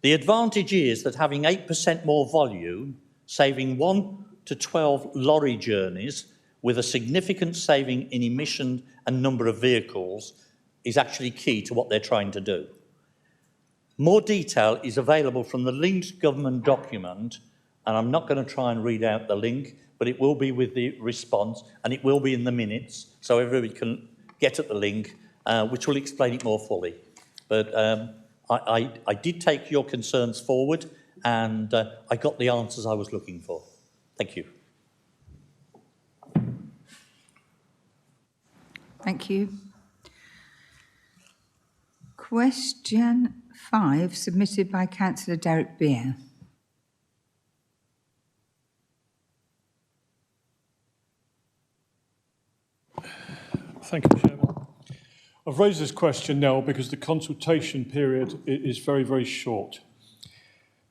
The advantage is that having 8% more volume, saving 1 to 12 lorry journeys with a significant saving in emission and number of vehicles is actually key to what they're trying to do. More detail is available from the linked government document, and I'm not going to try and read out the link, but it will be with the response and it will be in the minutes so everybody can get at the link, which will explain it more fully. But I did take your concerns forward and I got the answers I was looking for. Thank you. Thank you. Question 5, submitted by Councillor Derek Beer. Thank you, Chairman. I've raised this question now because the consultation period is very, very short.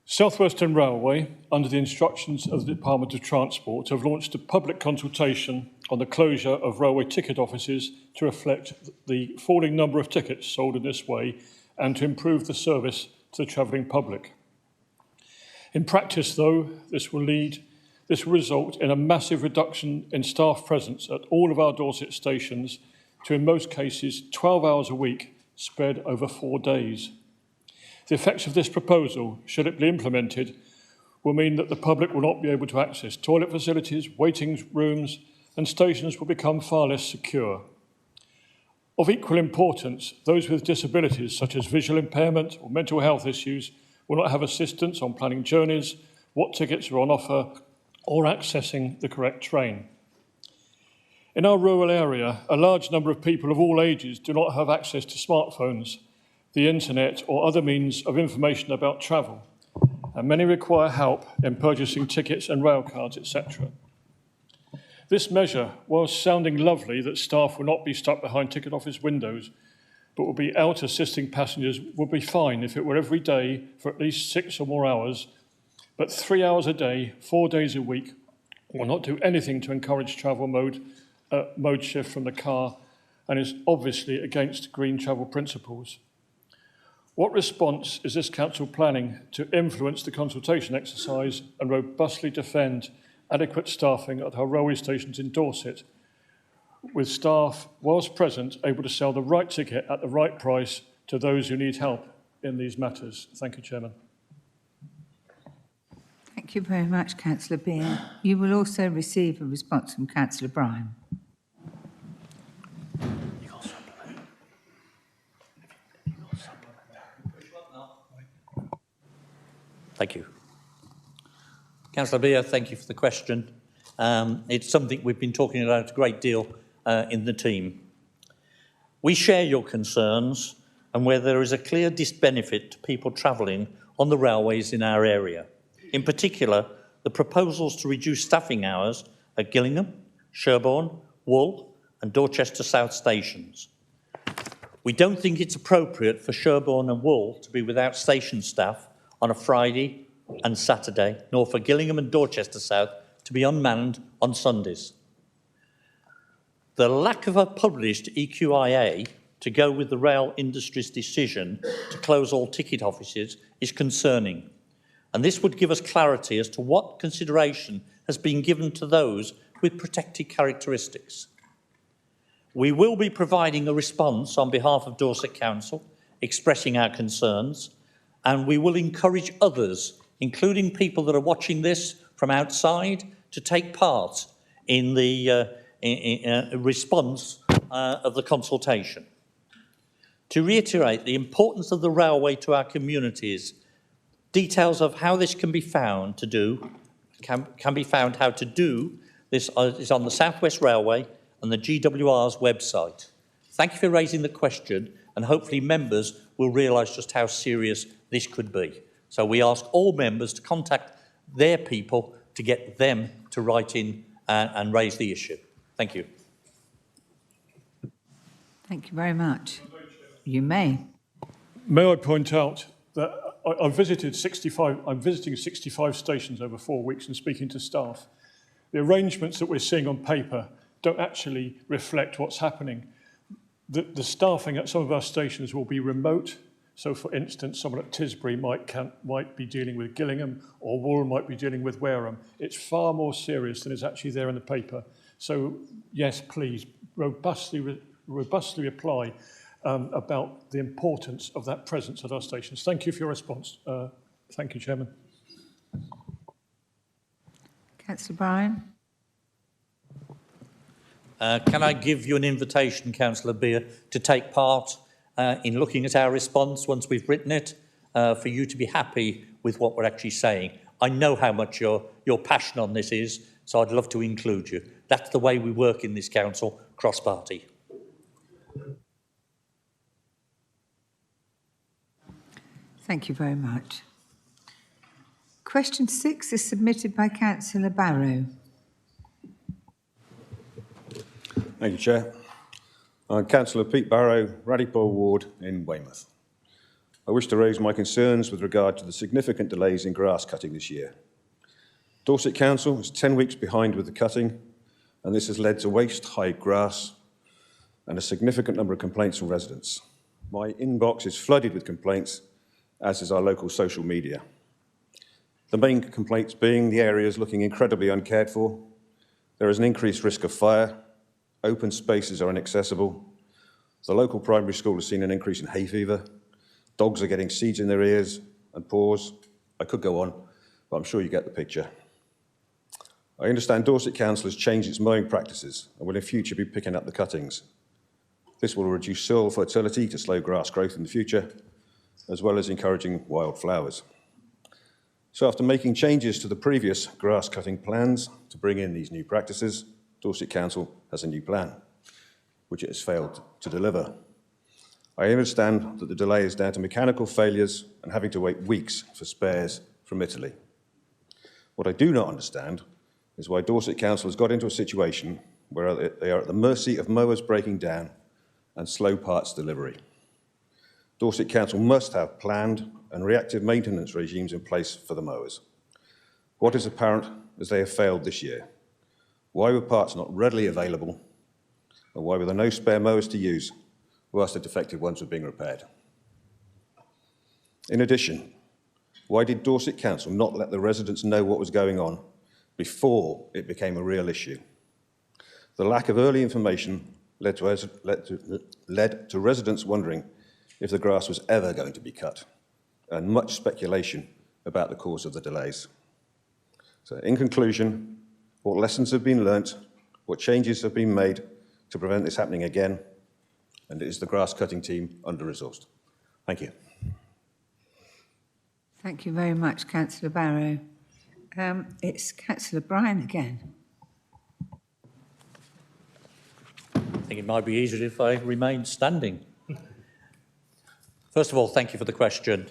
South Western Railway, under the instructions of the Department of Transport, have launched a public consultation on the closure of railway ticket offices to reflect the falling number of tickets sold in this way and to improve the service to the travelling public. In practice, though, this will result in a massive reduction in staff presence at all of our Dorset stations to, in most cases, 12 hours a week spread over 4 days. The effects of this proposal, should it be implemented, will mean that the public will not be able to access toilet facilities, waiting rooms, and stations will become far less secure. Of equal importance, those with disabilities such as visual impairment or mental health issues will not have assistance on planning journeys, what tickets are on offer, or accessing the correct train. In our rural area, a large number of people of all ages do not have access to smartphones, the internet, or other means of information about travel, and many require help in purchasing tickets and rail cards, etc. This measure, whilst sounding lovely that staff will not be stuck behind ticket office windows, but will be out assisting passengers, would be fine if it were every day for at least 6 or more hours, but 3 hours a day, 4 days a week, will not do anything to encourage travel mode shift from the car, and is obviously against green travel principles. What response is this council planning to influence the consultation exercise and robustly defend adequate staffing at our railway stations in Dorset, with staff, whilst present, able to sell the right ticket at the right price to those who need help in these matters? Thank you, Chairman. Thank you very much, Councillor Beer. You will also receive a response from Councillor Bryan. Thank you. Councillor Beer, thank you for the question. It's something we've been talking about a great deal in the team. We share your concerns and where there is a clear disbenefit to people travelling on the railways in our area. In particular, the proposals to reduce staffing hours at Gillingham, Sherborne, Wool and Dorchester South stations. We don't think it's appropriate for Sherborne and Wool to be without station staff on a Friday and Saturday, nor for Gillingham and Dorchester South to be unmanned on Sundays. The lack of a published EQIA to go with the rail industry's decision to close all ticket offices is concerning, and this would give us clarity as to what consideration has been given to those with protected characteristics. We will be providing a response on behalf of Dorset Council, expressing our concerns, and we will encourage others, including people that are watching this from outside, to take part in the response of the consultation. To reiterate the importance of the railway to our communities, details of how this can be found to do, can be found how to do this is on the South West Railway and the GWR's website. Thank you for raising the question, and hopefully members will realise just how serious this could be. So we ask all members to contact their people to get them to write in and raise the issue. Thank you. Thank you very much. You may. May I point out that I'm visiting 65 stations over 4 weeks and speaking to staff. The arrangements that we're seeing on paper don't actually reflect what's happening. The staffing at some of our stations will be remote. So, for instance, someone at Tisbury might be dealing with Gillingham, or Wool might be dealing with Wareham. It's far more serious than is actually there in the paper. So, yes, please, robustly apply about the importance of that presence at our stations. Thank you for your response. Thank you, Chairman. Councillor Bryan. Can I give you an invitation, Councillor Beer, to take part in looking at our response once we've written it, for you to be happy with what we're actually saying? I know how much your passion on this is, so I'd love to include you. That's the way we work in this council, cross-party. Thank you very much. Question 6 is submitted by Councillor Barrow. Thank you, Chair. I'm Councillor Pete Barrow, Radipole Ward in Weymouth. I wish to raise my concerns with regard to the significant delays in grass cutting this year. Dorset Council is 10 weeks behind with the cutting, and this has led to waist-high grass and a significant number of complaints from residents. My inbox is flooded with complaints, as is our local social media. The main complaints being the areas looking incredibly uncared for. There is an increased risk of fire. Open spaces are inaccessible. The local primary school has seen an increase in hay fever. Dogs are getting seeds in their ears and paws. I could go on, but I'm sure you get the picture. I understand Dorset Council has changed its mowing practices and will in future be picking up the cuttings. This will reduce soil fertility to slow grass growth in the future, as well as encouraging wildflowers. So after making changes to the previous grass cutting plans to bring in these new practices, Dorset Council has a new plan, which it has failed to deliver. I understand that the delay is down to mechanical failures and having to wait weeks for spares from Italy. What I do not understand is why Dorset Council has got into a situation where they are at the mercy of mowers breaking down and slow parts delivery. Dorset Council must have planned and reactive maintenance regimes in place for the mowers. What is apparent is they have failed this year. Why were parts not readily available, and why were there no spare mowers to use whilst the defective ones were being repaired? In addition, why did Dorset Council not let the residents know what was going on before it became a real issue? The lack of early information led to residents wondering if the grass was ever going to be cut, and much speculation about the cause of the delays. So in conclusion, what lessons have been learnt, what changes have been made to prevent this happening again, and is the grass cutting team under-resourced? Thank you. Thank you very much, Councillor Barrow. It's Councillor Bryan again. I think it might be easier if I remain standing. First of all, thank you for the question.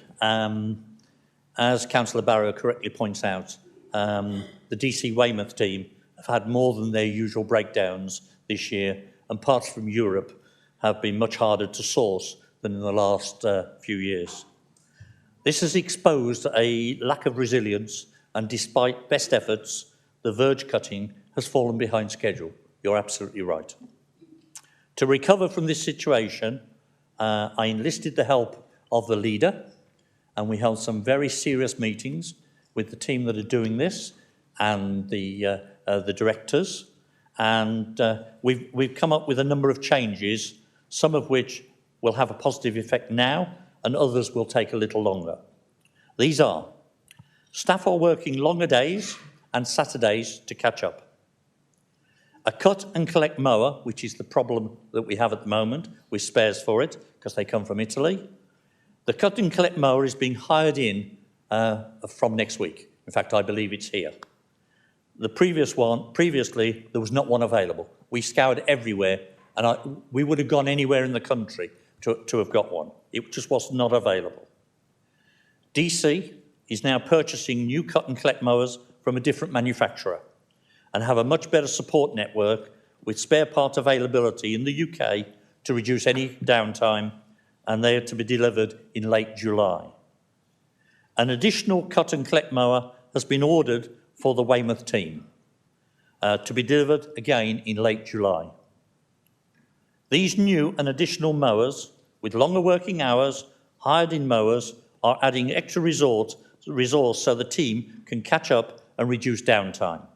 As Councillor Barrow correctly points out, the DC Weymouth team have had more than their usual breakdowns this year, and parts from Europe have been much harder to source than in the last few years. This has exposed a lack of resilience, and despite best efforts, the verge cutting has fallen behind schedule. You're absolutely right. To recover from this situation, I enlisted the help of the leader, and we held some very serious meetings with the team that are doing this and the directors, and we've come up with a number of changes, some of which will have a positive effect now and others will take a little longer. These are: staff are working longer days and Saturdays to catch up. A cut and collect mower, which is the problem that we have at the moment, with spares for it, because they come from Italy. The cut and collect mower is being hired in from next week. In fact, I believe it's here. The previous one, previously, there was not one available. We scoured everywhere, and we would have gone anywhere in the country to have got one. It just was not available. DC is now purchasing new cut and collect mowers from a different manufacturer and have a much better support network with spare part availability in the UK to reduce any downtime, and they are to be delivered in late July. An additional cut and collect mower has been ordered for the Weymouth team to be delivered again in late July. These new and additional mowers with longer working hours, hired-in mowers, are adding extra resource so the team can catch up and reduce downtime.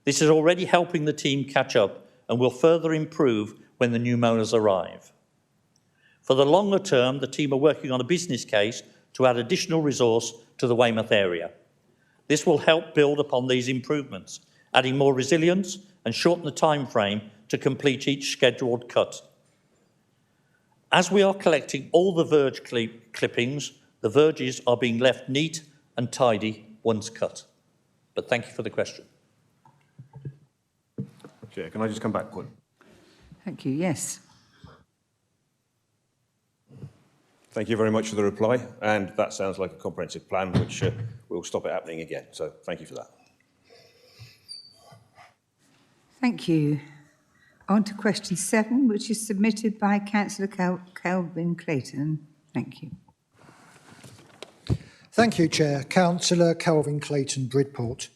This is already helping the team catch up and will further improve when the new mowers arrive. For the longer term, the team are working on a business case to add additional resource to the Weymouth area. This will help build upon these improvements, adding more resilience and shorten the time frame to complete each scheduled cut. As we are collecting all the verge clippings, the verges are being left neat and tidy once cut. But thank you for the question. Chair, can I just come back, Quinn? Thank you. Yes. Thank you very much for the reply, and that sounds like a comprehensive plan which will stop it happening again. So thank you for that. Thank you. On to question 7, which is submitted by Councillor Kelvin Clayton. Thank you. Thank you, Chair. Councillor Kelvin Clayton, Bridport.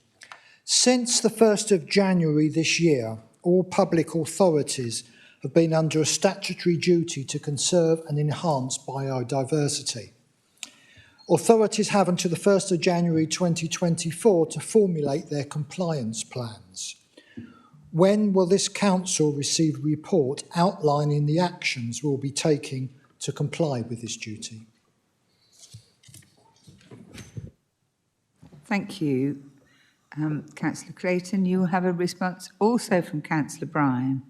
Since the 1st of January this year, all public authorities have been under a statutory duty to conserve and enhance biodiversity. Authorities have until the 1st of January 2024 to formulate their compliance plans. When will this council receive a report outlining the actions we'll be taking to comply with this duty? Thank you, Councillor Clayton. You will have a response also from Councillor Bryan.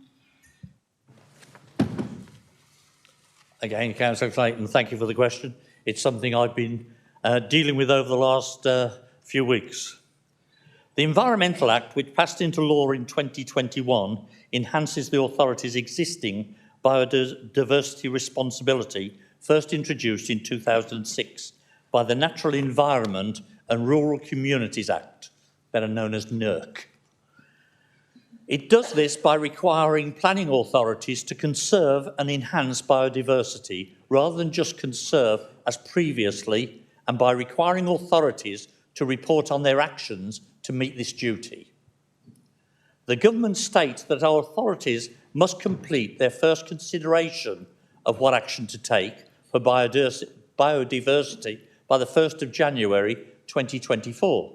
Again, Councillor Clayton, thank you for the question. It's something I've been dealing with over the last few weeks. The Environmental Act, which passed into law in 2021, enhances the authority's existing biodiversity responsibility, first introduced in 2006 by the Natural Environment and Rural Communities Act, better known as NERC. It does this by requiring planning authorities to conserve and enhance biodiversity rather than just conserve as previously, and by requiring authorities to report on their actions to meet this duty. The government states that our authorities must complete their first consideration of what action to take for biodiversity by the 1st of January 2024,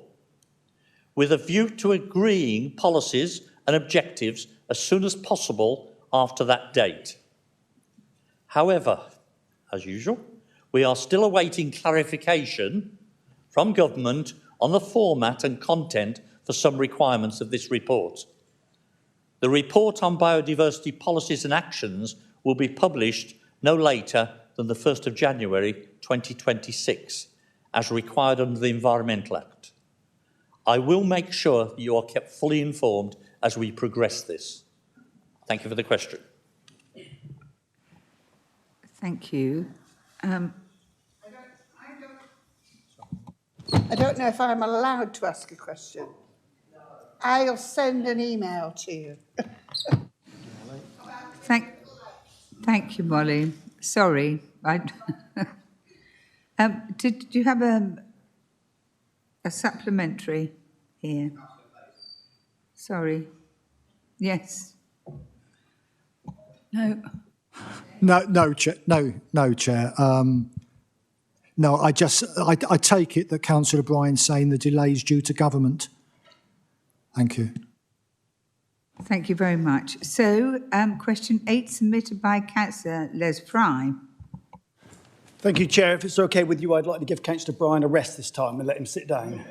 with a view to agreeing policies and objectives as soon as possible after that date. However, as usual, we are still awaiting clarification from government on the format and content for some requirements of this report. The report on biodiversity policies and actions will be published no later than the 1st of January 2026, as required under the Environmental Act. I will make sure that you are kept fully informed as we progress this. Thank you for the question. Thank you. I don't know if I'm allowed to ask a question. I'll send an email to you. Thank you, Molly. Sorry. Did you have a supplementary here? Sorry. Yes. No. No, Chair. No, I take it that Councillor Bryan's saying the delay is due to government. Thank you. Thank you very much. So, question 8 submitted by Councillor Les Fry. Thank you, Chair. If it's okay with you, I'd like to give Councillor Bryan a rest this time and let him sit down.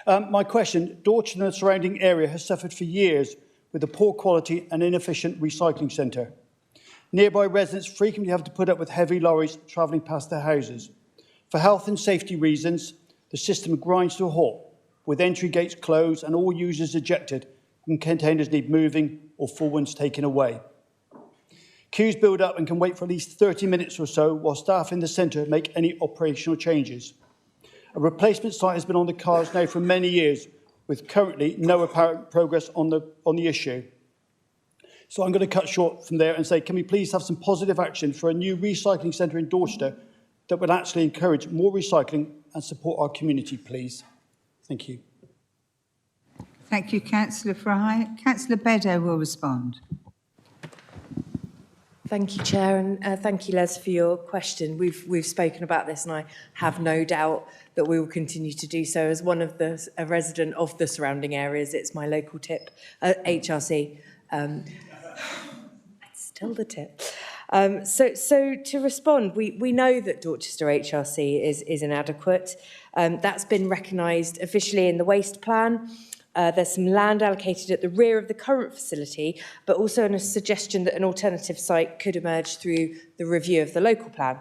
My question, Dorchester and the surrounding area has suffered for years with a poor quality and inefficient recycling centre. Nearby residents frequently have to put up with heavy lorries travelling past their houses. For health and safety reasons, the system grinds to a halt, with entry gates closed and all users ejected and containers need moving or full ones taken away. Queues build up and can wait for at least 30 minutes or so while staff in the centre make any operational changes. A replacement site has been on the cards now for many years, with currently no apparent progress on the issue. So I'm going to cut short from there and say, can we please have some positive action for a new recycling centre in Dorchester that would actually encourage more recycling and support our community, please? Thank you. Thank you, Councillor Fry. Councillor Beddoe will respond. Thank you, Chair, and thank you, Les, for your question. We've spoken about this, and I have no doubt that we will continue to do so. As a resident of the surrounding areas, it's my local tip, HRC. It's still the tip. So to respond, we know that Dorchester HRC is inadequate. That's been recognised officially in the waste plan. There's some land allocated at the rear of the current facility, but also in a suggestion that an alternative site could emerge through the review of the local plan.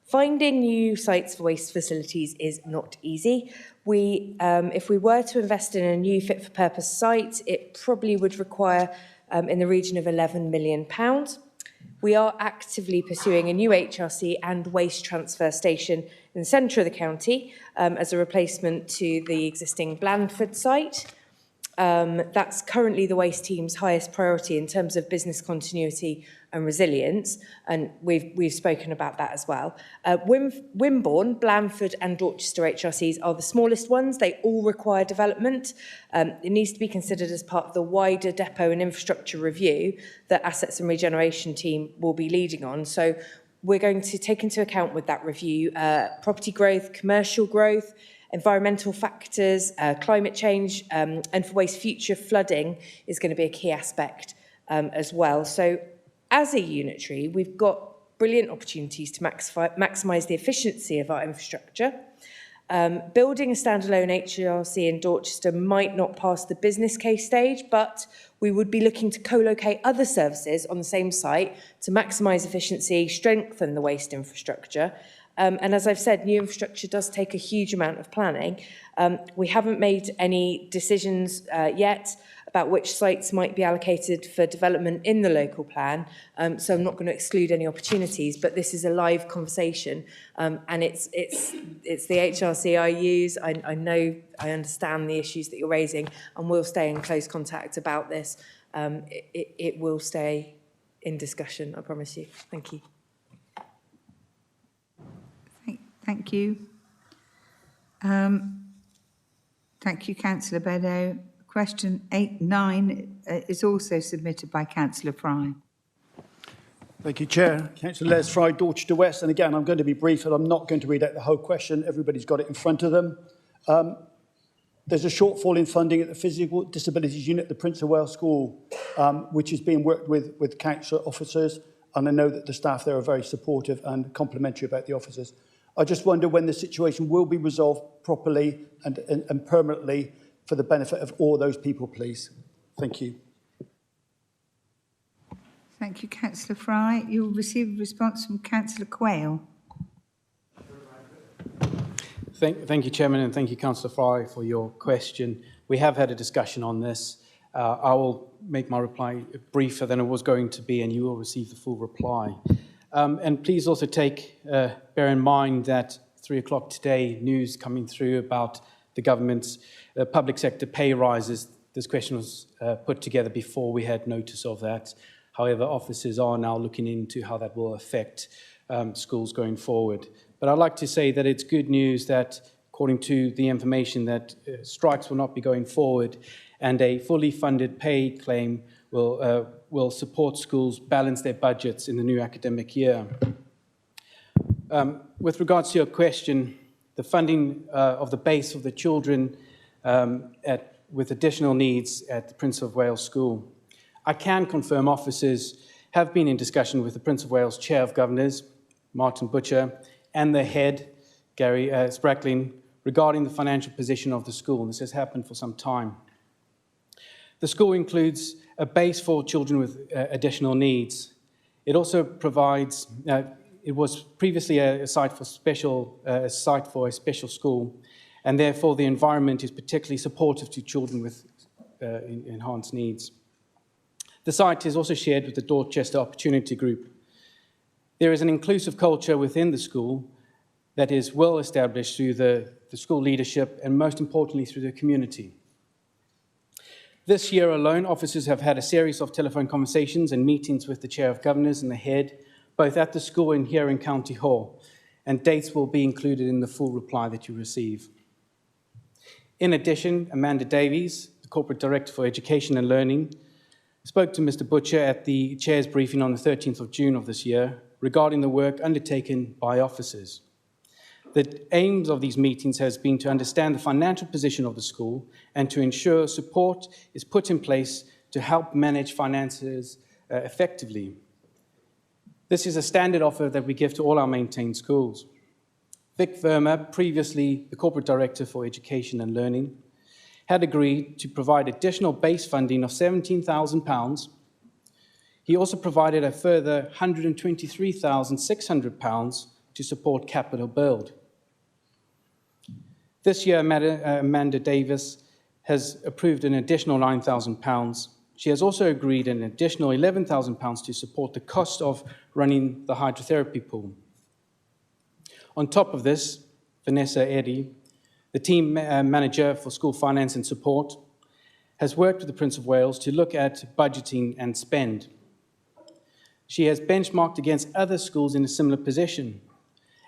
Finding new sites for waste facilities is not easy. If we were to invest in a new fit-for-purpose site, it probably would require in the region of £11 million. We are actively pursuing a new HRC and waste transfer station in the centre of the county as a replacement to the existing Blandford site. That's currently the waste team's highest priority in terms of business continuity and resilience, and we've spoken about that as well. Wimborne, Blandford and Dorchester HRCs are the smallest ones. They all require development. It needs to be considered as part of the wider depot and infrastructure review that Assets and Regeneration team will be leading on. So we're going to take into account with that review property growth, commercial growth, environmental factors, climate change, and for waste future flooding is going to be a key aspect as well. So as a unitary, we've got brilliant opportunities to maximise the efficiency of our infrastructure. Building a standalone HRC in Dorchester might not pass the business case stage, but we would be looking to co-locate other services on the same site to maximise efficiency, strengthen the waste infrastructure, And as I've said, new infrastructure does take a huge amount of planning. We haven't made any decisions yet about which sites might be allocated for development in the local plan. So I'm not going to exclude any opportunities, but this is a live conversation. And it's the HRC I use. I know, I understand the issues that you're raising, and we'll stay in close contact about this. It will stay in discussion, I promise you. Thank you. Thank you. Thank you, Councillor Beddoe. Question 89 is also submitted by Councillor Fry. Thank you, Chair. Councillor Les Fry, Dorchester West. And again, I'm going to be brief and I'm not going to read out the whole question. Everybody's got it in front of them. There's a shortfall in funding at the Physical Disabilities Unit at the Prince of Wales School, which is being worked with council officers. And I know that the staff there are very supportive and complimentary about the officers. I just wonder when the situation will be resolved properly and permanently for the benefit of all those people, please. Thank you. Thank you, Councillor Fry. You will receive a response from Councillor Quayle. Thank you, Chairman, and thank you, Councillor Fry, for your question. We have had a discussion on this. I will make my reply briefer than it was going to be, and you will receive the full reply. And please also bear in mind that 3 o'clock today, news coming through about the government's public sector pay rises. This question was put together before we had notice of that. However, officers are now looking into how that will affect schools going forward. But I'd like to say that it's good news that, according to the information, that strikes will not be going forward, and a fully funded pay claim will support schools balance their budgets in the new academic year. With regards to your question, the funding of the base of the children with additional needs at the Prince of Wales School, I can confirm officers have been in discussion with the Prince of Wales Chair of Governors, Martin Butcher, and the head, Gary Sprackling, regarding the financial position of the school. This has happened for some time. The school includes a base for children with additional needs. It also provides, it was previously a site for a special school, and therefore the environment is particularly supportive to children with enhanced needs. The site is also shared with the Dorchester Opportunity Group. There is an inclusive culture within the school that is well established through the school leadership and most importantly through the community. This year alone, officers have had a series of telephone conversations and meetings with the Chair of Governors and the head, both at the school and here in County Hall, and dates will be included in the full reply that you receive. In addition, Amanda Davies, the Corporate Director for Education and Learning, spoke to Mr. Butcher at the Chair's briefing on the 13th of June of this year regarding the work undertaken by officers. The aims of these meetings has been to understand the financial position of the school and to ensure support is put in place to help manage finances effectively. This is a standard offer that we give to all our maintained schools. Vic Verma, previously the Corporate Director for Education and Learning, had agreed to provide additional base funding of £17,000. He also provided a further £123,600 to support capital build. This year, Amanda Davis has approved an additional £9,000. She has also agreed an additional £11,000 to support the cost of running the hydrotherapy pool. On top of this, Vanessa Eddy, the team manager for school finance and support, has worked with the Prince of Wales to look at budgeting and spend. She has benchmarked against other schools in a similar position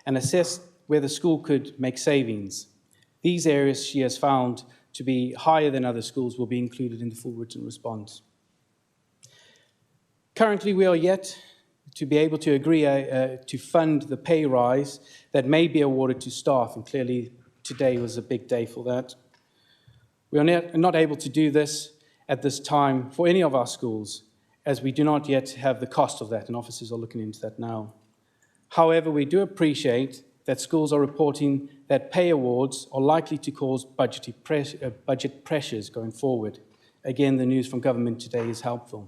and assessed where the school could make savings. These areas she has found to be higher than other schools will be included in the full written response. Currently, we are yet to be able to agree to fund the pay rise that may be awarded to staff, and clearly today was a big day for that. We are not able to do this at this time for any of our schools, as we do not yet have the cost of that, and officers are looking into that now. However, we do appreciate that schools are reporting that pay awards are likely to cause budget pressures going forward. Again, the news from government today is helpful.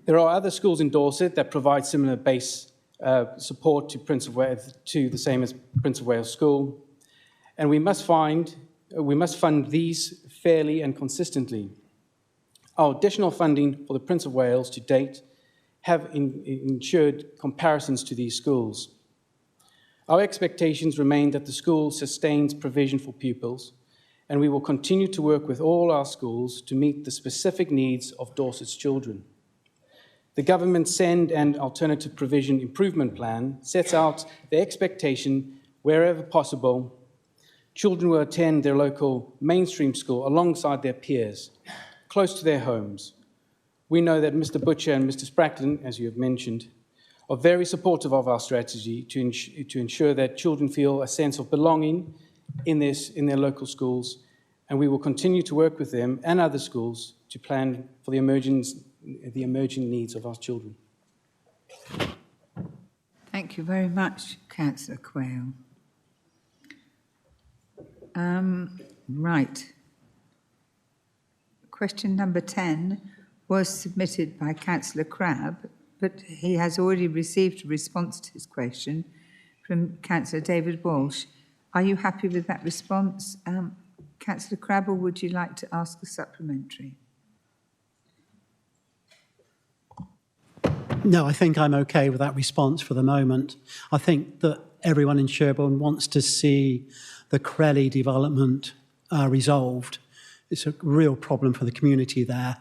There are other schools in Dorset that provide similar base support to Prince of Wales, to the same as Prince of Wales School, and we must fund these fairly and consistently. Our additional funding for the Prince of Wales to date have ensured comparisons to these schools. Our expectations remain that the school sustains provision for pupils, and we will continue to work with all our schools to meet the specific needs of Dorset's children. The government SEND and Alternative Provision Improvement Plan sets out the expectation, wherever possible, children will attend their local mainstream school alongside their peers, close to their homes. We know that Mr. Butcher and Mr. Spracklin, as you have mentioned, are very supportive of our strategy to ensure that children feel a sense of belonging in their local schools, and we will continue to work with them and other schools to plan for the emerging needs of our children. Thank you very much, Councillor Quayle. Right. Question number 10 was submitted by Councillor Crabb, but he has already received a response to his question from Councillor David Walsh. Are you happy with that response, Councillor Crabb, or would you like to ask a supplementary? No, I think I'm okay with that response for the moment. I think that everyone in Sherborne wants to see the Crelly development resolved. It's a real problem for the community there.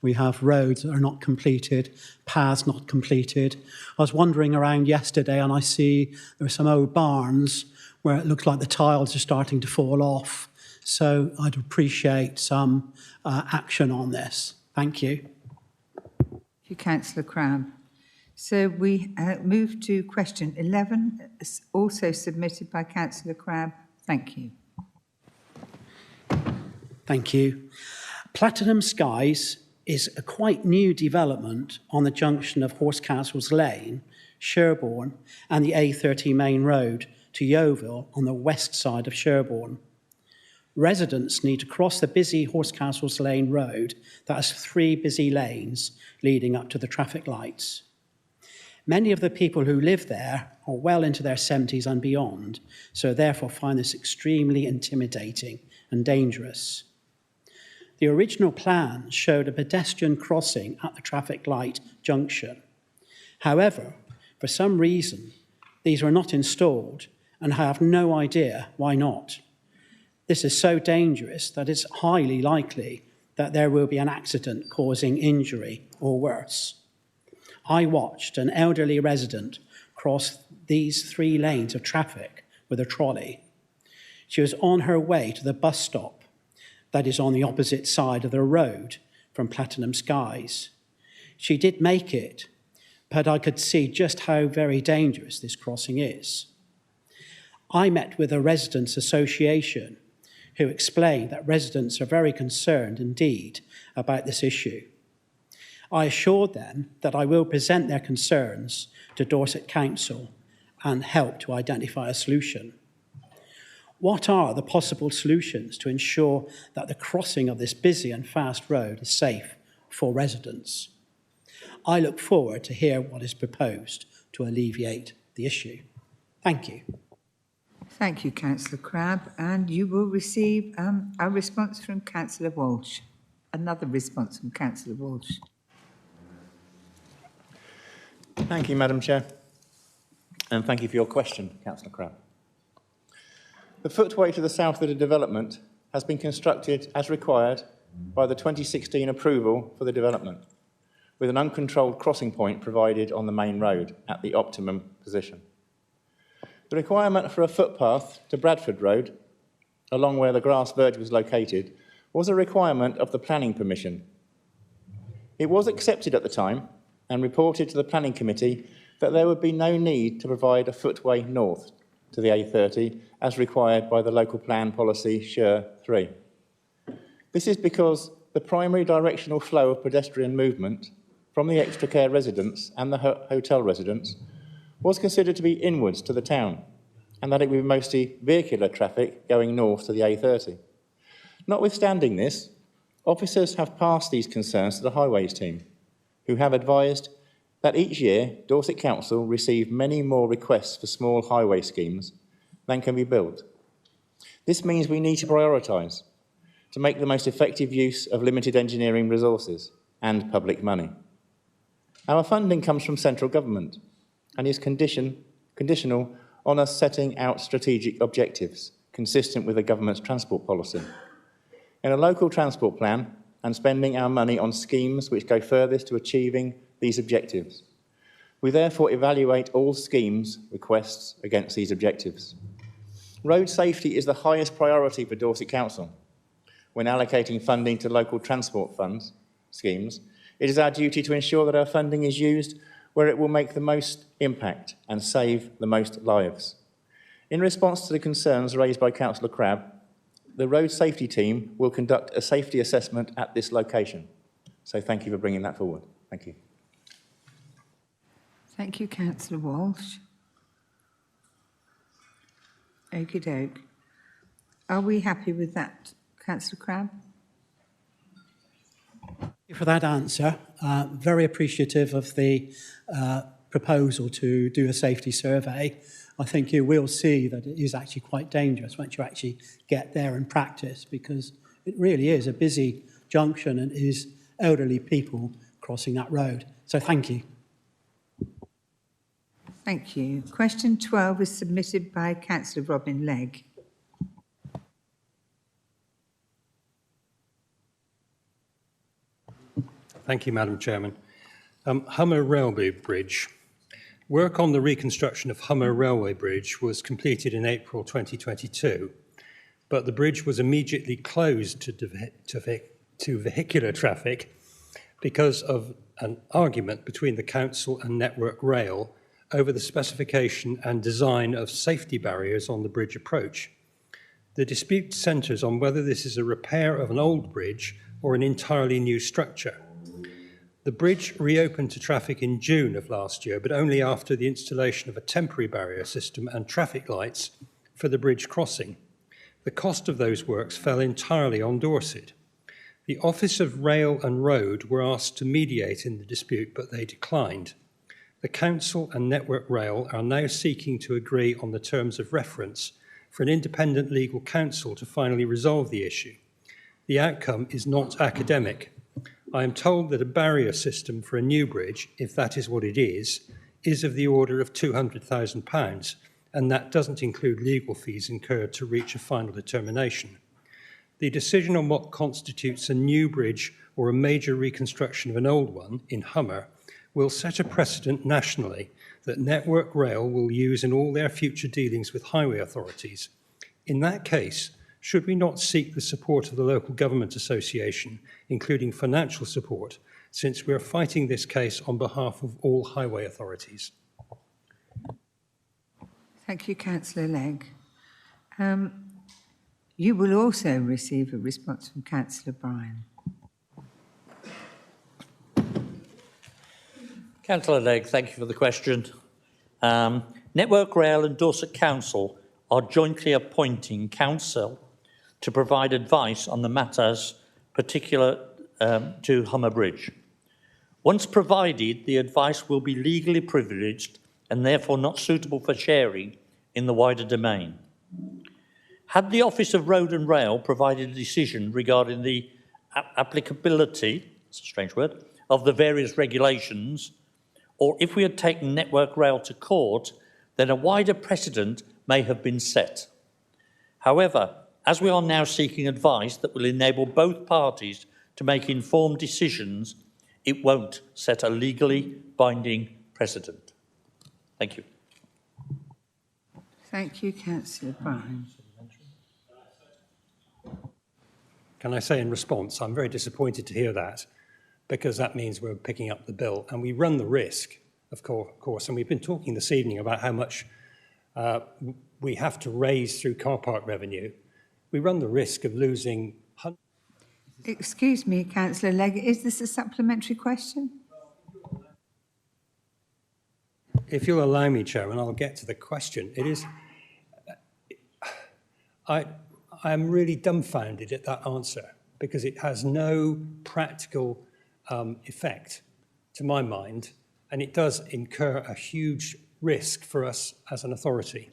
We have roads that are not completed, paths not completed. I was wandering around yesterday and I see there are some old barns where it looks like the tiles are starting to fall off. So I'd appreciate some action on this. Thank you. Thank you, Councillor Crabb. So we move to question 11, also submitted by Councillor Crabb. Thank you. Thank you. Platinum Skies is a quite new development on the junction of Horsecastles Lane, Sherborne, and the A30 main road to Yeovil on the west side of Sherborne. Residents need to cross the busy Horsecastles Lane road that has 3 busy lanes leading up to the traffic lights. Many of the people who live there are well into their 70s and beyond, so therefore find this extremely intimidating and dangerous. The original plan showed a pedestrian crossing at the traffic light junction. However, for some reason, these were not installed, and I have no idea why not. This is so dangerous that it's highly likely that there will be an accident causing injury or worse. I watched an elderly resident cross these 3 lanes of traffic with a trolley. She was on her way to the bus stop that is on the opposite side of the road from Platinum Skies. She did make it, but I could see just how very dangerous this crossing is. I met with a residents' association who explained that residents are very concerned indeed about this issue. I assured them that I will present their concerns to Dorset Council and help to identify a solution. What are the possible solutions to ensure that the crossing of this busy and fast road is safe for residents? I look forward to hear what is proposed to alleviate the issue. Thank you. Thank you, Councillor Crabb, and you will receive a response from Councillor Walsh. Another response from Councillor Walsh. Thank you, Madam Chair, and thank you for your question, Councillor Crabb. The footway to the south of the development has been constructed as required by the 2016 approval for the development, with an uncontrolled crossing point provided on the main road at the optimum position. The requirement for a footpath to Bradford Road, along where the grass verge was located, was a requirement of the planning permission. It was accepted at the time and reported to the planning committee that there would be no need to provide a footway north to the A30 as required by the local plan policy SHER 3. This is because the primary directional flow of pedestrian movement from the extra care residents and the hotel residents was considered to be inwards to the town, and that it would be mostly vehicular traffic going north to the A30. Notwithstanding this, officers have passed these concerns to the highways team, who have advised that each year Dorset Council receive many more requests for small highway schemes than can be built. This means we need to prioritise to make the most effective use of limited engineering resources and public money. Our funding comes from central government and is conditional on us setting out strategic objectives consistent with the government's transport policy. In a local transport plan and spending our money on schemes which go furthest to achieving these objectives. We therefore evaluate all schemes requests against these objectives. Road safety is the highest priority for Dorset Council. When allocating funding to local transport funds schemes, it is our duty to ensure that our funding is used where it will make the most impact and save the most lives. In response to the concerns raised by Councillor Crabb, the road safety team will conduct a safety assessment at this location. So thank you for bringing that forward. Thank you. Thank you, Councillor Walsh. Okie doke. Are we happy with that, Councillor Crabb? Thank you for that answer. Very appreciative of the proposal to do a safety survey. I think you will see that it is actually quite dangerous once you actually get there and practice, because it really is a busy junction and is elderly people crossing that road. So thank you. Thank you. Question 12 is submitted by Councillor Robin Legg. Thank you, Madam Chairman. Hummer Railway Bridge. Work on the reconstruction of Hummer Railway Bridge was completed in April 2022, but the bridge was immediately closed to vehicular traffic because of an argument between the Council and Network Rail over the specification and design of safety barriers on the bridge approach. The dispute centres on whether this is a repair of an old bridge or an entirely new structure. The bridge reopened to traffic in June of last year, but only after the installation of a temporary barrier system and traffic lights for the bridge crossing. The cost of those works fell entirely on Dorset. The Office of Rail and Road were asked to mediate in the dispute, but they declined. The Council and Network Rail are now seeking to agree on the terms of reference for an independent legal counsel to finally resolve the issue. The outcome is not academic. I am told that a barrier system for a new bridge, if that is what it is of the order of £200,000, and that doesn't include legal fees incurred to reach a final determination. The decision on what constitutes a new bridge or a major reconstruction of an old one in Hummer will set a precedent nationally that Network Rail will use in all their future dealings with highway authorities. In that case, should we not seek the support of the local government association, including financial support, since we are fighting this case on behalf of all highway authorities? Thank you, Councillor Legg. You will also receive a response from Councillor Bryan. Councillor Legg, thank you for the question. Network Rail and Dorset Council are jointly appointing counsel to provide advice on the matters particular to Hummer Bridge. Once provided, the advice will be legally privileged and therefore not suitable for sharing in the wider domain. Had the Office of Road and Rail provided a decision regarding the applicability, it's a strange word, of the various regulations, or if we had taken Network Rail to court, then a wider precedent may have been set. However, as we are now seeking advice that will enable both parties to make informed decisions, it won't set a legally binding precedent. Thank you. Thank you, Councillor Bryan. Can I say in response, I'm very disappointed to hear that, because that means we're picking up the bill, and we run the risk, of course, and we've been talking this evening about how much we have to raise through car park revenue. We run the risk of losing... Excuse me, Councillor Legg, is this a supplementary question? If you'll allow me, Chairman, I'll get to the question. It is... I am really dumbfounded at that answer, because it has no practical effect, to my mind, and it does incur a huge risk for us as an authority.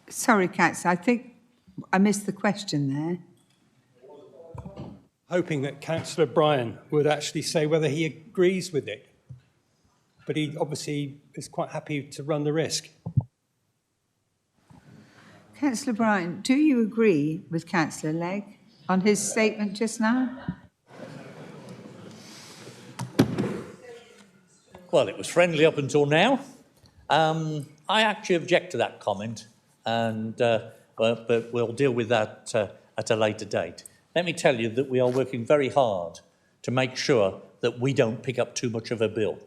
Sorry, Councillor, I think I missed the question there. Hoping that Councillor Bryan would actually say whether he agrees with it. But he obviously is quite happy to run the risk. Councillor Bryan, do you agree with Councillor Legg on his statement just now? Well, it was friendly up until now. I actually object to that comment, and but we'll deal with that at a later date. Let me tell you that we are working very hard to make sure that we don't pick up too much of a bill.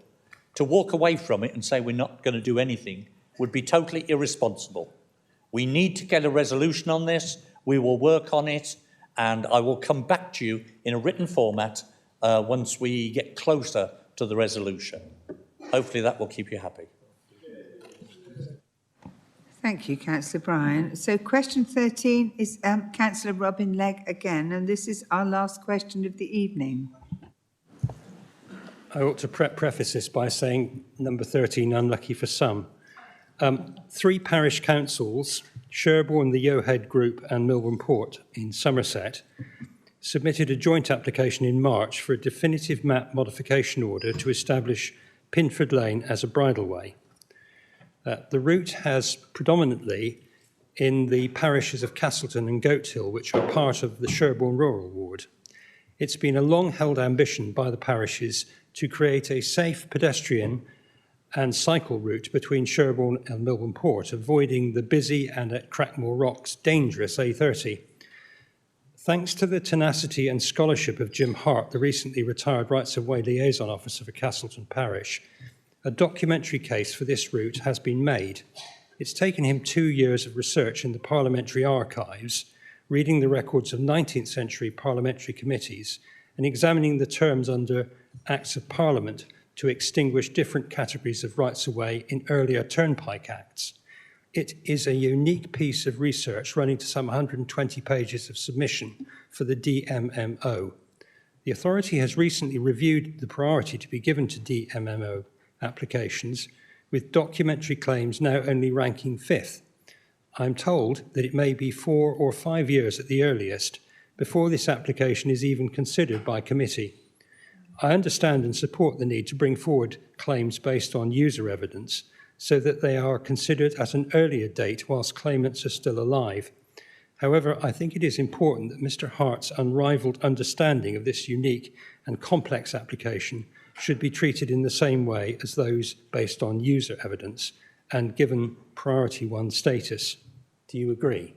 To walk away from it and say we're not going to do anything would be totally irresponsible. We need to get a resolution on this. We will work on it, and I will come back to you in a written format once we get closer to the resolution. Hopefully that will keep you happy. Thank you, Councillor Bryan. So question 13 is Councillor Robin Legg again, and this is our last question of the evening. I ought to preface this by saying number 13, unlucky for some. 3 parish councils, Sherborne, the Yohead Group and Milburn Port in Somerset, submitted a joint application in March for a definitive map modification order to establish Pinford Lane as a bridleway. The route has predominantly in the parishes of Castleton and Goathill, which are part of the Sherborne Rural Ward. It's been a long-held ambition by the parishes to create a safe pedestrian and cycle route between Sherborne and Milburn Port, avoiding the busy and at Crackmore Rocks dangerous A30. Thanks to the tenacity and scholarship of Jim Hart, the recently retired Rights of Way Liaison Officer for Castleton Parish, a documentary case for this route has been made. It's taken him 2 years of research in the parliamentary archives, reading the records of 19th century parliamentary committees and examining the terms under Acts of Parliament to extinguish different categories of rights of way in earlier Turnpike Acts. It is a unique piece of research running to some 120 pages of submission for the DMMO. The authority has recently reviewed the priority to be given to DMMO applications, with documentary claims now only ranking 5th. I'm told that it may be 4 or 5 years at the earliest before this application is even considered by committee. I understand and support the need to bring forward claims based on user evidence so that they are considered at an earlier date whilst claimants are still alive. However, I think it is important that Mr. Hart's unrivalled understanding of this unique and complex application should be treated in the same way as those based on user evidence and given priority 1 status. Do you agree?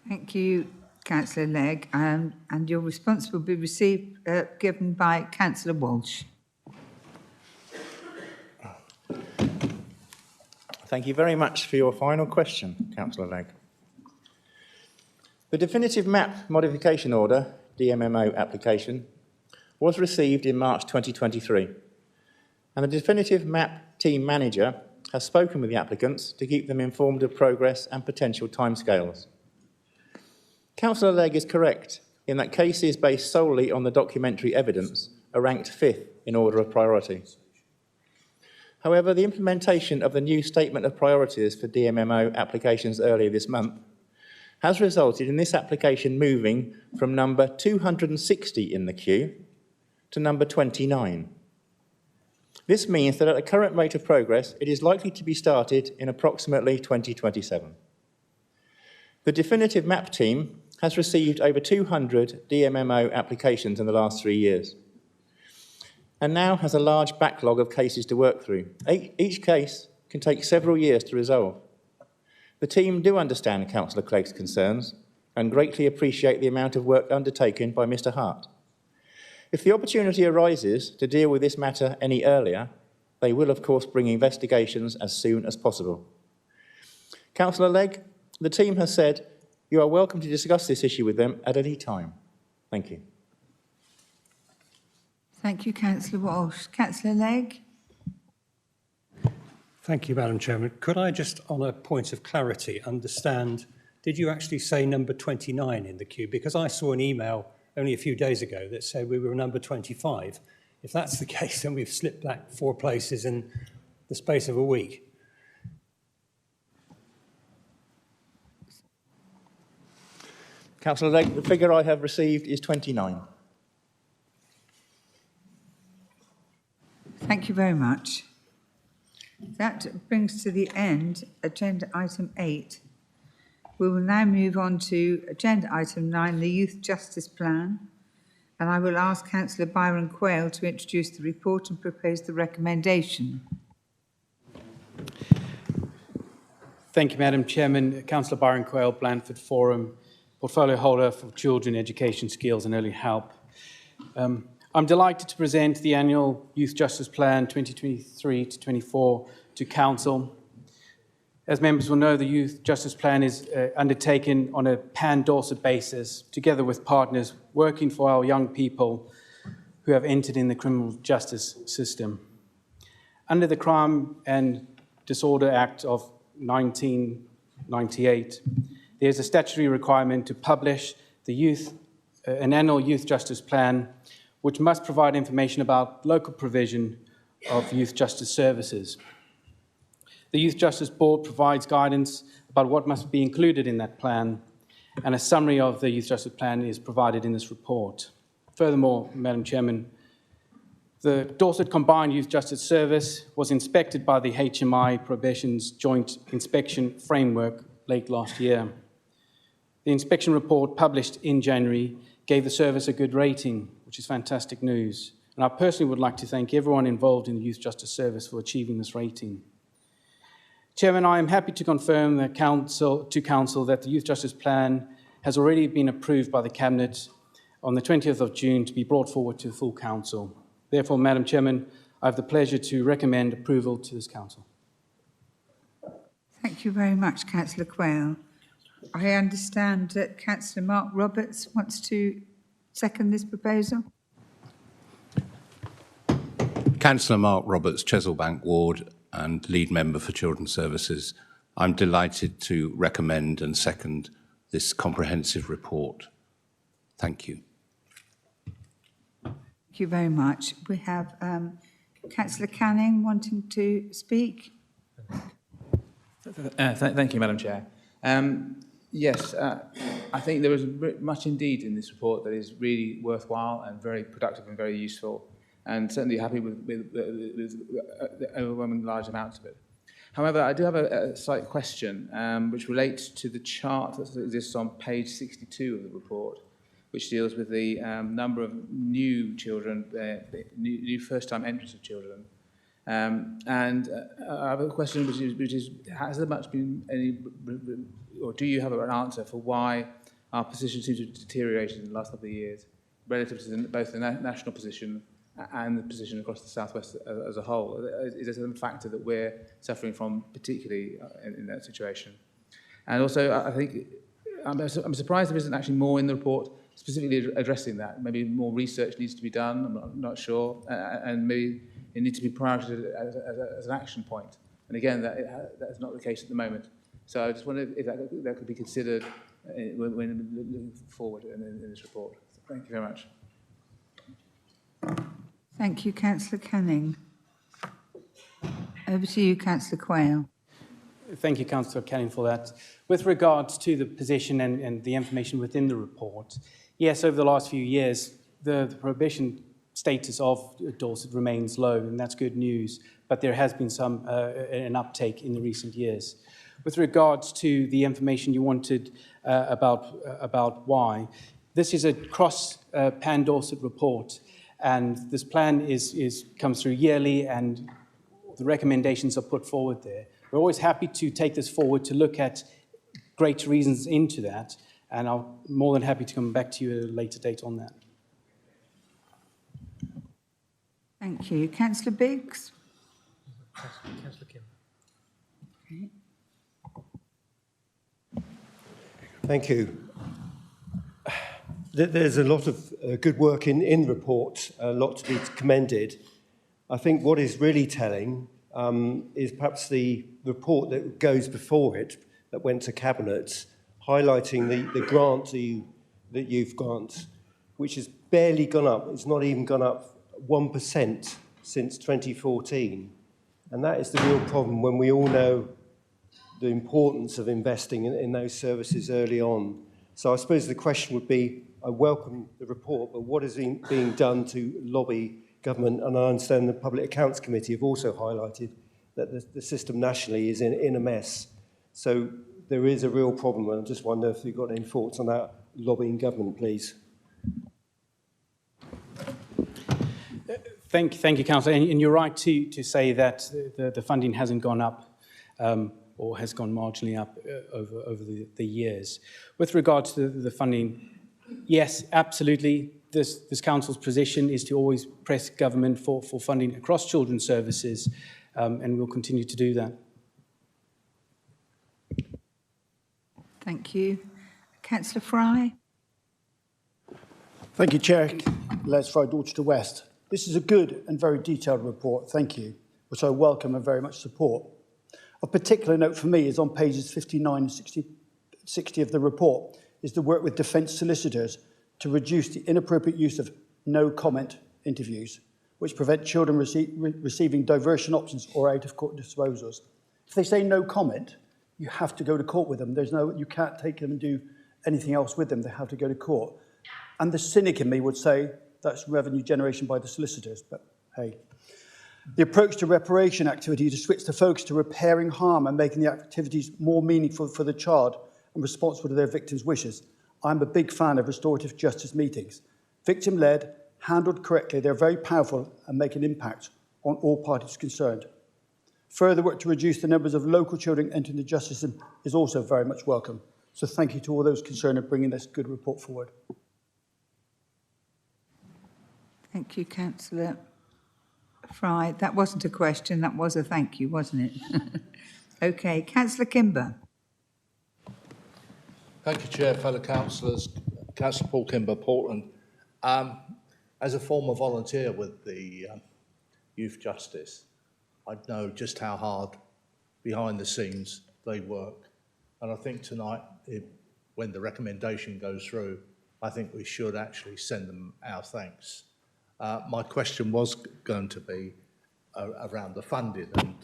Thank you, Councillor Legg, and your response will be given by Councillor Walsh. Thank you very much for your final question, Councillor Legg. The definitive map modification order, DMMO application, was received in March 2023, and the definitive map team manager has spoken with the applicants to keep them informed of progress and potential timescales. Councillor Legg is correct in that cases based solely on the documentary evidence are ranked 5th in order of priority. However, the implementation of the new Statement of Priorities for DMMO applications earlier this month has resulted in this application moving from number 260 in the queue to number 29. This means that at the current rate of progress, it is likely to be started in approximately 2027. The definitive map team has received over 200 DMMO applications in the last 3 years and now has a large backlog of cases to work through. Each case can take several years to resolve. The team do understand Councillor Clegg's concerns and greatly appreciate the amount of work undertaken by Mr. Hart. If the opportunity arises to deal with this matter any earlier, they will of course bring investigations as soon as possible. Councillor Legg, the team has said you are welcome to discuss this issue with them at any time. Thank you. Thank you, Councillor Walsh. Councillor Legg? Thank you, Madam Chairman. Could I just, on a point of clarity, understand did you actually say number 29 in the queue? Because I saw an email only a few days ago that said we were number 25. If that's the case, then we've slipped back 4 places in the space of a week. Councillor Legg, the figure I have received is 29. Thank you very much. That brings to the end agenda item 8. We will now move on to agenda item 9, the Youth Justice Plan. And I will ask Councillor Byron Quayle to introduce the report and propose the recommendation. Thank you, Madam Chairman. Councillor Byron Quayle, Blandford Forum, portfolio holder for children, education, skills and early help. I'm delighted to present the annual Youth Justice Plan 2023 to 24 to Council. As members will know, the Youth Justice Plan is undertaken on a pan-Dorset basis, together with partners working for our young people who have entered in the criminal justice system. Under the Crime and Disorder Act of 1998, there's a statutory requirement to publish an annual Youth Justice Plan, which must provide information about local provision of youth justice services. The Youth Justice Board provides guidance about what must be included in that plan, and a summary of the Youth Justice Plan is provided in this report. Furthermore, Madam Chairman, the Dorset Combined Youth Justice Service was inspected by the HMI Prohibition's Joint Inspection Framework late last year. The inspection report published in January gave the service a good rating, which is fantastic news. And I personally would like to thank everyone involved in the Youth Justice Service for achieving this rating. Chairman, I am happy to confirm to Council that the Youth Justice Plan has already been approved by the Cabinet on the 20th of June to be brought forward to the full Council. Therefore, Madam Chairman, I have the pleasure to recommend approval to this Council. Thank you very much, Councillor Quayle. I understand that Councillor Mark Roberts wants to second this proposal. Councillor Mark Roberts, Chesilbank Ward and lead member for Children's Services. I'm delighted to recommend and second this comprehensive report. Thank you. Thank you very much. We have Councillor Canning wanting to speak. Thank you, Madam Chair. Yes, I think there is much indeed in this report that is really worthwhile and very productive and very useful, and certainly happy with the overwhelming large amounts of it. However, I do have a slight question which relates to the chart that exists on page 62 of the report, which deals with the number of new children, new first-time entrants of children. And I have a question which is, has there much been any, or do you have an answer for why our position seems to have deteriorated in the last couple of years, relative to both the national position and the position across the southwest as a whole? Is there some factor that we're suffering from, particularly in that situation? And also, I think I'm surprised there isn't actually more in the report specifically addressing that. Maybe more research needs to be done. I'm not sure, and maybe it needs to be prioritized as an action point. And again, that's not the case at the moment. So I just wondered if that could be considered when looking forward in this report. So thank you very much. Thank you, Councillor Canning. Over to you, Councillor Quayle. Thank you, Councillor Canning, for that. With regards to the position and the information within the report, yes, over the last few years, the prohibition status of Dorset remains low, and that's good news, but there has been an uptake in the recent years. With regards to the information you wanted about why, this is a cross pan-Dorset report, and this plan comes through yearly, and the recommendations are put forward there. We're always happy to take this forward to look at greater reasons into that, and I'm more than happy to come back to you at a later date on that. Thank you. Councillor Biggs? Councillor Kim. Okay. Thank you. There's a lot of good work in the report, a lot to be commended. I think what is really telling is perhaps the report that goes before it, that went to Cabinet, highlighting the grant that you've got, which has barely gone up. It's not even gone up 1% since 2014. And that is the real problem when we all know the importance of investing in those services early on. So I suppose the question would be, I welcome the report, but what is being done to lobby government? And I understand the Public Accounts Committee have also highlighted that the system nationally is in a mess. So there is a real problem, and I just wonder if you've got any thoughts on that, lobbying government, please. Thank you, Councillor. And you're right to say that the funding hasn't gone up or has gone marginally up over the years. With regard to the funding, yes, absolutely. This council's position is to always press government for funding across children's services, and we'll continue to do that. Thank you. Councillor Fry. Thank you, Chair. Les Fry, Dorchester West. This is a good and very detailed report, thank you, which I welcome and very much support. Of particular note for me is on pages 59 and 60 of the report is the work with defence solicitors to reduce the inappropriate use of no-comment interviews, which prevent children receiving diversion options or out-of-court disposals. If they say no comment, you have to go to court with them. You can't take them and do anything else with them. They have to go to court. And the cynic in me would say that's revenue generation by the solicitors, but hey. The approach to reparation activity to switch the focus to repairing harm and making the activities more meaningful for the child and responsible to their victims' wishes. I'm a big fan of restorative justice meetings. Victim-led, handled correctly, they're very powerful and make an impact on all parties concerned. Further work to reduce the numbers of local children entering the justice system is also very much welcome. So thank you to all those concerned in bringing this good report forward. Thank you, Councillor Fry. That wasn't a question, that was a thank you, wasn't it? Okay, Councillor Kimber. Thank you, Chair, fellow councillors. Councillor Paul Kimber, Portland. As a former volunteer with the Youth Justice, I know just how hard behind the scenes they work. And I think tonight, when the recommendation goes through, I think we should actually send them our thanks. My question was going to be around the funding, and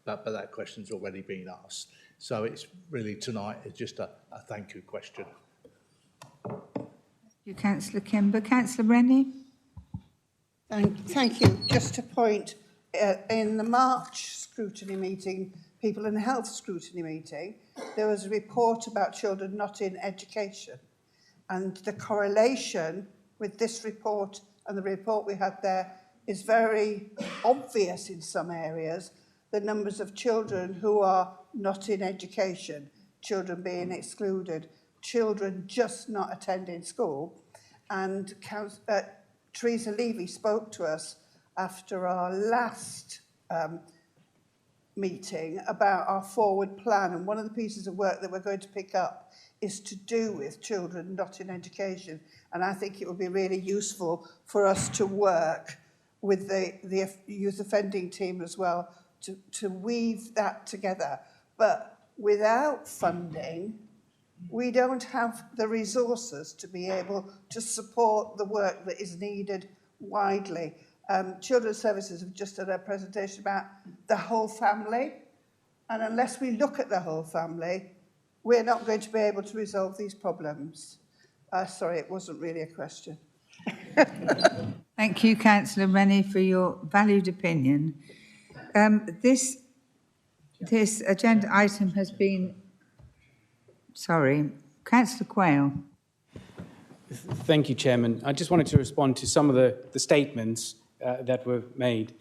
but that question's already been asked. So it's really tonight, it's just a thank you question. Thank you, Councillor Kimber. Councillor Rennie. Thank you. Just a point, in the March scrutiny meeting, People and Health scrutiny meeting, there was a report about children not in education. And the correlation with this report and the report we had there is very obvious in some areas, the numbers of children who are not in education, children being excluded, children just not attending school. And Teresa Levy spoke to us after our last meeting about our forward plan, and one of the pieces of work that we're going to pick up is to do with children not in education. And I think it would be really useful for us to work with the youth offending team as well to weave that together. But without funding, we don't have the resources to be able to support the work that is needed widely. Children's Services have just done a presentation about the whole family. And unless we look at the whole family, we're not going to be able to resolve these problems. Sorry, it wasn't really a question. Thank you, Councillor Rennie, for your valued opinion. This agenda item has been... Sorry, Councillor Quayle. Thank you, Chairman. I just wanted to respond to some of the statements that were made.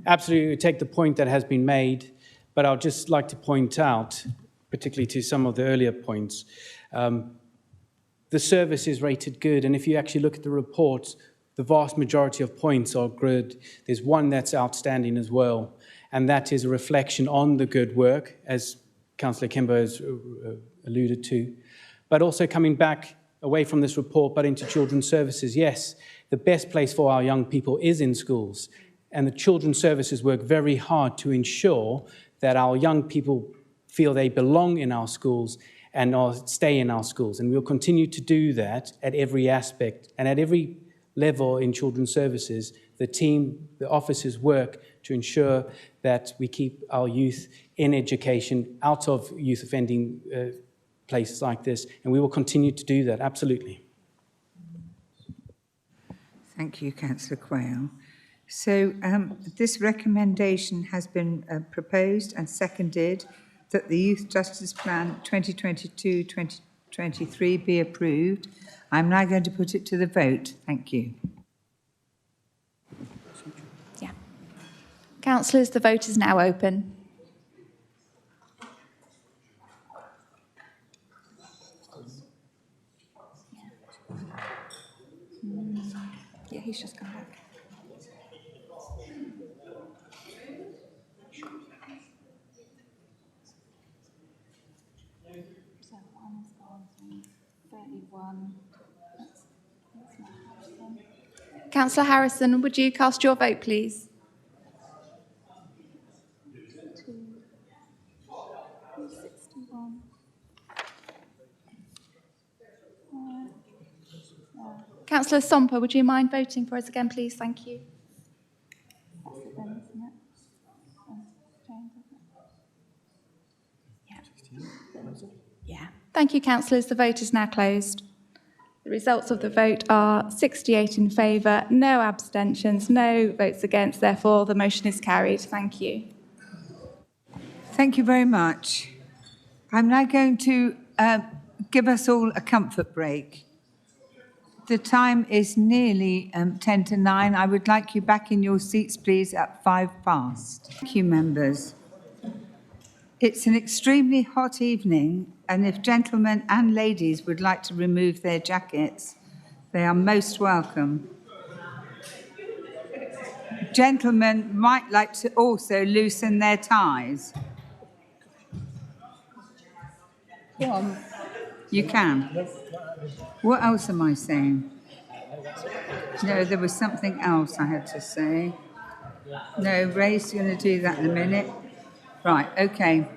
Absolutely take the point that has been made, but I'd just like to point out, particularly to some of the earlier points, the service is rated good, and if you actually look at the report, the vast majority of points are good. There's one that's outstanding as well, and that is a reflection on the good work, as Councillor Kimber has alluded to, but also coming back away from this report, but into children's services. Yes, the best place for our young people is in schools, and the children's services work very hard to ensure that our young people feel they belong in our schools and stay in our schools. And we'll continue to do that at every aspect and at every level in children's services. The team, the officers work to ensure that we keep our youth in education, out of youth offending places like this, and we will continue to do that, absolutely. Thank you, Councillor Quayle. So this recommendation has been proposed and seconded that the Youth Justice Plan 2022-2023 be approved. I'm now going to put it to the vote. Thank you. Yeah. Councillors, the vote is now open. Yeah, he's just come back. So one has gone from 31. Councillor Harrison, would you cast your vote, please? Councillor Somper, would you mind voting for us again, please? Thank you. That's it then, isn't it? Yeah. Thank you, councillors. The vote is now closed. The results of the vote are 68 in favour, no abstentions, no votes against. Therefore, the motion is carried. Thank you. Thank you very much. I'm now going to give us all a comfort break. The time is nearly 10 to 9. I would like you back in your seats, please, at 5 past. Thank you, members. It's an extremely hot evening, and if gentlemen and ladies would like to remove their jackets, they are most welcome. Gentlemen might like to also loosen their ties. Go on. You can. What else am I saying? No, there was something else I had to say. No, Ray's going to do that in a minute. Right, okay.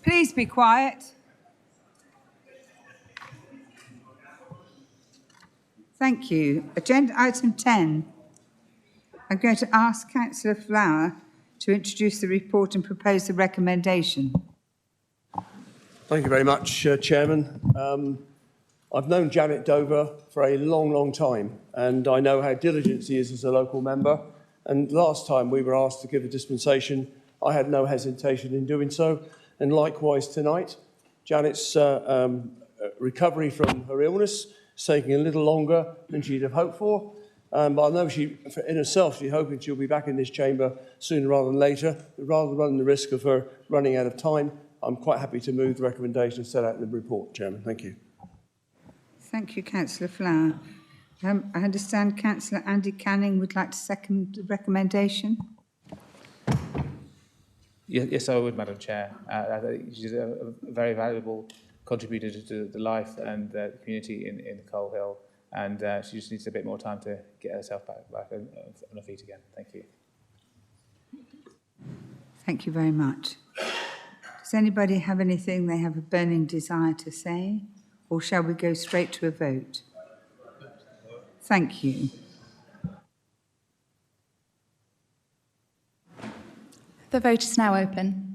Please be quiet. Thank you. Agenda item 10. I'm going to ask Councillor Flower to introduce the report and propose the recommendation. Thank you very much, Chairman. I've known Janet Dover for a long, long time, and I know how diligent she is as a local member. And last time we were asked to give a dispensation, I had no hesitation in doing so. And likewise tonight, Janet's recovery from her illness is taking a little longer than she'd have hoped for. But I know she, in herself, she's hoping she'll be back in this chamber sooner rather than later. But rather than running the risk of her running out of time, I'm quite happy to move the recommendation set out in the report, Chairman. Thank you. Thank you, Councillor Flower. I understand Councillor Andy Canning would like to second the recommendation. Yes, I would, Madam Chair. I think she's a very valuable contributor to the life and the community in Coal Hill, and she just needs a bit more time to get herself back on her feet again. Thank you. Thank you very much. Does anybody have anything they have a burning desire to say, or shall we go straight to a vote? Thank you. The vote is now open.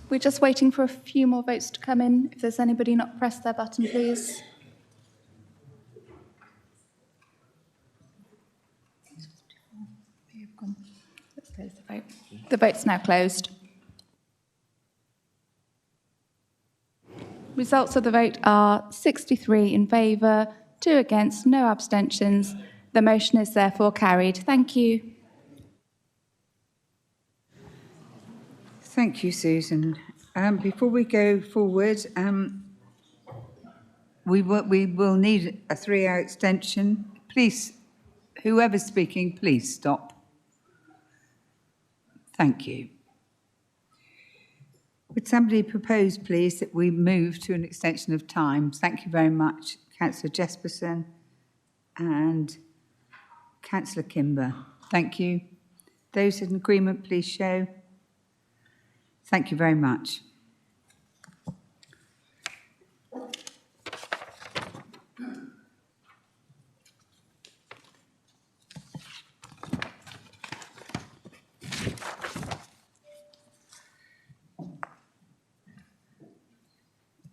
We're just waiting for a few more votes to come in. If there's anybody not pressed their button, please. Let's close the vote. The vote's now closed. Results of the vote are 63 in favour, 2 against, no abstentions. The motion is therefore carried. Thank you. Thank you, Susan. Before we go forward, we will need a 3-hour extension. Please, whoever's speaking, please stop. Thank you. Would somebody propose, please, that we move to an extension of time? Thank you very much, Councillor Jesperson and Councillor Kimber. Thank you. Those in agreement, please show. Thank you very much.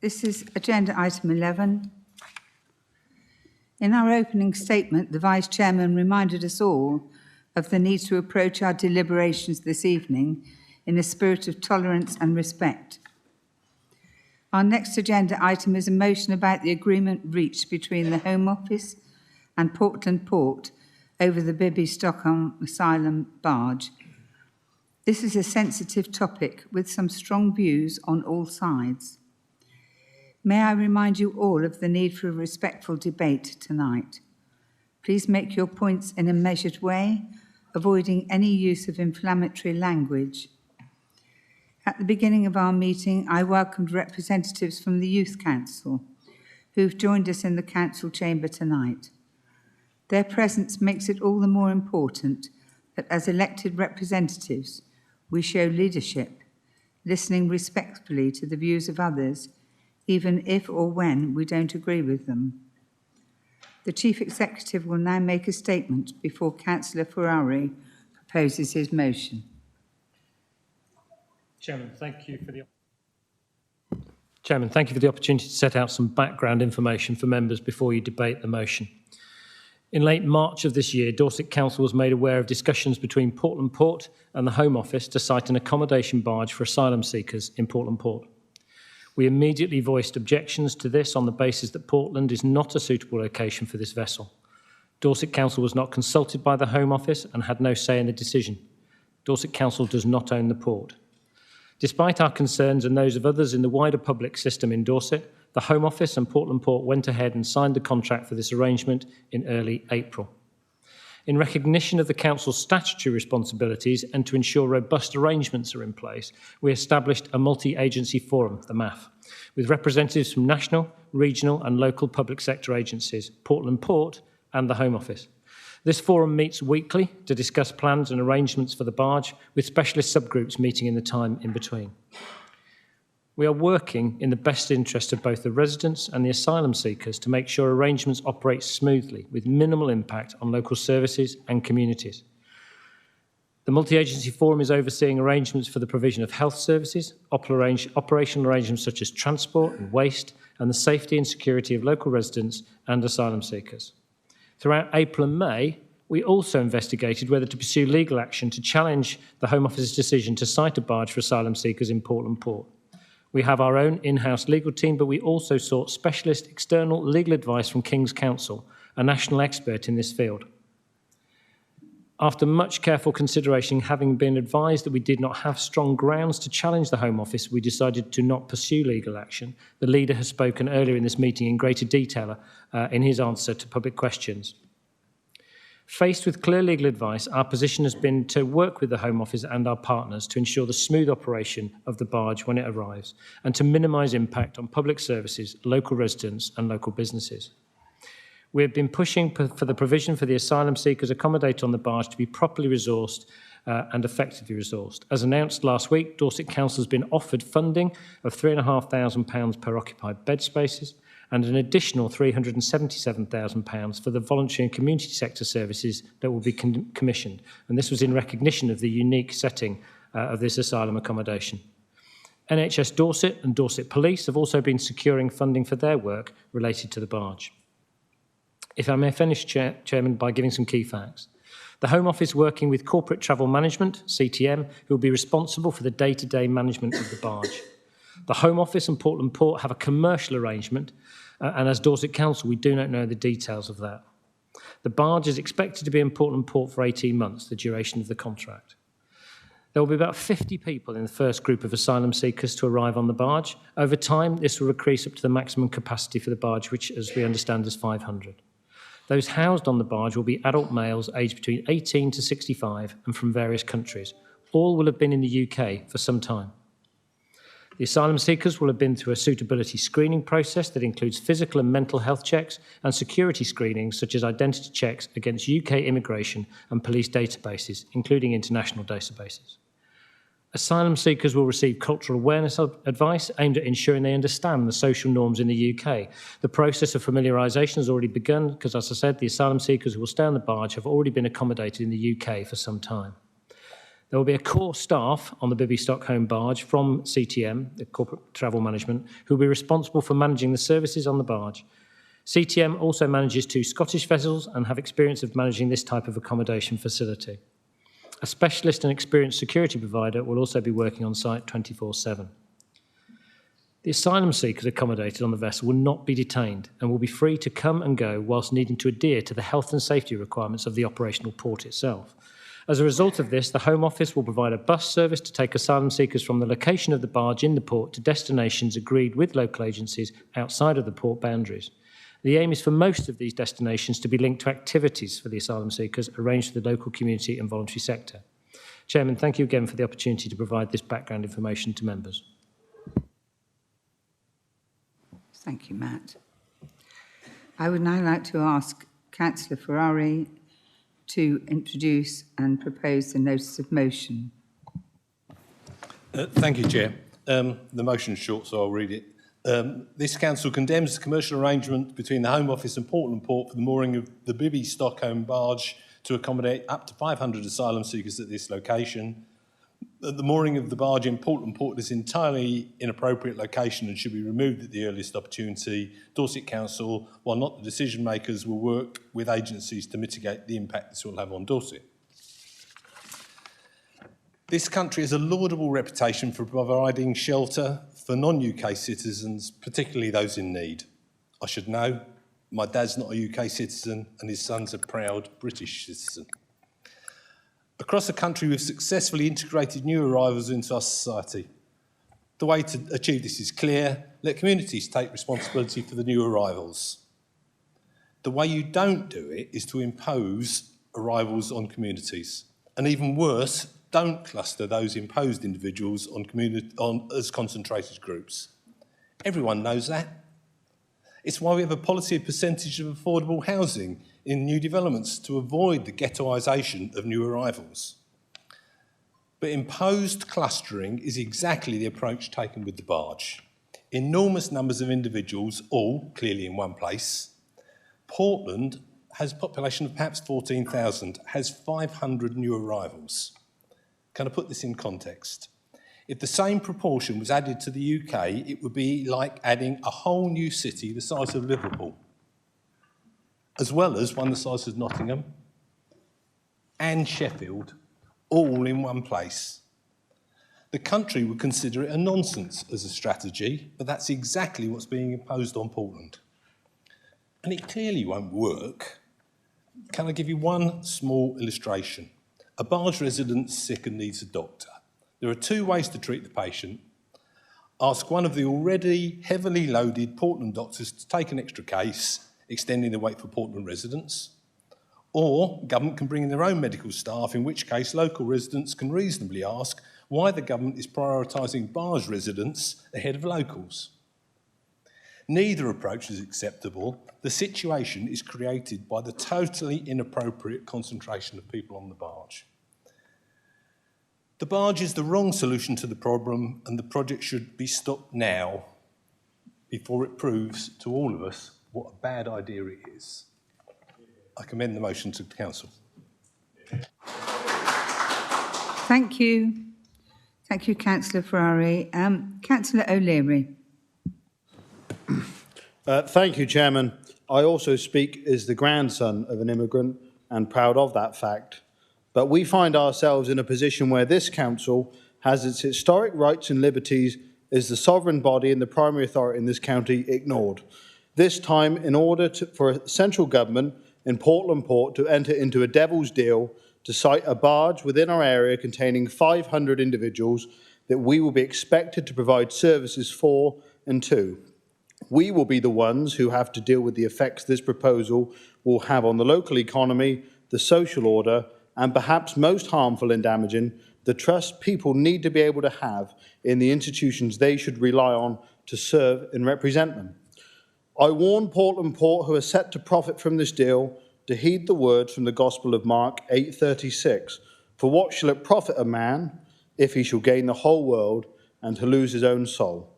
This is agenda item 11. In our opening statement, the Vice Chairman reminded us all of the need to approach our deliberations this evening in a spirit of tolerance and respect. Our next agenda item is a motion about the agreement reached between the Home Office and Portland Port over the Bibby Stockholm Asylum barge. This is a sensitive topic with some strong views on all sides. May I remind you all of the need for a respectful debate tonight. Please make your points in a measured way, avoiding any use of inflammatory language. At the beginning of our meeting, I welcomed representatives from the Youth Council who've joined us in the Council chamber tonight. Their presence makes it all the more important that as elected representatives, we show leadership, listening respectfully to the views of others, even if or when we don't agree with them. The Chief Executive will now make a statement before Councillor Ferrari proposes his motion. Chairman, thank you for the opportunity to set out some background information for members before you debate the motion. In late March of this year, Dorset Council was made aware of discussions between Portland Port and the Home Office to site an accommodation barge for asylum seekers in Portland Port. We immediately voiced objections to this on the basis that Portland is not a suitable location for this vessel. Dorset Council was not consulted by the Home Office and had no say in the decision. Dorset Council does not own the port. Despite our concerns and those of others in the wider public system in Dorset, the Home Office and Portland Port went ahead and signed the contract for this arrangement in early April. In recognition of the Council's statutory responsibilities and to ensure robust arrangements are in place, we established a multi-agency forum, the MAF, with representatives from national, regional and local public sector agencies, Portland Port and the Home Office. This forum meets weekly to discuss plans and arrangements for the barge, with specialist subgroups meeting in the time in between. We are working in the best interest of both the residents and the asylum seekers to make sure arrangements operate smoothly with minimal impact on local services and communities. The multi-agency forum is overseeing arrangements for the provision of health services, operational arrangements such as transport and waste, and the safety and security of local residents and asylum seekers. Throughout April and May, we also investigated whether to pursue legal action to challenge the Home Office's decision to site a barge for asylum seekers in Portland Port. We have our own in-house legal team, but we also sought specialist external legal advice from King's Counsel, a national expert in this field. After much careful consideration, having been advised that we did not have strong grounds to challenge the Home Office, we decided to not pursue legal action. The leader has spoken earlier in this meeting in greater detail in his answer to public questions. Faced with clear legal advice, our position has been to work with the Home Office and our partners to ensure the smooth operation of the barge when it arrives and to minimise impact on public services, local residents and local businesses. We have been pushing for the provision for the asylum seekers accommodated on the barge to be properly resourced and effectively resourced. As announced last week, Dorset Council has been offered funding of £3,500 per occupied bed spaces and an additional £377,000 for the voluntary and community sector services that will be commissioned. And this was in recognition of the unique setting of this asylum accommodation. NHS Dorset and Dorset Police have also been securing funding for their work related to the barge. If I may finish, Chairman, by giving some key facts. The Home Office working with Corporate Travel Management, CTM, who will be responsible for the day-to-day management of the barge. The Home Office and Portland Port have a commercial arrangement, and as Dorset Council, we do not know the details of that. The barge is expected to be in Portland Port for 18 months, the duration of the contract. There will be about 50 people in the first group of asylum seekers to arrive on the barge. Over time, this will increase up to the maximum capacity for the barge, which, as we understand, is 500. Those housed on the barge will be adult males aged between 18 to 65 and from various countries. All will have been in the UK for some time. The asylum seekers will have been through a suitability screening process that includes physical and mental health checks and security screenings such as identity checks against UK immigration and police databases, including international databases. Asylum seekers will receive cultural awareness advice aimed at ensuring they understand the social norms in the UK. The process of familiarisation has already begun because, as I said, the asylum seekers who will stay on the barge have already been accommodated in the UK for some time. There will be a core staff on the Bibby Stockholm barge from CTM, the Corporate Travel Management, who will be responsible for managing the services on the barge. CTM also manages 2 Scottish vessels and have experience of managing this type of accommodation facility. A specialist and experienced security provider will also be working on site 24/7. The asylum seekers accommodated on the vessel will not be detained and will be free to come and go whilst needing to adhere to the health and safety requirements of the operational port itself. As a result of this, the Home Office will provide a bus service to take asylum seekers from the location of the barge in the port to destinations agreed with local agencies outside of the port boundaries. The aim is for most of these destinations to be linked to activities for the asylum seekers arranged for the local community and voluntary sector. Chairman, thank you again for the opportunity to provide this background information to members. Thank you, Matt. I would now like to ask Councillor Ferrari to introduce and propose the notice of motion. Thank you, Chair. The motion's short, so I'll read it. This council condemns the commercial arrangement between the Home Office and Portland Port for the mooring of the Bibby Stockholm barge to accommodate up to 500 asylum seekers at this location. The mooring of the barge in Portland Port is entirely inappropriate location and should be removed at the earliest opportunity. Dorset Council, while not the decision makers, will work with agencies to mitigate the impact this will have on Dorset. This country has a laudable reputation for providing shelter for non-UK citizens, particularly those in need. I should know, my dad's not a UK citizen and his son's a proud British citizen. Across the country, we've successfully integrated new arrivals into our society. The way to achieve this is clear. Let communities take responsibility for the new arrivals. The way you don't do it is to impose arrivals on communities. And even worse, don't cluster those imposed individuals as concentrated groups. Everyone knows that. It's why we have a policy of percentage of affordable housing in new developments to avoid the ghettoisation of new arrivals. But imposed clustering is exactly the approach taken with the barge. Enormous numbers of individuals, all clearly in one place. Portland has a population of perhaps 14,000, has 500 new arrivals. Can I put this in context? If the same proportion was added to the UK, it would be like adding a whole new city the size of Liverpool, as well as one the size of Nottingham and Sheffield, all in one place. The country would consider it a nonsense as a strategy, but that's exactly what's being imposed on Portland. And it clearly won't work. Can I give you one small illustration? A barge resident's sick and needs a doctor. There are 2 ways to treat the patient. Ask one of the already heavily loaded Portland doctors to take an extra case, extending the wait for Portland residents, or government can bring in their own medical staff, in which case local residents can reasonably ask why the government is prioritising barge residents ahead of locals. Neither approach is acceptable. The situation is created by the totally inappropriate concentration of people on the barge. The barge is the wrong solution to the problem, and the project should be stopped now before it proves to all of us what a bad idea it is. I commend the motion to the Council. Thank you. Thank you, Councillor Ferrari. Councillor O'Leary. Thank you, Chairman. I also speak as the grandson of an immigrant and proud of that fact. But we find ourselves in a position where this council has its historic rights and liberties as the sovereign body and the primary authority in this county ignored. This time, in order for central government in Portland Port to enter into a devil's deal to site a barge within our area containing 500 individuals that we will be expected to provide services for and to. We will be the ones who have to deal with the effects this proposal will have on the local economy, the social order, and perhaps most harmful and damaging, the trust people need to be able to have in the institutions they should rely on to serve and represent them. I warn Portland Port, who are set to profit from this deal, to heed the words from the Gospel of Mark 8:36. For what shall it profit a man if he shall gain the whole world and to lose his own soul?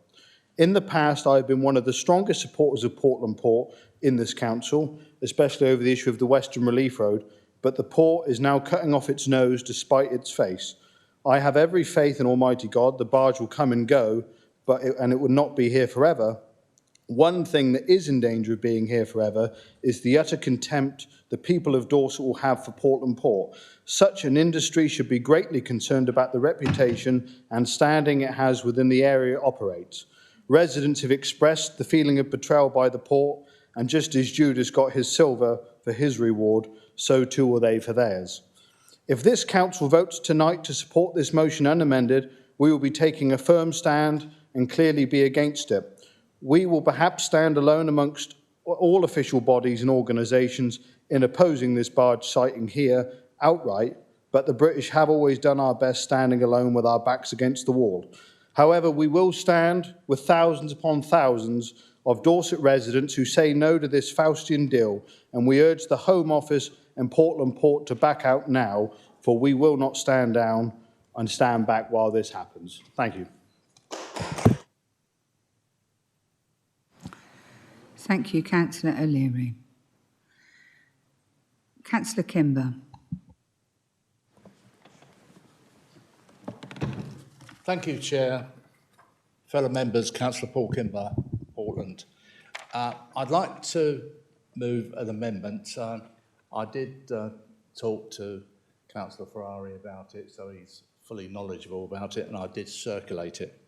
In the past, I have been one of the strongest supporters of Portland Port in this council, especially over the issue of the Western Relief Road, but the port is now cutting off its nose despite its face. I have every faith in Almighty God. The barge will come and go, and it will not be here forever. One thing that is in danger of being here forever is the utter contempt the people of Dorset will have for Portland Port. Such an industry should be greatly concerned about the reputation and standing it has within the area it operates. Residents have expressed the feeling of betrayal by the port, and just as Judas got his silver for his reward, so too will they for theirs. If this council votes tonight to support this motion unamended, we will be taking a firm stand and clearly be against it. We will perhaps stand alone amongst all official bodies and organisations in opposing this barge siting here outright, but the British have always done our best standing alone with our backs against the wall. However, we will stand with thousands upon thousands of Dorset residents who say no to this Faustian deal, and we urge the Home Office and Portland Port to back out now, for we will not stand down and stand back while this happens. Thank you. Thank you, Councillor O'Leary. Councillor Kimber. Thank you, Chair. Fellow members, Councillor Paul Kimber, Portland. I'd like to move an amendment. I did talk to Councillor Ferrari about it, so he's fully knowledgeable about it, and I did circulate it.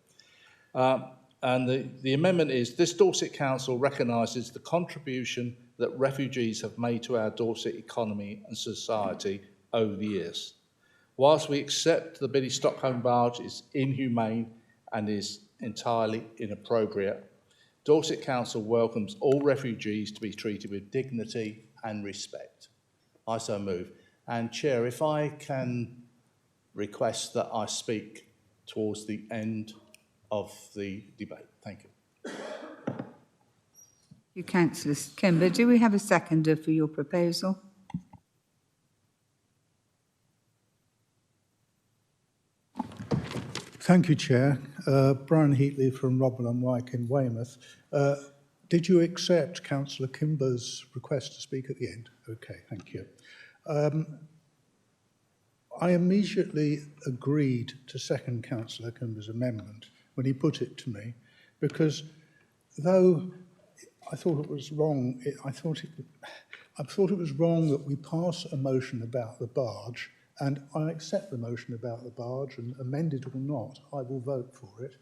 And the amendment is, this Dorset Council recognises the contribution that refugees have made to our Dorset economy and society over the years. Whilst we accept the Billy Stockholm barge is inhumane and is entirely inappropriate, Dorset Council welcomes all refugees to be treated with dignity and respect. I so move. And Chair, if I can request that I speak towards the end of the debate. Thank you. You, Councillor Kimber. Do we have a seconder for your proposal? Thank you, Chair. Brian Heatley from Robin and Wyke in Weymouth. Did you accept Councillor Kimber's request to speak at the end? Okay, thank you. I immediately agreed to second Councillor Kimber's amendment when he put it to me, because though I thought it was wrong, I thought it was wrong that we pass a motion about the barge, and I accept the motion about the barge, and amended or not, I will vote for it.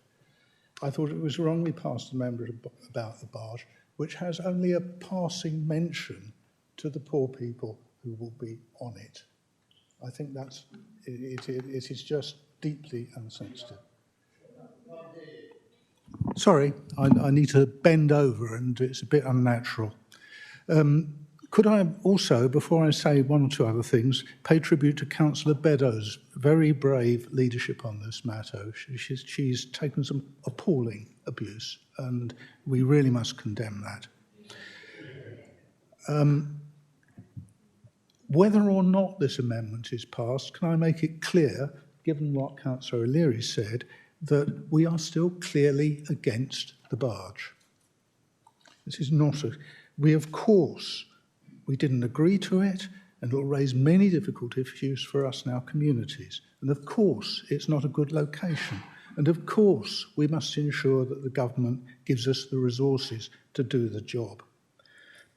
I thought it was wrong we passed the amendment about the barge, which has only a passing mention to the poor people who will be on it. I think it is just deeply insensitive. Sorry, I need to bend over and it's a bit unnatural. Could I also, before I say one or two other things, pay tribute to Councillor Beddoes' very brave leadership on this matter. She's taken some appalling abuse, and we really must condemn that. Whether or not this amendment is passed, can I make it clear, given what Councillor O'Leary said, that we are still clearly against the barge. This is not we didn't agree to it, and it will raise many difficult issues for us in our communities. And of course, it's not a good location. And of course, we must ensure that the government gives us the resources to do the job.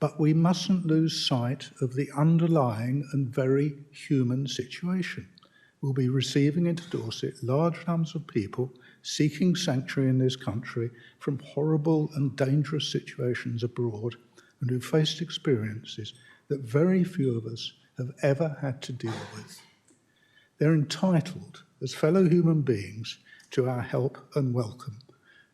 But we mustn't lose sight of the underlying and very human situation. We'll be receiving into Dorset large numbers of people seeking sanctuary in this country from horrible and dangerous situations abroad, and who faced experiences that very few of us have ever had to deal with. They're entitled, as fellow human beings, to our help and welcome,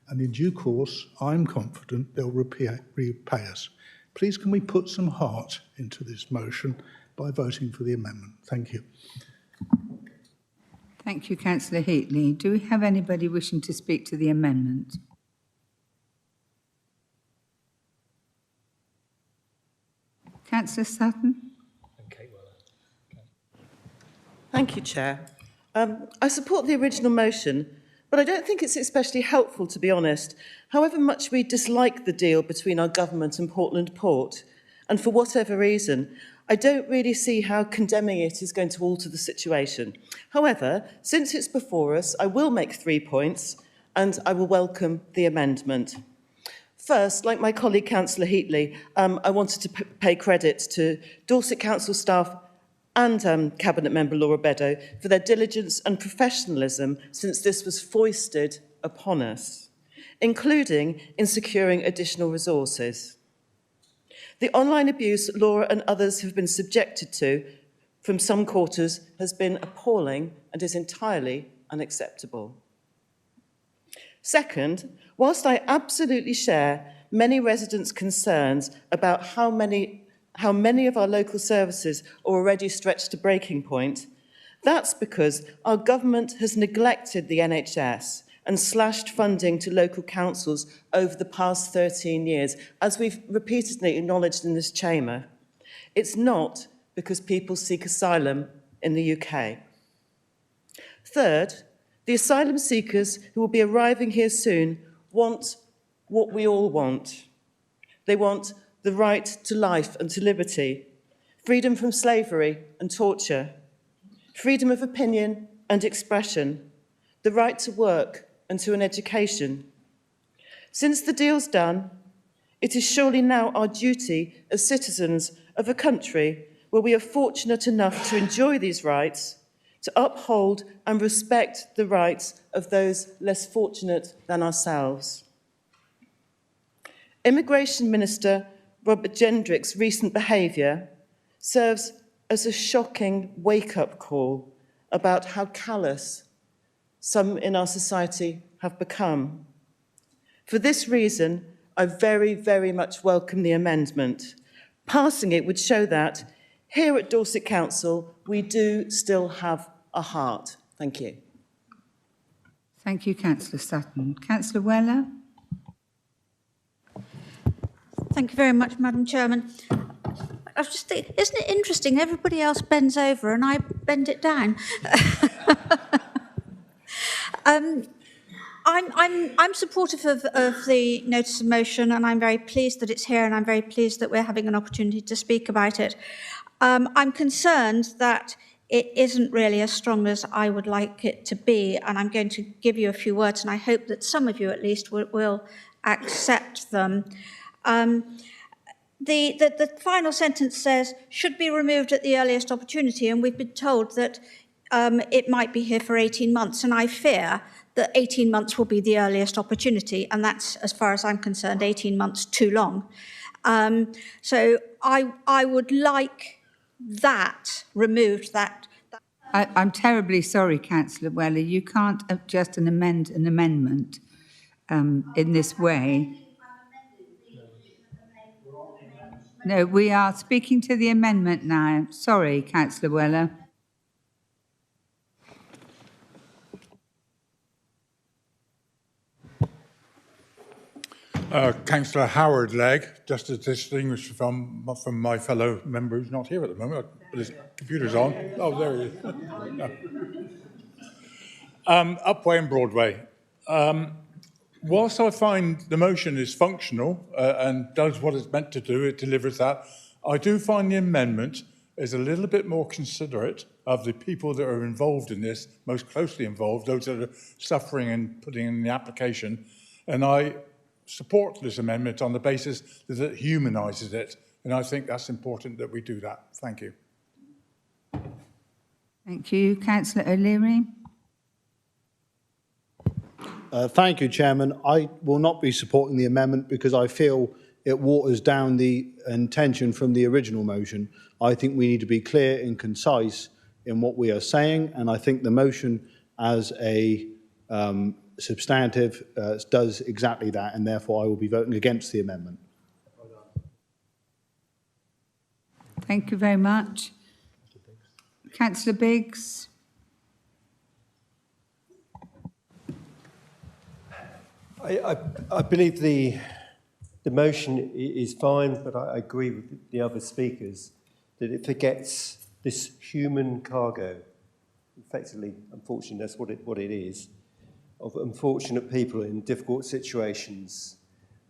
and in due course, I'm confident they'll repay us. Please can we put some heart into this motion by voting for the amendment? Thank you. Thank you, Councillor Heatley. Do we have anybody wishing to speak to the amendment? Councillor Sutton? Thank you, Chair. I support the original motion, but I don't think it's especially helpful, to be honest, however much we dislike the deal between our government and Portland Port. And for whatever reason, I don't really see how condemning it is going to alter the situation. However, since it's before us, I will make 3 points, and I will welcome the amendment. First, like my colleague Councillor Heatley, I wanted to pay credit to Dorset Council staff and Cabinet Member Laura Beddow for their diligence and professionalism since this was foisted upon us, including in securing additional resources. The online abuse Laura and others have been subjected to from some quarters has been appalling and is entirely unacceptable. Second, whilst I absolutely share many residents' concerns about how many of our local services are already stretched to breaking point, that's because our government has neglected the NHS and slashed funding to local councils over the past 13 years, as we've repeatedly acknowledged in this chamber. It's not because people seek asylum in the UK. Third, the asylum seekers who will be arriving here soon want what we all want. They want the right to life and to liberty, freedom from slavery and torture, freedom of opinion and expression, the right to work and to an education. Since the deal's done, it is surely now our duty as citizens of a country where we are fortunate enough to enjoy these rights, to uphold and respect the rights of those less fortunate than ourselves. Immigration Minister Robert Gendrick's recent behaviour serves as a shocking wake-up call about how callous some in our society have become. For this reason, I very, very much welcome the amendment. Passing it would show that here at Dorset Council, we do still have a heart. Thank you. Thank you, Councillor Sutton. Councillor Weller? Thank you very much, Madam Chairman. I was just thinking, isn't it interesting? Everybody else bends over and I bend it down. I'm supportive of the notice of motion, and I'm very pleased that it's here, and I'm very pleased that we're having an opportunity to speak about it. I'm concerned that it isn't really as strong as I would like it to be, and I'm going to give you a few words, and I hope that some of you at least will accept them. The final sentence says, should be removed at the earliest opportunity, and we've been told that it might be here for 18 months, and I fear that 18 months will be the earliest opportunity, and that's, as far as I'm concerned, 18 months too long. So I would like that removed. I'm terribly sorry, Councillor Weller. You can't just amend an amendment in this way. No, we are speaking to the amendment now. Sorry, Councillor Weller. Councillor Howard Legg, just as distinguished from my fellow member who's not here at the moment, but his computer's on. Oh, there he is. Upway and Broadway. Whilst I find the motion is functional and does what it's meant to do, it delivers that, I do find the amendment is a little bit more considerate of the people that are involved in this, most closely involved, those that are suffering and putting in the application. And I support this amendment on the basis that it humanises it. And I think that's important that we do that. Thank you. Thank you. Councillor O'Leary. Thank you, Chairman. I will not be supporting the amendment because I feel it waters down the intention from the original motion. I think we need to be clear and concise in what we are saying, and I think the motion as a substantive does exactly that, and therefore I will be voting against the amendment. Thank you very much. Councillor Biggs. I believe the motion is fine, but I agree with the other speakers that it forgets this human cargo. Effectively, unfortunately, that's what it is, of unfortunate people in difficult situations.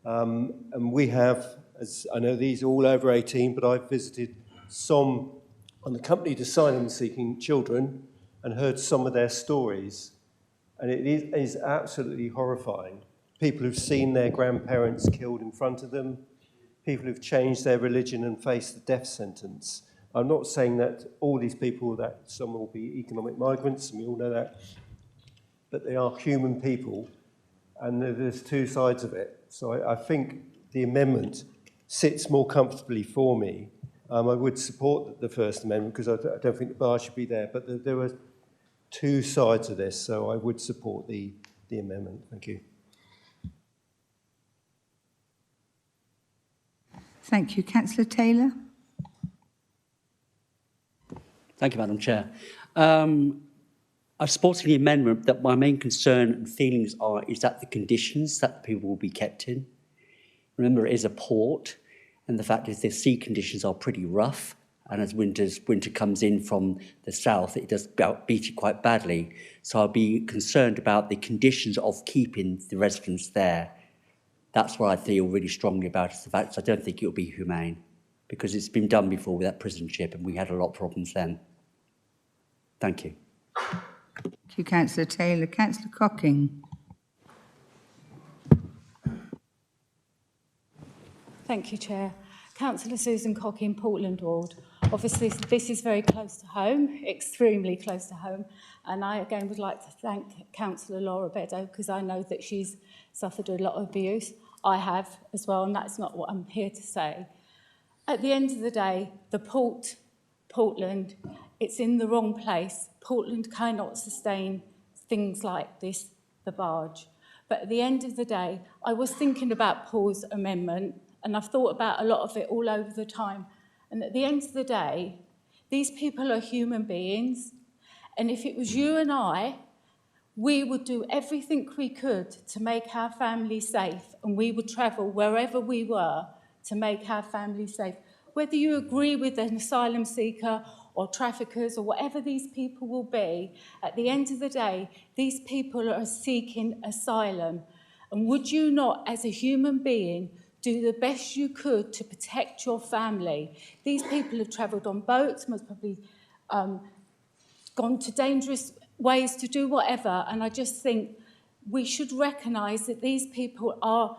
And we have, as I know these are all over 18, but I've visited some unaccompanied asylum-seeking children and heard some of their stories. And it is absolutely horrifying. People who've seen their grandparents killed in front of them, people who've changed their religion and faced the death sentence. I'm not saying that all these people, that some will be economic migrants, and we all know that, but they are human people, and there's two sides of it. So I think the amendment sits more comfortably for me. I would support the First Amendment because I don't think the bar should be there, but there are two sides of this, so I would support the amendment. Thank you. Thank you. Councillor Taylor. Thank you, Madam Chair. I've supported the amendment. That my main concern and feelings is that the conditions that people will be kept in. Remember, it is a port, and the fact is the sea conditions are pretty rough, and as winter comes in from the south, it does beat it quite badly. So I'll be concerned about the conditions of keeping the residents there. That's what I feel really strongly about. Is the fact I don't think it will be humane, because it's been done before with that prison ship, and we had a lot of problems then. Thank you. Thank you, Councillor Taylor. Councillor Cocking. Thank you, Chair. Councillor Susan Cocking, Portland Ward. Obviously, this is very close to home, extremely close to home. And I, again, would like to thank Councillor Laura Beddoe, because I know that she's suffered a lot of abuse. I have as well, and that's not what I'm here to say. At the end of the day, the Portland, it's in the wrong place. Portland cannot sustain things like this, the barge. But at the end of the day, I was thinking about Paul's amendment, and I've thought about a lot of it all over the time. And at the end of the day, these people are human beings. And if it was you and I, we would do everything we could to make our family safe, and we would travel wherever we were to make our family safe. Whether you agree with an asylum seeker or traffickers or whatever these people will be, at the end of the day, these people are seeking asylum. And would you not, as a human being, do the best you could to protect your family? These people have travelled on boats, most probably gone to dangerous ways to do whatever, and I just think we should recognise that these people are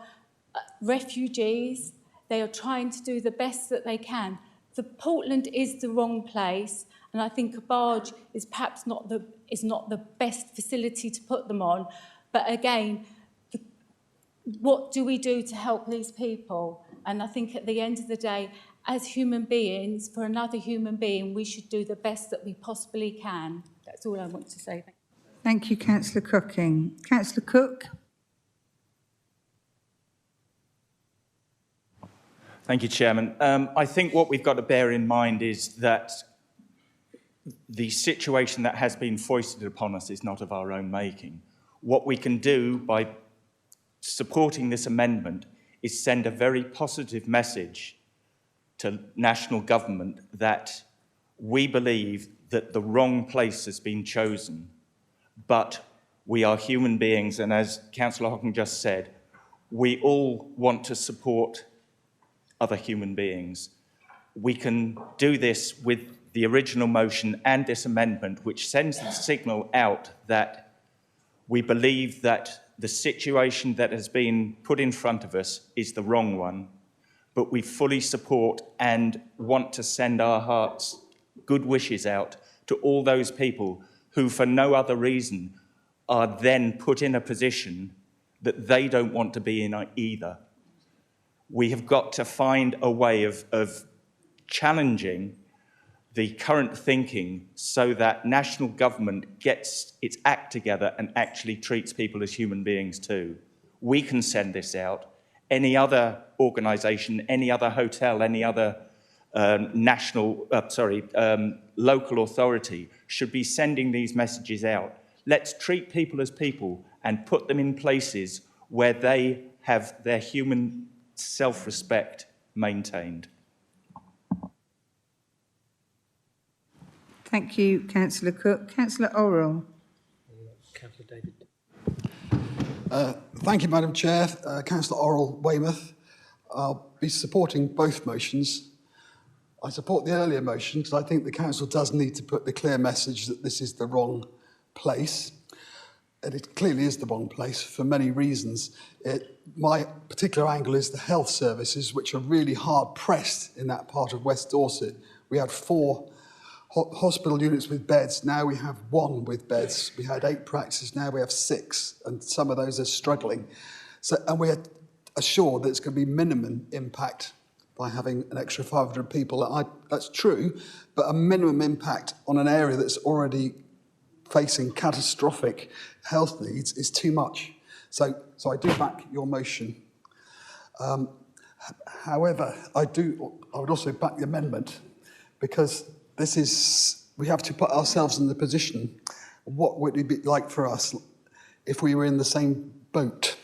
refugees. They are trying to do the best that they can. The Portland is the wrong place, and I think a barge is perhaps not the best facility to put them on. But again, what do we do to help these people? And I think at the end of the day, as human beings, for another human being, we should do the best that we possibly can. That's all I want to say. Thank you, Councillor Cocking. Councillor Cook. Thank you, Chairman. I think what we've got to bear in mind is that the situation that has been foisted upon us is not of our own making. What we can do by supporting this amendment is send a very positive message to national government that we believe that the wrong place has been chosen, but we are human beings, and as Councillor Hocking just said, we all want to support other human beings. We can do this with the original motion and this amendment, which sends the signal out that we believe that the situation that has been put in front of us is the wrong one, but we fully support and want to send our hearts' good wishes out to all those people who, for no other reason, are then put in a position that they don't want to be in either. We have got to find a way of challenging the current thinking so that national government gets its act together and actually treats people as human beings too. We can send this out. Any other organisation, any other hotel, any other local authority should be sending these messages out. Let's treat people as people and put them in places where they have their human self-respect maintained. Thank you, Councillor Cook. Councillor Orrell. Councillor David. Thank you, Madam Chair. Councillor Orrell, Weymouth. I'll be supporting both motions. I support the earlier motion because I think the council does need to put the clear message that this is the wrong place. And it clearly is the wrong place for many reasons. My particular angle is the health services, which are really hard pressed in that part of West Dorset. We had 4 hospital units with beds, now we have 1 with beds. We had 8 practices, now we have 6, and some of those are struggling. And we are assured that it's going to be minimum impact by having an extra 500 people. That's true, but a minimum impact on an area that's already facing catastrophic health needs is too much. So I do back your motion. However, I would also back the amendment because we have to put ourselves in the position, what would it be like for us if we were in the same boat?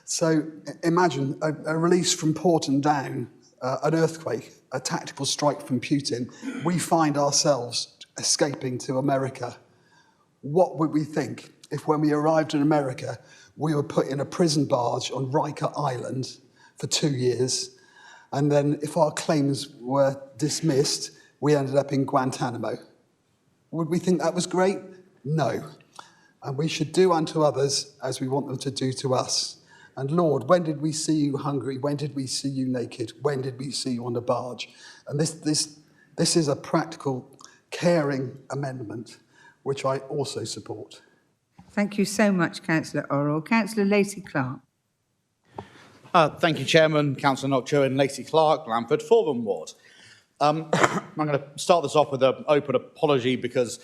So imagine a release from Porton Down, an earthquake, a tactical strike from Putin. We find ourselves escaping to America. What would we think if when we arrived in America, we were put in a prison barge on Riker Island for 2 years, and then if our claims were dismissed, we ended up in Guantanamo? Would we think that was great? No. And we should do unto others as we want them to do to us. And Lord, when did we see you hungry? When did we see you naked? When did we see you on a barge? And this is a practical, caring amendment, which I also support. Thank you so much, Councillor Orrell. Councillor Lacey-Clark. Thank you, Chairman. Councillor Nocturne, Lacey-Clark, Blandford, Fortham Ward. I'm going to start this off with an open apology because,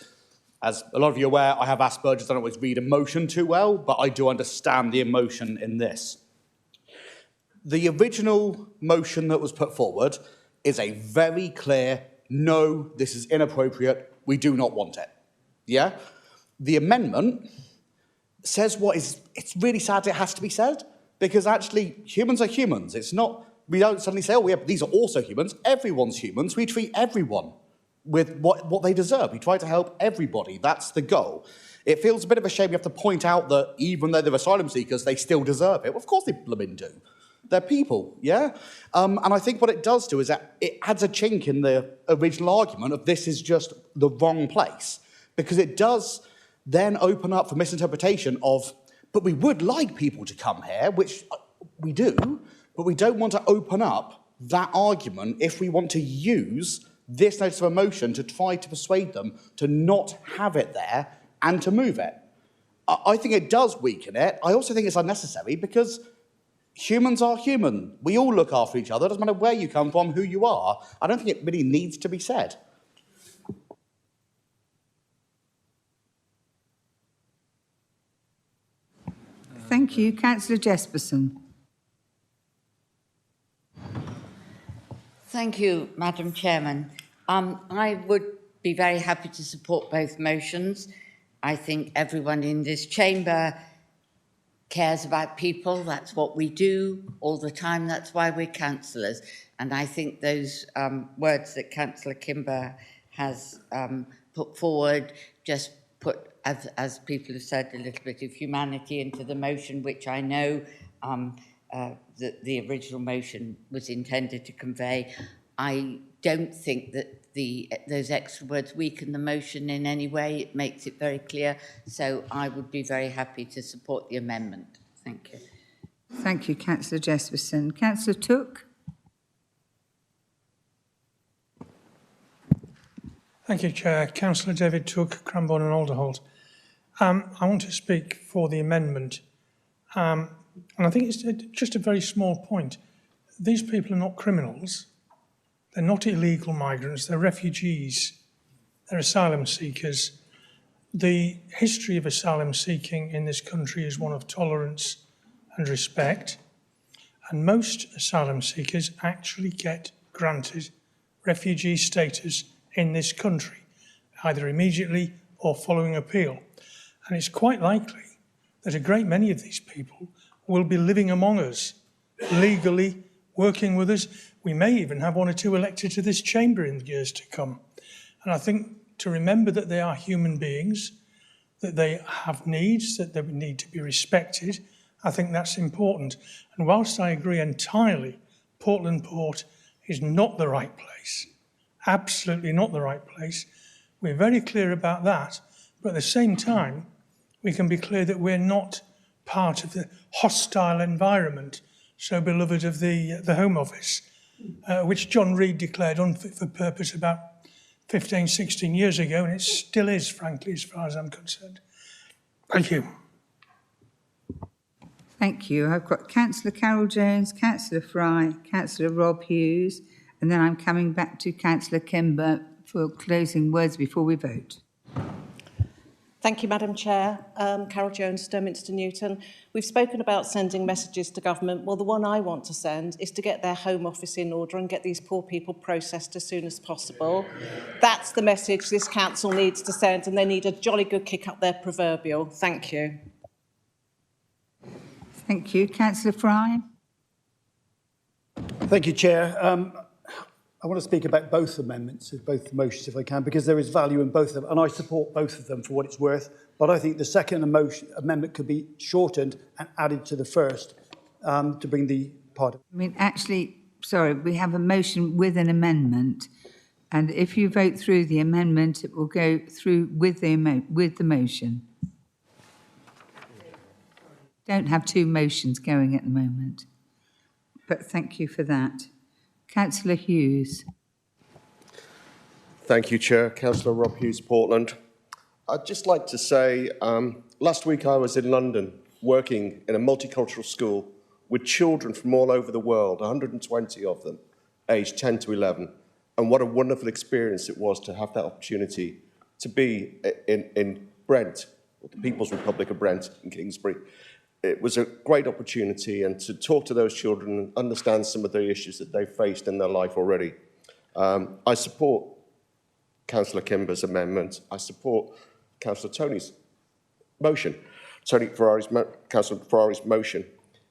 as a lot of you are aware, I have Asperger's. I don't always read emotion too well, but I do understand the emotion in this. The original motion that was put forward is a very clear, no, this is inappropriate, we do not want it. Yeah? The amendment says it's really sad it has to be said, because actually humans are humans. It's not, we don't suddenly say, oh, yeah, these are also humans. Everyone's humans. We treat everyone with what they deserve. We try to help everybody. That's the goal. It feels a bit of a shame you have to point out that even though they're asylum seekers, they still deserve it. Well, of course they blooming do. They're people, yeah? And I think what it does do is that it adds a chink in the original argument of this is just the wrong place, because it does then open up for misinterpretation of, but we would like people to come here, which we do, but we don't want to open up that argument if we want to use this notice of emotion to try to persuade them to not have it there and to move it. I think it does weaken it. I also think it's unnecessary because humans are human. We all look after each other. It doesn't matter where you come from, who you are. I don't think it really needs to be said. Thank you. Councillor Jesperson. Thank you, Madam Chairman. I would be very happy to support both motions. I think everyone in this chamber cares about people. That's what we do all the time. That's why we're councillors. And I think those words that Councillor Kimber has put forward just put, as people have said, a little bit of humanity into the motion, which I know that the original motion was intended to convey. I don't think that those extra words weaken the motion in any way. It makes it very clear. So I would be very happy to support the amendment. Thank you. Thank you, Councillor Jesperson. Councillor Took. Thank you, Chair. Councillor David Took, Cranbourne and Alderholt. I want to speak for the amendment. And I think it's just a very small point. these people are not criminals. They're not illegal migrants. They're refugees. They're asylum seekers. The history of asylum seeking in this country is one of tolerance and respect. And most asylum seekers actually get granted refugee status in this country, either immediately or following appeal. And it's quite likely that a great many of these people will be living among us, legally working with us. We may even have one or two elected to this chamber in the years to come. And I think to remember that they are human beings, that they have needs, that they need to be respected, I think that's important. And whilst I agree entirely, Portland Port is not the right place, absolutely not the right place. We're very clear about that, but at the same time, we can be clear that we're not part of the hostile environment so beloved of the Home Office, which John Reid declared unfit for purpose about 15, 16 years ago, and it still is, frankly, as far as I'm concerned. Thank you. Thank you. I've got Councillor Carol Jones, Councillor Fry, Councillor Rob Hughes, and then I'm coming back to Councillor Kimber for closing words before we vote. Thank you, Madam Chair. Carol Jones, Sturminster Newton. We've spoken about sending messages to government. Well, the one I want to send is to get their Home Office in order and get these poor people processed as soon as possible. That's the message this council needs to send, and they need a jolly good kick up their proverbial. Thank you. Thank you. Councillor Fry. Thank you, Chair. I want to speak about both amendments, both motions, if I can, because there is value in both of them, and I support both of them for what it's worth. But I think the second amendment could be shortened and added to the first to bring the part. I mean, actually, sorry, we have a motion with an amendment, and if you vote through the amendment, it will go through with the motion. Don't have two motions going at the moment, but thank you for that. Councillor Hughes. Thank you, Chair. Councillor Rob Hughes, Portland. I'd just like to say, last week I was in London working in a multicultural school with children from all over the world, 120 of them, aged 10 to 11. And what a wonderful experience it was to have that opportunity to be in Brent, or the People's Republic of Brent in Kingsbury. It was a great opportunity, and to talk to those children and understand some of the issues that they've faced in their life already. I support Councillor Kimber's amendment. I support Councillor Tony's motion, Councillor Ferrari's motion.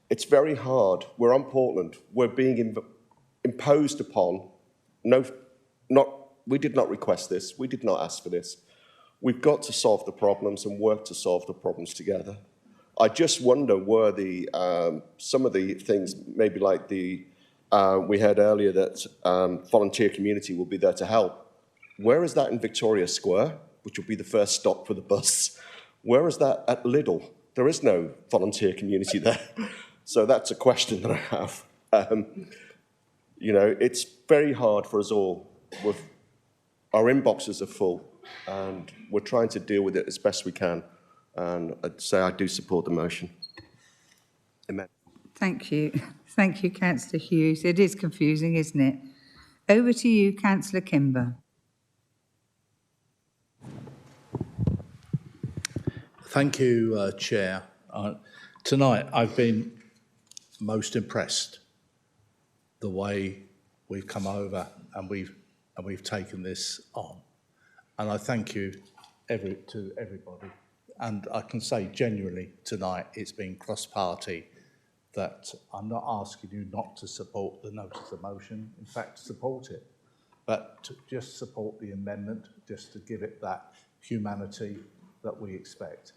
It's very hard. We're on Portland. We're being imposed upon. We did not request this. We did not ask for this. We've got to solve the problems and work to solve the problems together. I just wonder were some of the things, maybe like we heard earlier that volunteer community will be there to help. Where is that in Victoria Square, which will be the first stop for the bus? Where is that at Lidl? There is no volunteer community there. So that's a question that I have. You know, it's very hard for us all. Our inboxes are full, and we're trying to deal with it as best we can. And I'd say I do support the motion. Amen. Thank you. Thank you, Councillor Hughes. It is confusing, isn't it? Over to you, Councillor Kimber. Thank you, Chair. Tonight, I've been most impressed the way we've come over and we've taken this on. And I thank you to everybody. And I can say genuinely tonight it's been cross-party that I'm not asking you not to support the notice of motion, in fact support it, but to just support the amendment, just to give it that humanity that we expect.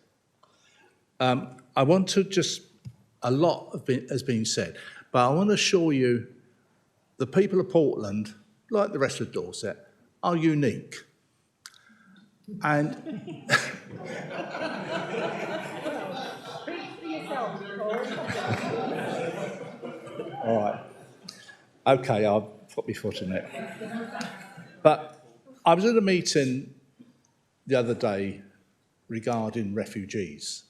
I want to a lot has been said, but I want to assure you the people of Portland, like the rest of Dorset, are unique. And all right. Okay, I'll put my foot in it. But I was at a meeting the other day regarding refugees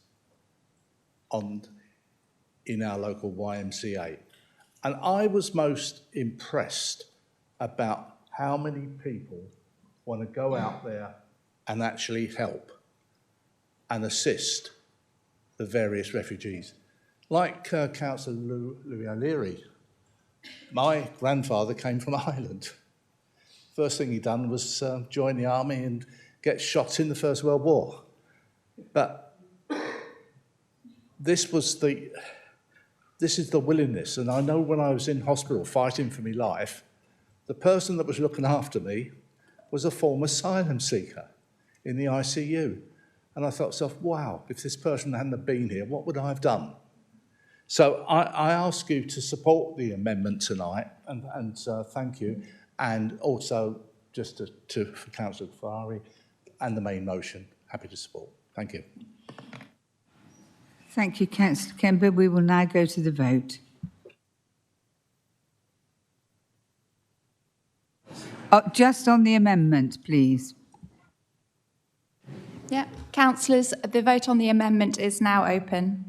in our local YMCA. And I was most impressed about how many people want to go out there and actually help and assist the various refugees. Like Councillor Louis O'Leary, my grandfather came from Ireland. First thing he done was join the army and get shot in the First World War. But this is the willingness. And I know when I was in hospital fighting for my life, the person that was looking after me was a former asylum seeker in the ICU. And I thought to myself, wow, if this person hadn't have been here, what would I have done? So I ask you to support the amendment tonight, and thank you. And also, just for Councillor Ferrari and the main motion, happy to support. Thank you. Thank you, Councillor Kember. We will now go to the vote. Just on the amendment, please. Yeah, councillors, the vote on the amendment is now open.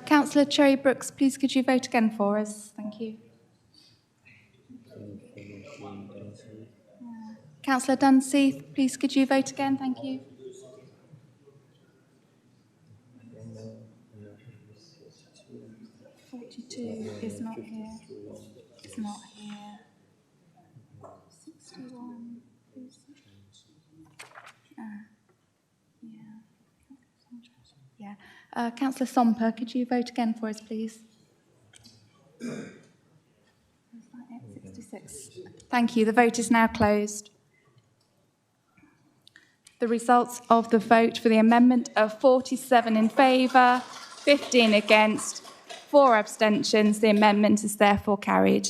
Councillor Cherry-Brooks, please could you vote again for us? Thank you. Councillor Dunseith, please could you vote again? Thank you. Is not here. Is not here. 61 is. Yeah. Councillor Somper, could you vote again for us, please? 66. Thank you. The vote is now closed. The results of the vote for the amendment are 47 in favour, 15 against, 4 abstentions. The amendment is therefore carried.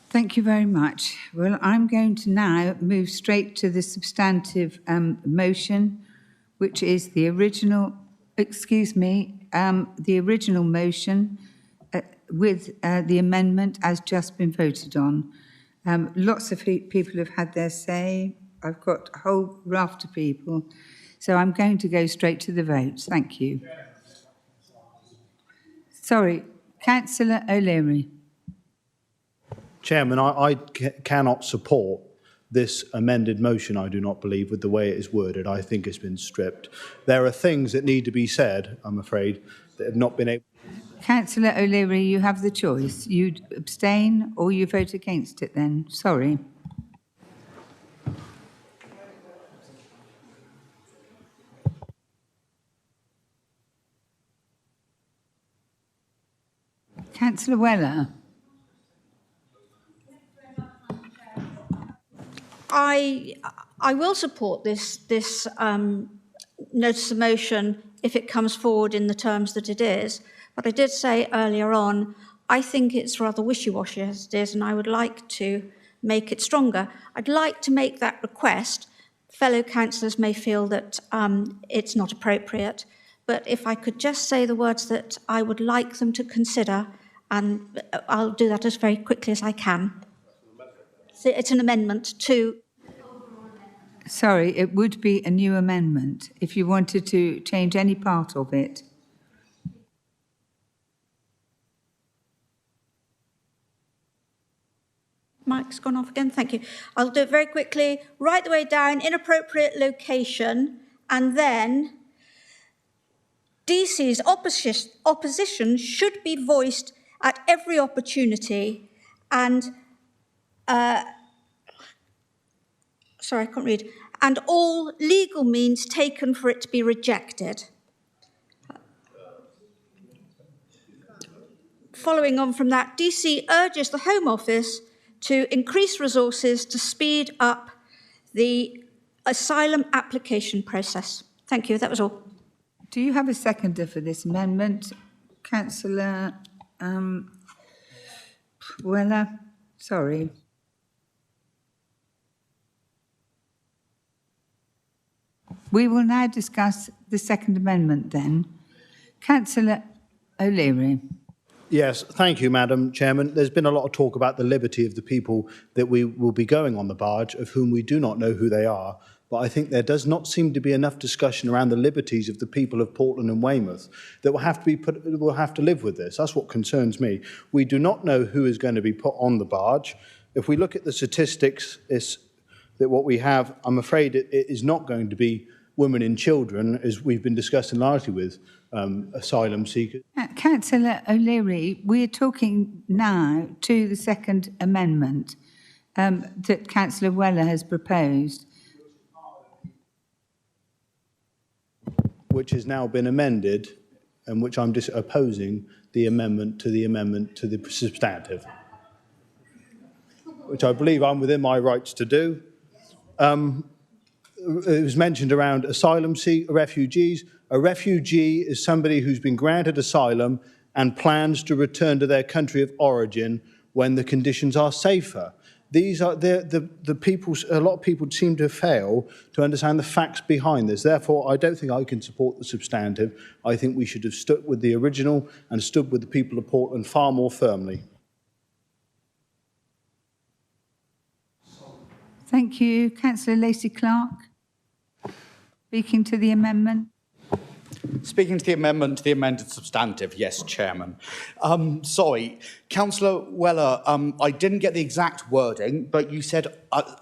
Thank you very much. Well, I'm going to now move straight to the substantive motion, which is the original, the original motion with the amendment as just been voted on. Lots of people have had their say. I've got a whole raft of people. So I'm going to go straight to the vote. Thank you. Sorry, Councillor O'Leary. Chairman, I cannot support this amended motion, I do not believe, with the way it is worded. I think it's been stripped. There are things that need to be said, I'm afraid, that have not been able... Councillor O'Leary, you have the choice. You abstain or you vote against it then. Sorry. Councillor Weller. I will support this notice of motion if it comes forward in the terms that it is. But I did say earlier on, I think it's rather wishy-washy as it is, and I would like to make it stronger. I'd like to make that request. Fellow councillors may feel that it's not appropriate, but if I could just say the words that I would like them to consider, and I'll do that as very quickly as I can. So it's an amendment to... Sorry, it would be a new amendment if you wanted to change any part of it. Mike's gone off again, thank you. I'll do it very quickly. Right the way down, inappropriate location, and then DC's opposition should be voiced at every opportunity, and sorry, I can't read, and all legal means taken for it to be rejected. Following on from that, DC urges the Home Office to increase resources to speed up the asylum application process. Thank you. That was all. Do you have a seconder for this amendment? Councillor Weller? Sorry. We will now discuss the second amendment then. Councillor O'Leary. Yes, thank you, Madam Chairman. There's been a lot of talk about the liberty of the people that we will be going on the barge, of whom we do not know who they are. But I think there does not seem to be enough discussion around the liberties of the people of Portland and Weymouth that will have to live with this. That's what concerns me. We do not know who is going to be put on the barge. If we look at the statistics, that what we have, I'm afraid it is not going to be women and children, as we've been discussing largely with asylum seekers. Councillor O'Leary, we're talking now to the second amendment that Councillor Weller has proposed. Which has now been amended, and which I'm opposing the amendment to the substantive, which I believe I'm within my rights to do. It was mentioned around asylum refugees. A refugee is somebody who's been granted asylum and plans to return to their country of origin when the conditions are safer. These are the people. A lot of people seem to fail to understand the facts behind this. Therefore, I don't think I can support the substantive. I think we should have stuck with the original and stood with the people of Portland far more firmly. Thank you. Councillor Lacey-Clark, speaking to the amendment. Speaking to the amendment to the amended substantive, yes, Chairman. Sorry, Councillor Weller, I didn't get the exact wording, but you said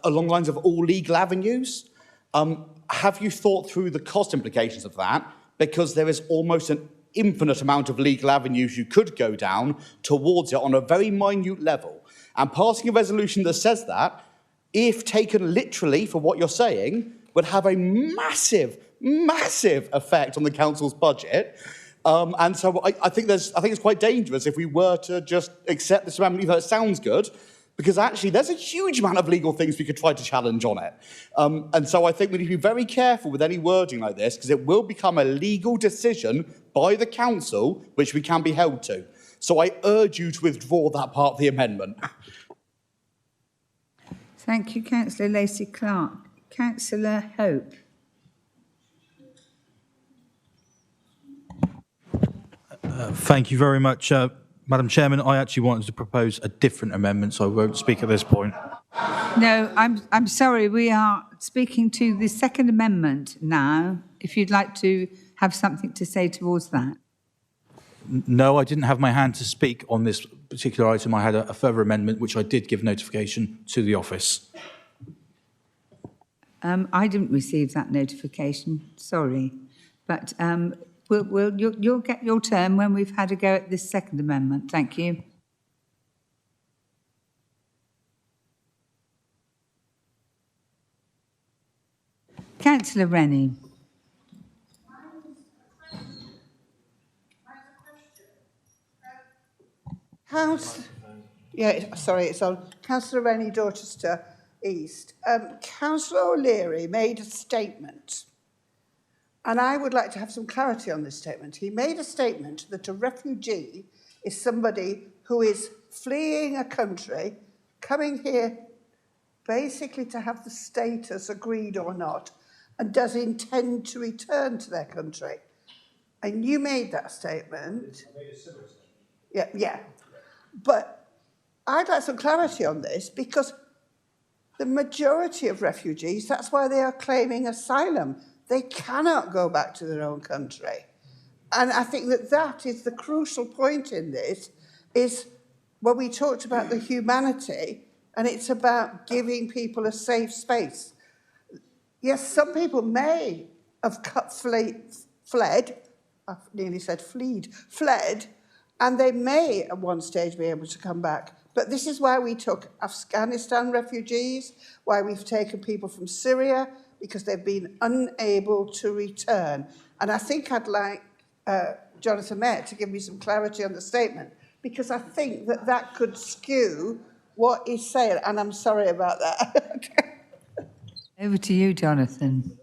along the lines of all legal avenues. Have you thought through the cost implications of that? Because there is almost an infinite amount of legal avenues you could go down towards it on a very minute level. And passing a resolution that says that, if taken literally for what you're saying, would have a massive effect on the council's budget. And so I think it's quite dangerous if we were to just accept this amendment, even though it sounds good, because actually there's a huge amount of legal things we could try to challenge on it. And so I think we need to be very careful with any wording like this, because it will become a legal decision by the council, which we can be held to. So I urge you to withdraw that part of the amendment. Thank you, Councillor Lacey-Clark. Councillor Hope. Thank you very much, Madam Chairman. I actually wanted to propose a different amendment, so I won't speak at this point. No, I'm sorry. We are speaking to the second amendment now. If you'd like to have something to say towards that. No, I didn't have my hand to speak on this particular item. I had a further amendment, which I did give notification to the office. I didn't receive that notification. Sorry, but you'll get your turn when we've had a go at this second amendment. Thank you. Councillor Rennie. It's on. Councillor Rennie, Dorchester East. Councillor O'Leary made a statement, and I would like to have some clarity on this statement. He made a statement that a refugee is somebody who is fleeing a country, coming here basically to have the status agreed or not, and does intend to return to their country. And you made that statement. Yeah. But I'd like some clarity on this, because the majority of refugees, that's why they are claiming asylum. They cannot go back to their own country. And I think that is the crucial point in this, is when we talked about the humanity, and it's about giving people a safe space. Yes, some people may have fled, I've nearly said fled, and they may at one stage be able to come back. But this is why we took Afghanistan refugees, why we've taken people from Syria, because they've been unable to return. And I think I'd like Jonathan Mayer to give me some clarity on the statement, because I think that could skew what he's saying, and I'm sorry about that. Over to you, Jonathan.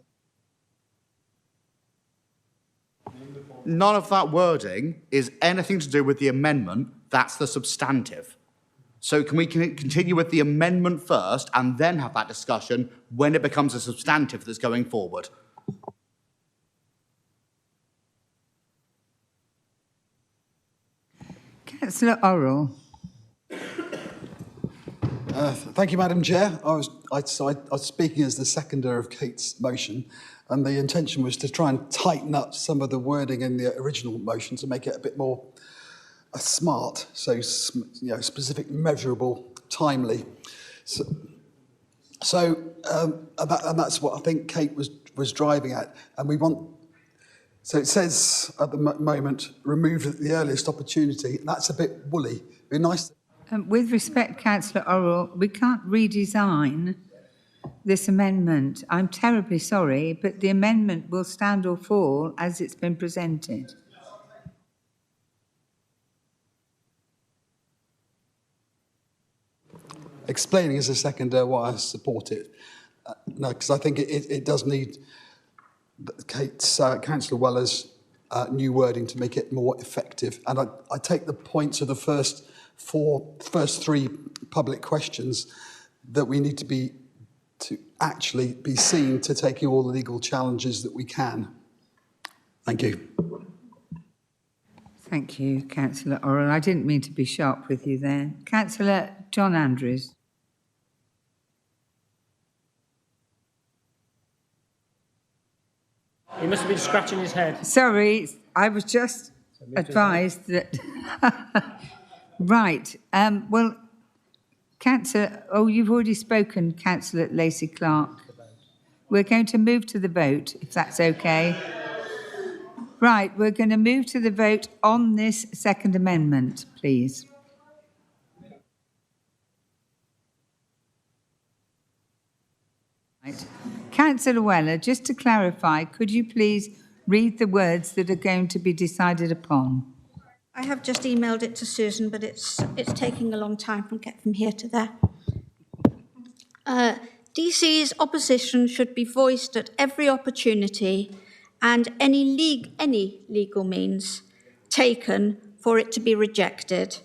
None of that wording is anything to do with the amendment. That's the substantive. So can we continue with the amendment first and then have that discussion when it becomes a substantive that's going forward? Councillor Orrell. Thank you, Madam Chair. I was speaking as the seconder of Kate's motion, and the intention was to try and tighten up some of the wording in the original motion to make it a bit more smart, so specific, measurable, timely. And that's what I think Kate was driving at, and we want. So it says at the moment, remove at the earliest opportunity. That's a bit woolly. It'd be nice. With respect, Councillor Orrell, we can't redesign this amendment. I'm terribly sorry, but the amendment will stand or fall as it's been presented. Explaining as a seconder why I support it. No, because I think it does need Kate's, Councillor Weller's new wording to make it more effective. And I take the points of the first three public questions that we need to actually be seen to taking all the legal challenges that we can. Thank you. Thank you, Councillor Orrell. I didn't mean to be sharp with you there. Councillor John Andrews. He must have been scratching his head. Sorry, I was just advised that... Right. Well, Councillor... Oh, you've already spoken, Councillor Lacey Clark. We're going to move to the vote, if that's okay. Right, we're going to move to the vote on this second amendment, please. Right. Councillor Weller, just to clarify, could you please read the words that are going to be decided upon? I have just emailed it to Susan, but it's taking a long time from here to there. DC's opposition should be voiced at every opportunity and any legal means taken for it to be rejected.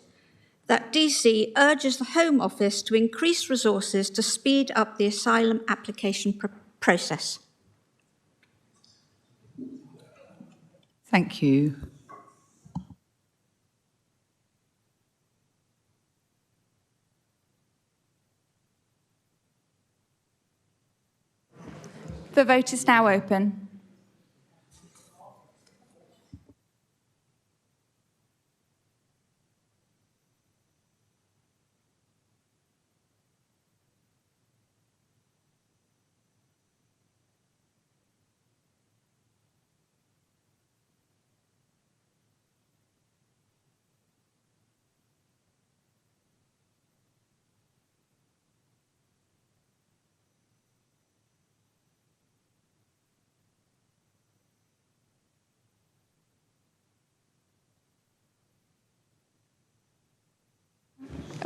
That DC urges the Home Office to increase resources to speed up the asylum application process. Thank you. The vote is now open.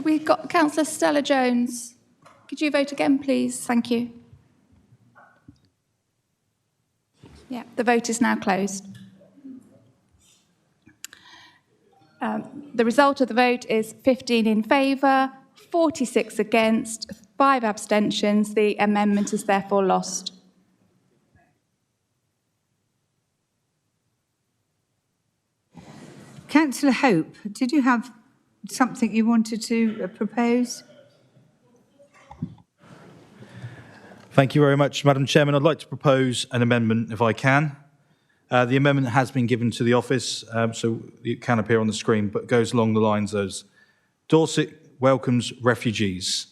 We've got Councillor Stella Jones. Could you vote again, please? Thank you. Yeah, the vote is now closed. The result of the vote is 15 in favour, 46 against, 5 abstentions. The amendment is therefore lost. Councillor Hope, did you have something you wanted to propose? Thank you very much, Madam Chairman. I'd like to propose an amendment, if I can. The amendment has been given to the office, so it can appear on the screen, but goes along the lines as Dorset welcomes refugees.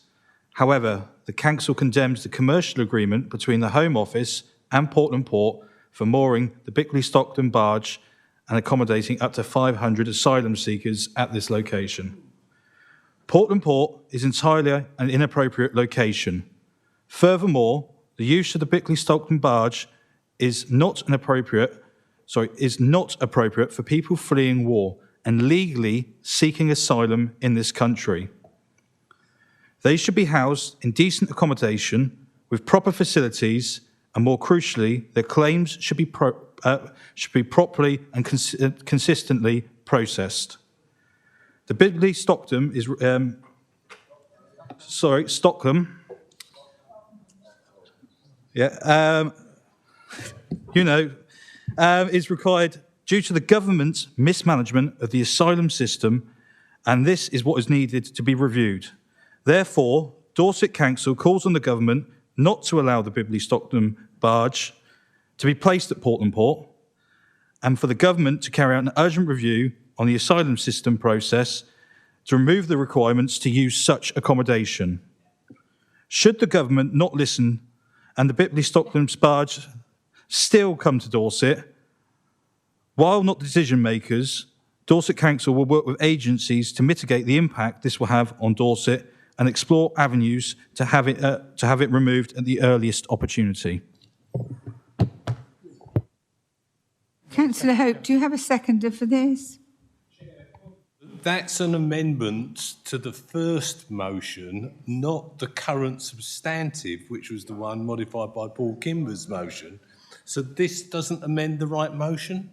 However, the Council condemns the commercial agreement between the Home Office and Portland Port for mooring the Bickley-Stockton barge and accommodating up to 500 asylum seekers at this location. Portland Port is entirely an inappropriate location. Furthermore, the use of the Bickley-Stockton barge is not appropriate for people fleeing war and legally seeking asylum in this country. They should be housed in decent accommodation with proper facilities, and more crucially, their claims should be properly and consistently processed. The Bidley Stockholm is is required due to the government's mismanagement of the asylum system, and this is what is needed to be reviewed. Therefore, Dorset Council calls on the government not to allow the Bidley Stockholm barge to be placed at Portland Port, and for the government to carry out an urgent review on the asylum system process to remove the requirements to use such accommodation. Should the government not listen and the Bidley Stockholm barge still come to Dorset, while not decision makers, Dorset Council will work with agencies to mitigate the impact this will have on Dorset and explore avenues to have it removed at the earliest opportunity. Councillor Hope, do you have a seconder for this? That's an amendment to the first motion, not the current substantive, which was the one modified by Paul Kimber's motion. So this doesn't amend the right motion?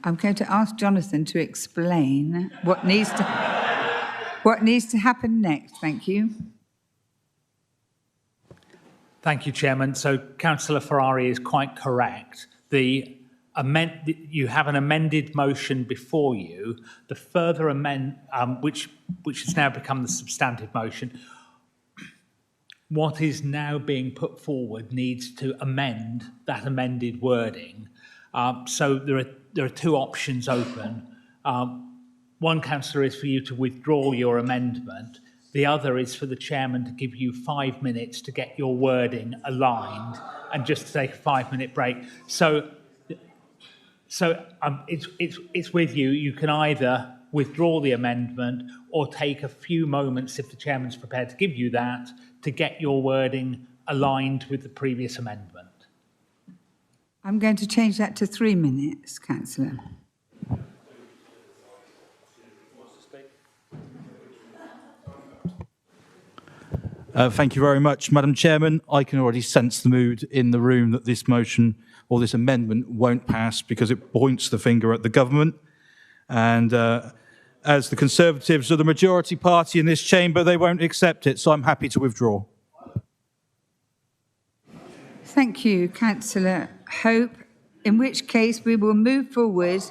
I'm going to ask Jonathan to explain what needs to happen next. Thank you. Thank you, Chairman. So Councillor Ferrari is quite correct. You have an amended motion before you. The further which has now become the substantive motion. What is now being put forward needs to amend that amended wording. So there are two options open. One, Councillor, is for you to withdraw your amendment. The other is for the chairman to give you 5 minutes to get your wording aligned and just to take a 5-minute break. So it's with you. You can either withdraw the amendment or take a few moments, if the chairman's prepared to give you that, to get your wording aligned with the previous amendment. I'm going to change that to 3 minutes, Councillor. Thank you very much, Madam Chairman. I can already sense the mood in the room that this motion or this amendment won't pass because it points the finger at the government. And as the Conservatives are the majority party in this chamber, they won't accept it, so I'm happy to withdraw. Thank you, Councillor Hope, in which case we will move forward.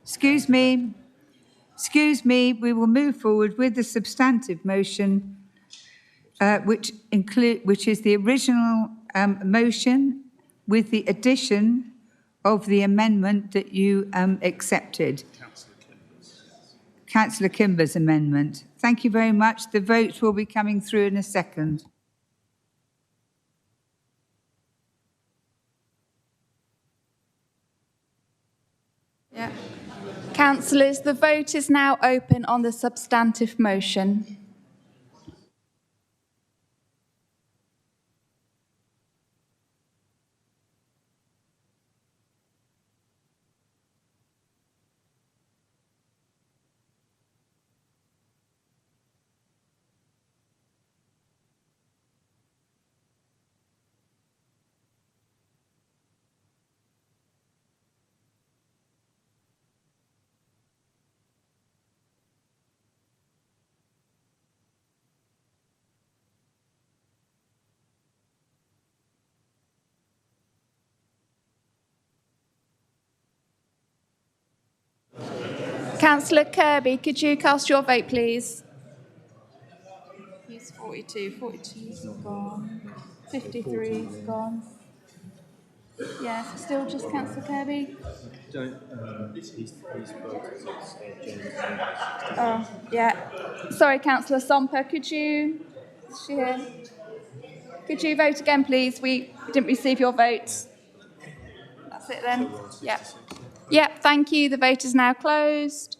Excuse me, we will move forward with the substantive motion, which is the original motion with the addition of the amendment that you accepted. Councillor Kimber's amendment. Thank you very much. The vote will be coming through in a second. Yeah. Councillors, the vote is now open on the substantive motion. Councillor Kirby, could you cast your vote, please? He's 42. 42 is gone. 53 is gone. Yes, still just Councillor Kirby? Oh, yeah. Sorry, Councillor Somper, could you... Is she here? Could you vote again, please? We didn't receive your vote. That's it then? Yeah. Yep, thank you. The vote is now closed.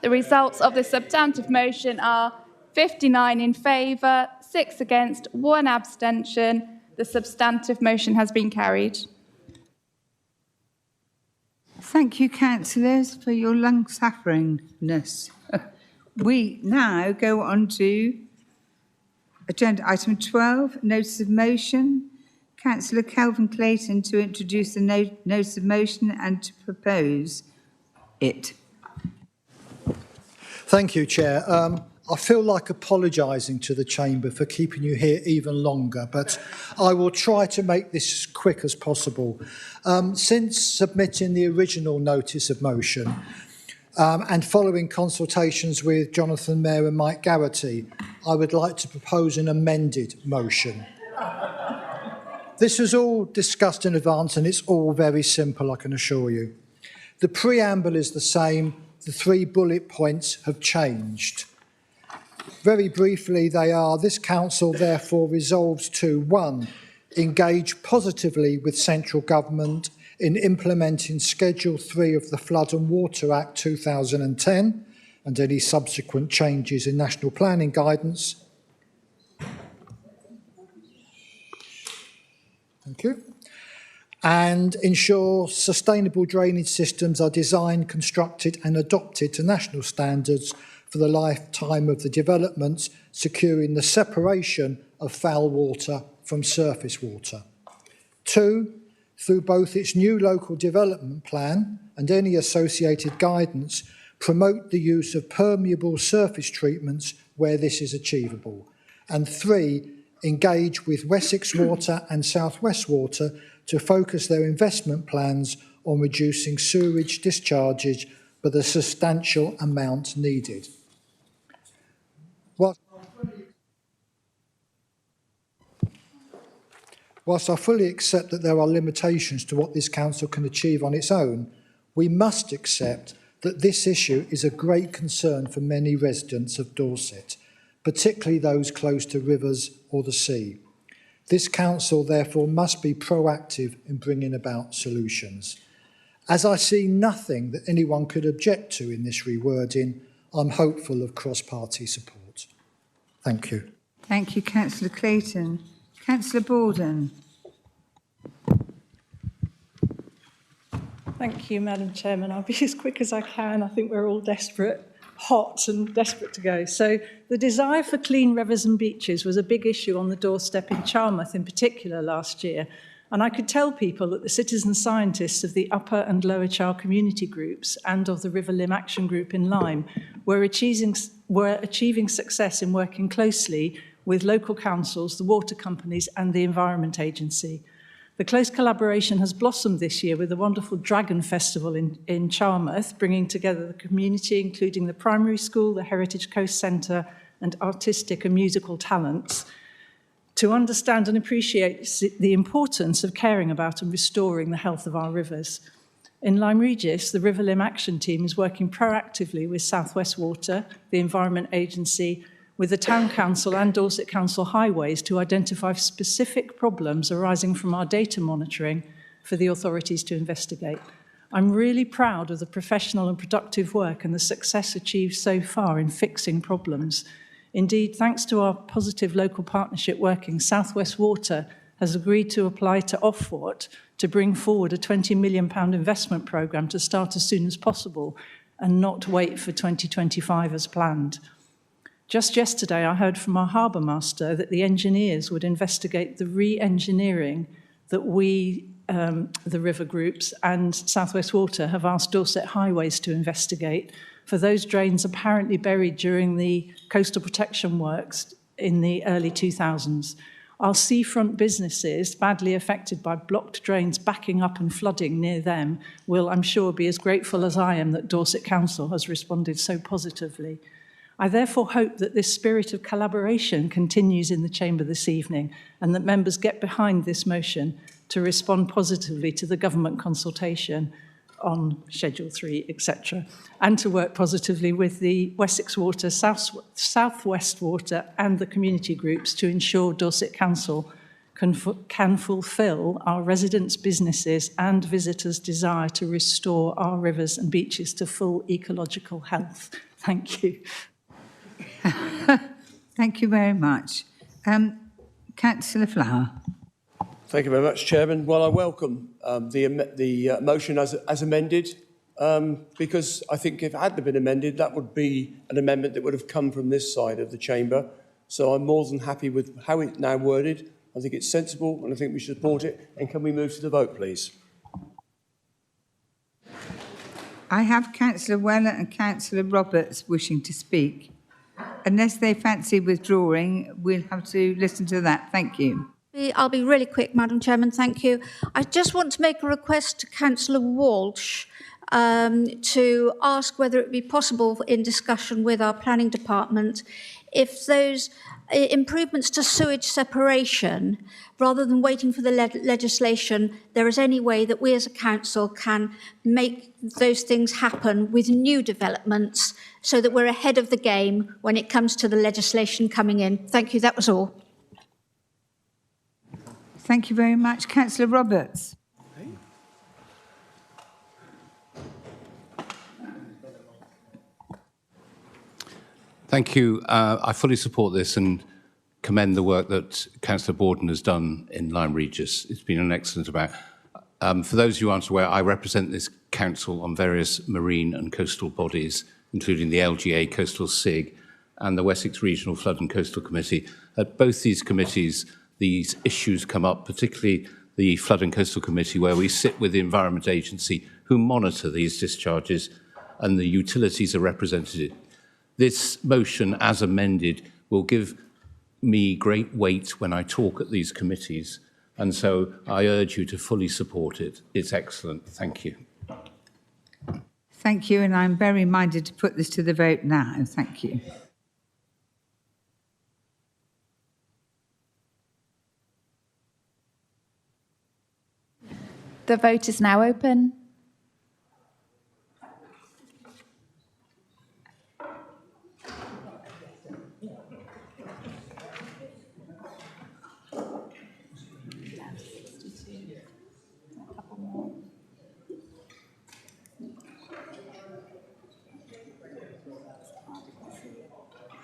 The results of the substantive motion are 59 in favour, 6 against, 1 abstention. The substantive motion has been carried. Thank you, councillors, for your long-sufferingness. We now go on to agenda item 12, notice of motion. Councillor Kelvin Clayton to introduce the notice of motion and to propose it. Thank you, Chair. I feel like apologising to the Chamber for keeping you here even longer, but I will try to make this as quick as possible. Since submitting the original notice of motion and following consultations with Jonathan Mayer and Mike Garrity, I would like to propose an amended motion. This was all discussed in advance and it's all very simple, I can assure you. The preamble is the same, the 3 bullet points have changed. Very briefly, they are, this council therefore resolves to 1, engage positively with central government in implementing Schedule 3 of the Flood and Water Act 2010 and any subsequent changes in national planning guidance. Thank you. And ensure sustainable drainage systems are designed, constructed and adopted to national standards for the lifetime of the developments, securing the separation of foul water from surface water. 2, through both its new local development plan and any associated guidance, promote the use of permeable surface treatments where this is achievable. And 3, engage with Wessex Water and South West Water to focus their investment plans on reducing sewerage discharges by the substantial amount needed. Whilst I fully accept that there are limitations to what this council can achieve on its own, we must accept that this issue is a great concern for many residents of Dorset, particularly those close to rivers or the sea. This council therefore must be proactive in bringing about solutions. As I see nothing that anyone could object to in this rewording, I'm hopeful of cross-party support. Thank you. Thank you, Councillor Clayton. Councillor Borden. Thank you, Madam Chairman. I'll be as quick as I can. I think we're all hot and desperate to go. So the desire for clean rivers and beaches was a big issue on the doorstep in Charmouth in particular last year. And I could tell people that the citizen scientists of the Upper and Lower Char community groups and of the River Lim Action Group in Lyme were achieving success in working closely with local councils, the water companies and the Environment Agency. The close collaboration has blossomed this year with the wonderful Dragon Festival in Charmouth, bringing together the community, including the primary school, the Heritage Coast Centre and artistic and musical talents, to understand and appreciate the importance of caring about and restoring the health of our rivers. In Lyme Regis, the River Limb Action Team is working proactively with South West Water, the Environment Agency, with the Town Council and Dorset Council Highways to identify specific problems arising from our data monitoring for the authorities to investigate. I'm really proud of the professional and productive work and the success achieved so far in fixing problems. Indeed, thanks to our positive local partnership working, South West Water has agreed to apply to Ofwat to bring forward a £20 million investment programme to start as soon as possible and not wait for 2025 as planned. Just yesterday, I heard from our harbour master that the engineers would investigate the re-engineering that we, the river groups and South West Water have asked Dorset Highways to investigate for those drains apparently buried during the coastal protection works in the early 2000s. Our seafront businesses, badly affected by blocked drains backing up and flooding near them, will, I'm sure, be as grateful as I am that Dorset Council has responded so positively. I therefore hope that this spirit of collaboration continues in the Chamber this evening and that members get behind this motion to respond positively to the government consultation on Schedule 3, etc., and to work positively with the Wessex Water, South West Water and the community groups to ensure Dorset Council can fulfil our residents' businesses and visitors' desire to restore our rivers and beaches to full ecological health. Thank you. Thank you very much. Councillor Flower. Thank you very much, Chairman. Well, I welcome the motion as amended, because I think if it hadn't been amended, that would be an amendment that would have come from this side of the chamber. So I'm more than happy with how it's now worded. I think it's sensible and I think we should support it. And can we move to the vote, please? I have Councillor Weller and Councillor Roberts wishing to speak. Unless they fancy withdrawing, we'll have to listen to that. Thank you. I'll be really quick, Madam Chairman, thank you. I just want to make a request to Councillor Walsh to ask whether it would be possible in discussion with our planning department if those improvements to sewage separation, rather than waiting for the legislation, there is any way that we as a council can make those things happen with new developments so that we're ahead of the game when it comes to the legislation coming in. Thank you, that was all. Thank you very much. Councillor Roberts. Thank you. I fully support this and commend the work that Councillor Borden has done in Lyme Regis. It's been an excellent about. For those who aren't aware, I represent this council on various marine and coastal bodies, including the LGA Coastal SIG and the Wessex Regional Flood and Coastal Committee. At both these committees, these issues come up, particularly the Flood and Coastal Committee, where we sit with the Environment Agency, who monitor these discharges, and the utilities are represented. This motion, as amended, will give me great weight when I talk at these committees, and so I urge you to fully support it. It's excellent. Thank you. Thank you, and I'm very minded to put this to the vote now. Thank you. The vote is now open.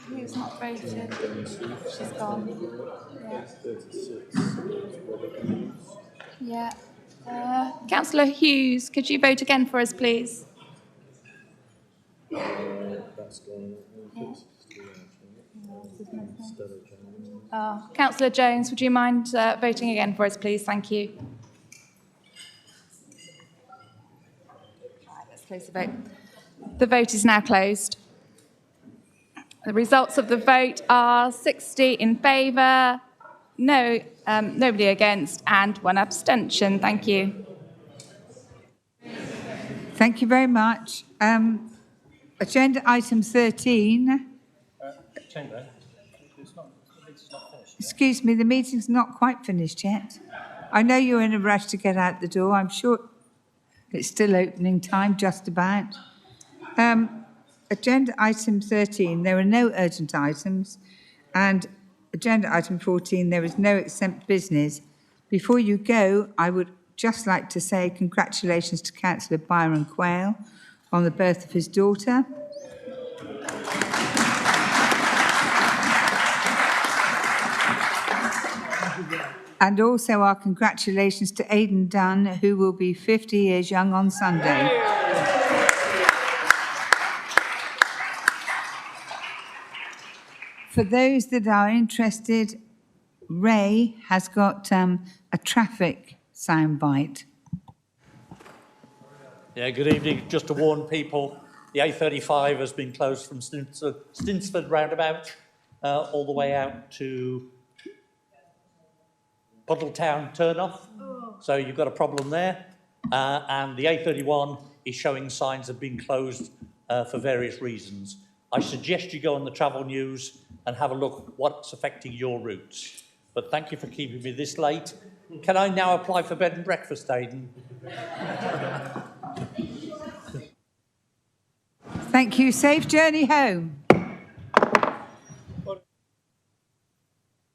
Who's not voted? She's gone. Yeah. Councillor Hughes, could you vote again for us, please? Councillor Jones, would you mind voting again for us, please? Thank you. Right, let's close the vote. The vote is now closed. The results of the vote are 60 in favour, nobody against, and 1 abstention. Thank you. Thank you very much. Agenda item 13. Chamber, it's not finished. Excuse me, the meeting's not quite finished yet. I know you're in a rush to get out the door. I'm sure it's still opening time, just about. Agenda item 13, there are no urgent items. And agenda item 14, there is no exempt business. Before you go, I would just like to say congratulations to Councillor Byron Quayle on the birth of his daughter. And also our congratulations to Aidan Dunn, who will be 50 years young on Sunday. For those that are interested, Ray has got a traffic soundbite. Yeah, good evening. Just to warn people, the A35 has been closed from Stinsford roundabout all the way out to Puddletown turnoff. So you've got a problem there. And the A31 is showing signs of being closed for various reasons. I suggest you go on the travel news and have a look what's affecting your routes. But thank you for keeping me this late. Can I now apply for bed and breakfast, Aidan? Thank you. Safe journey home.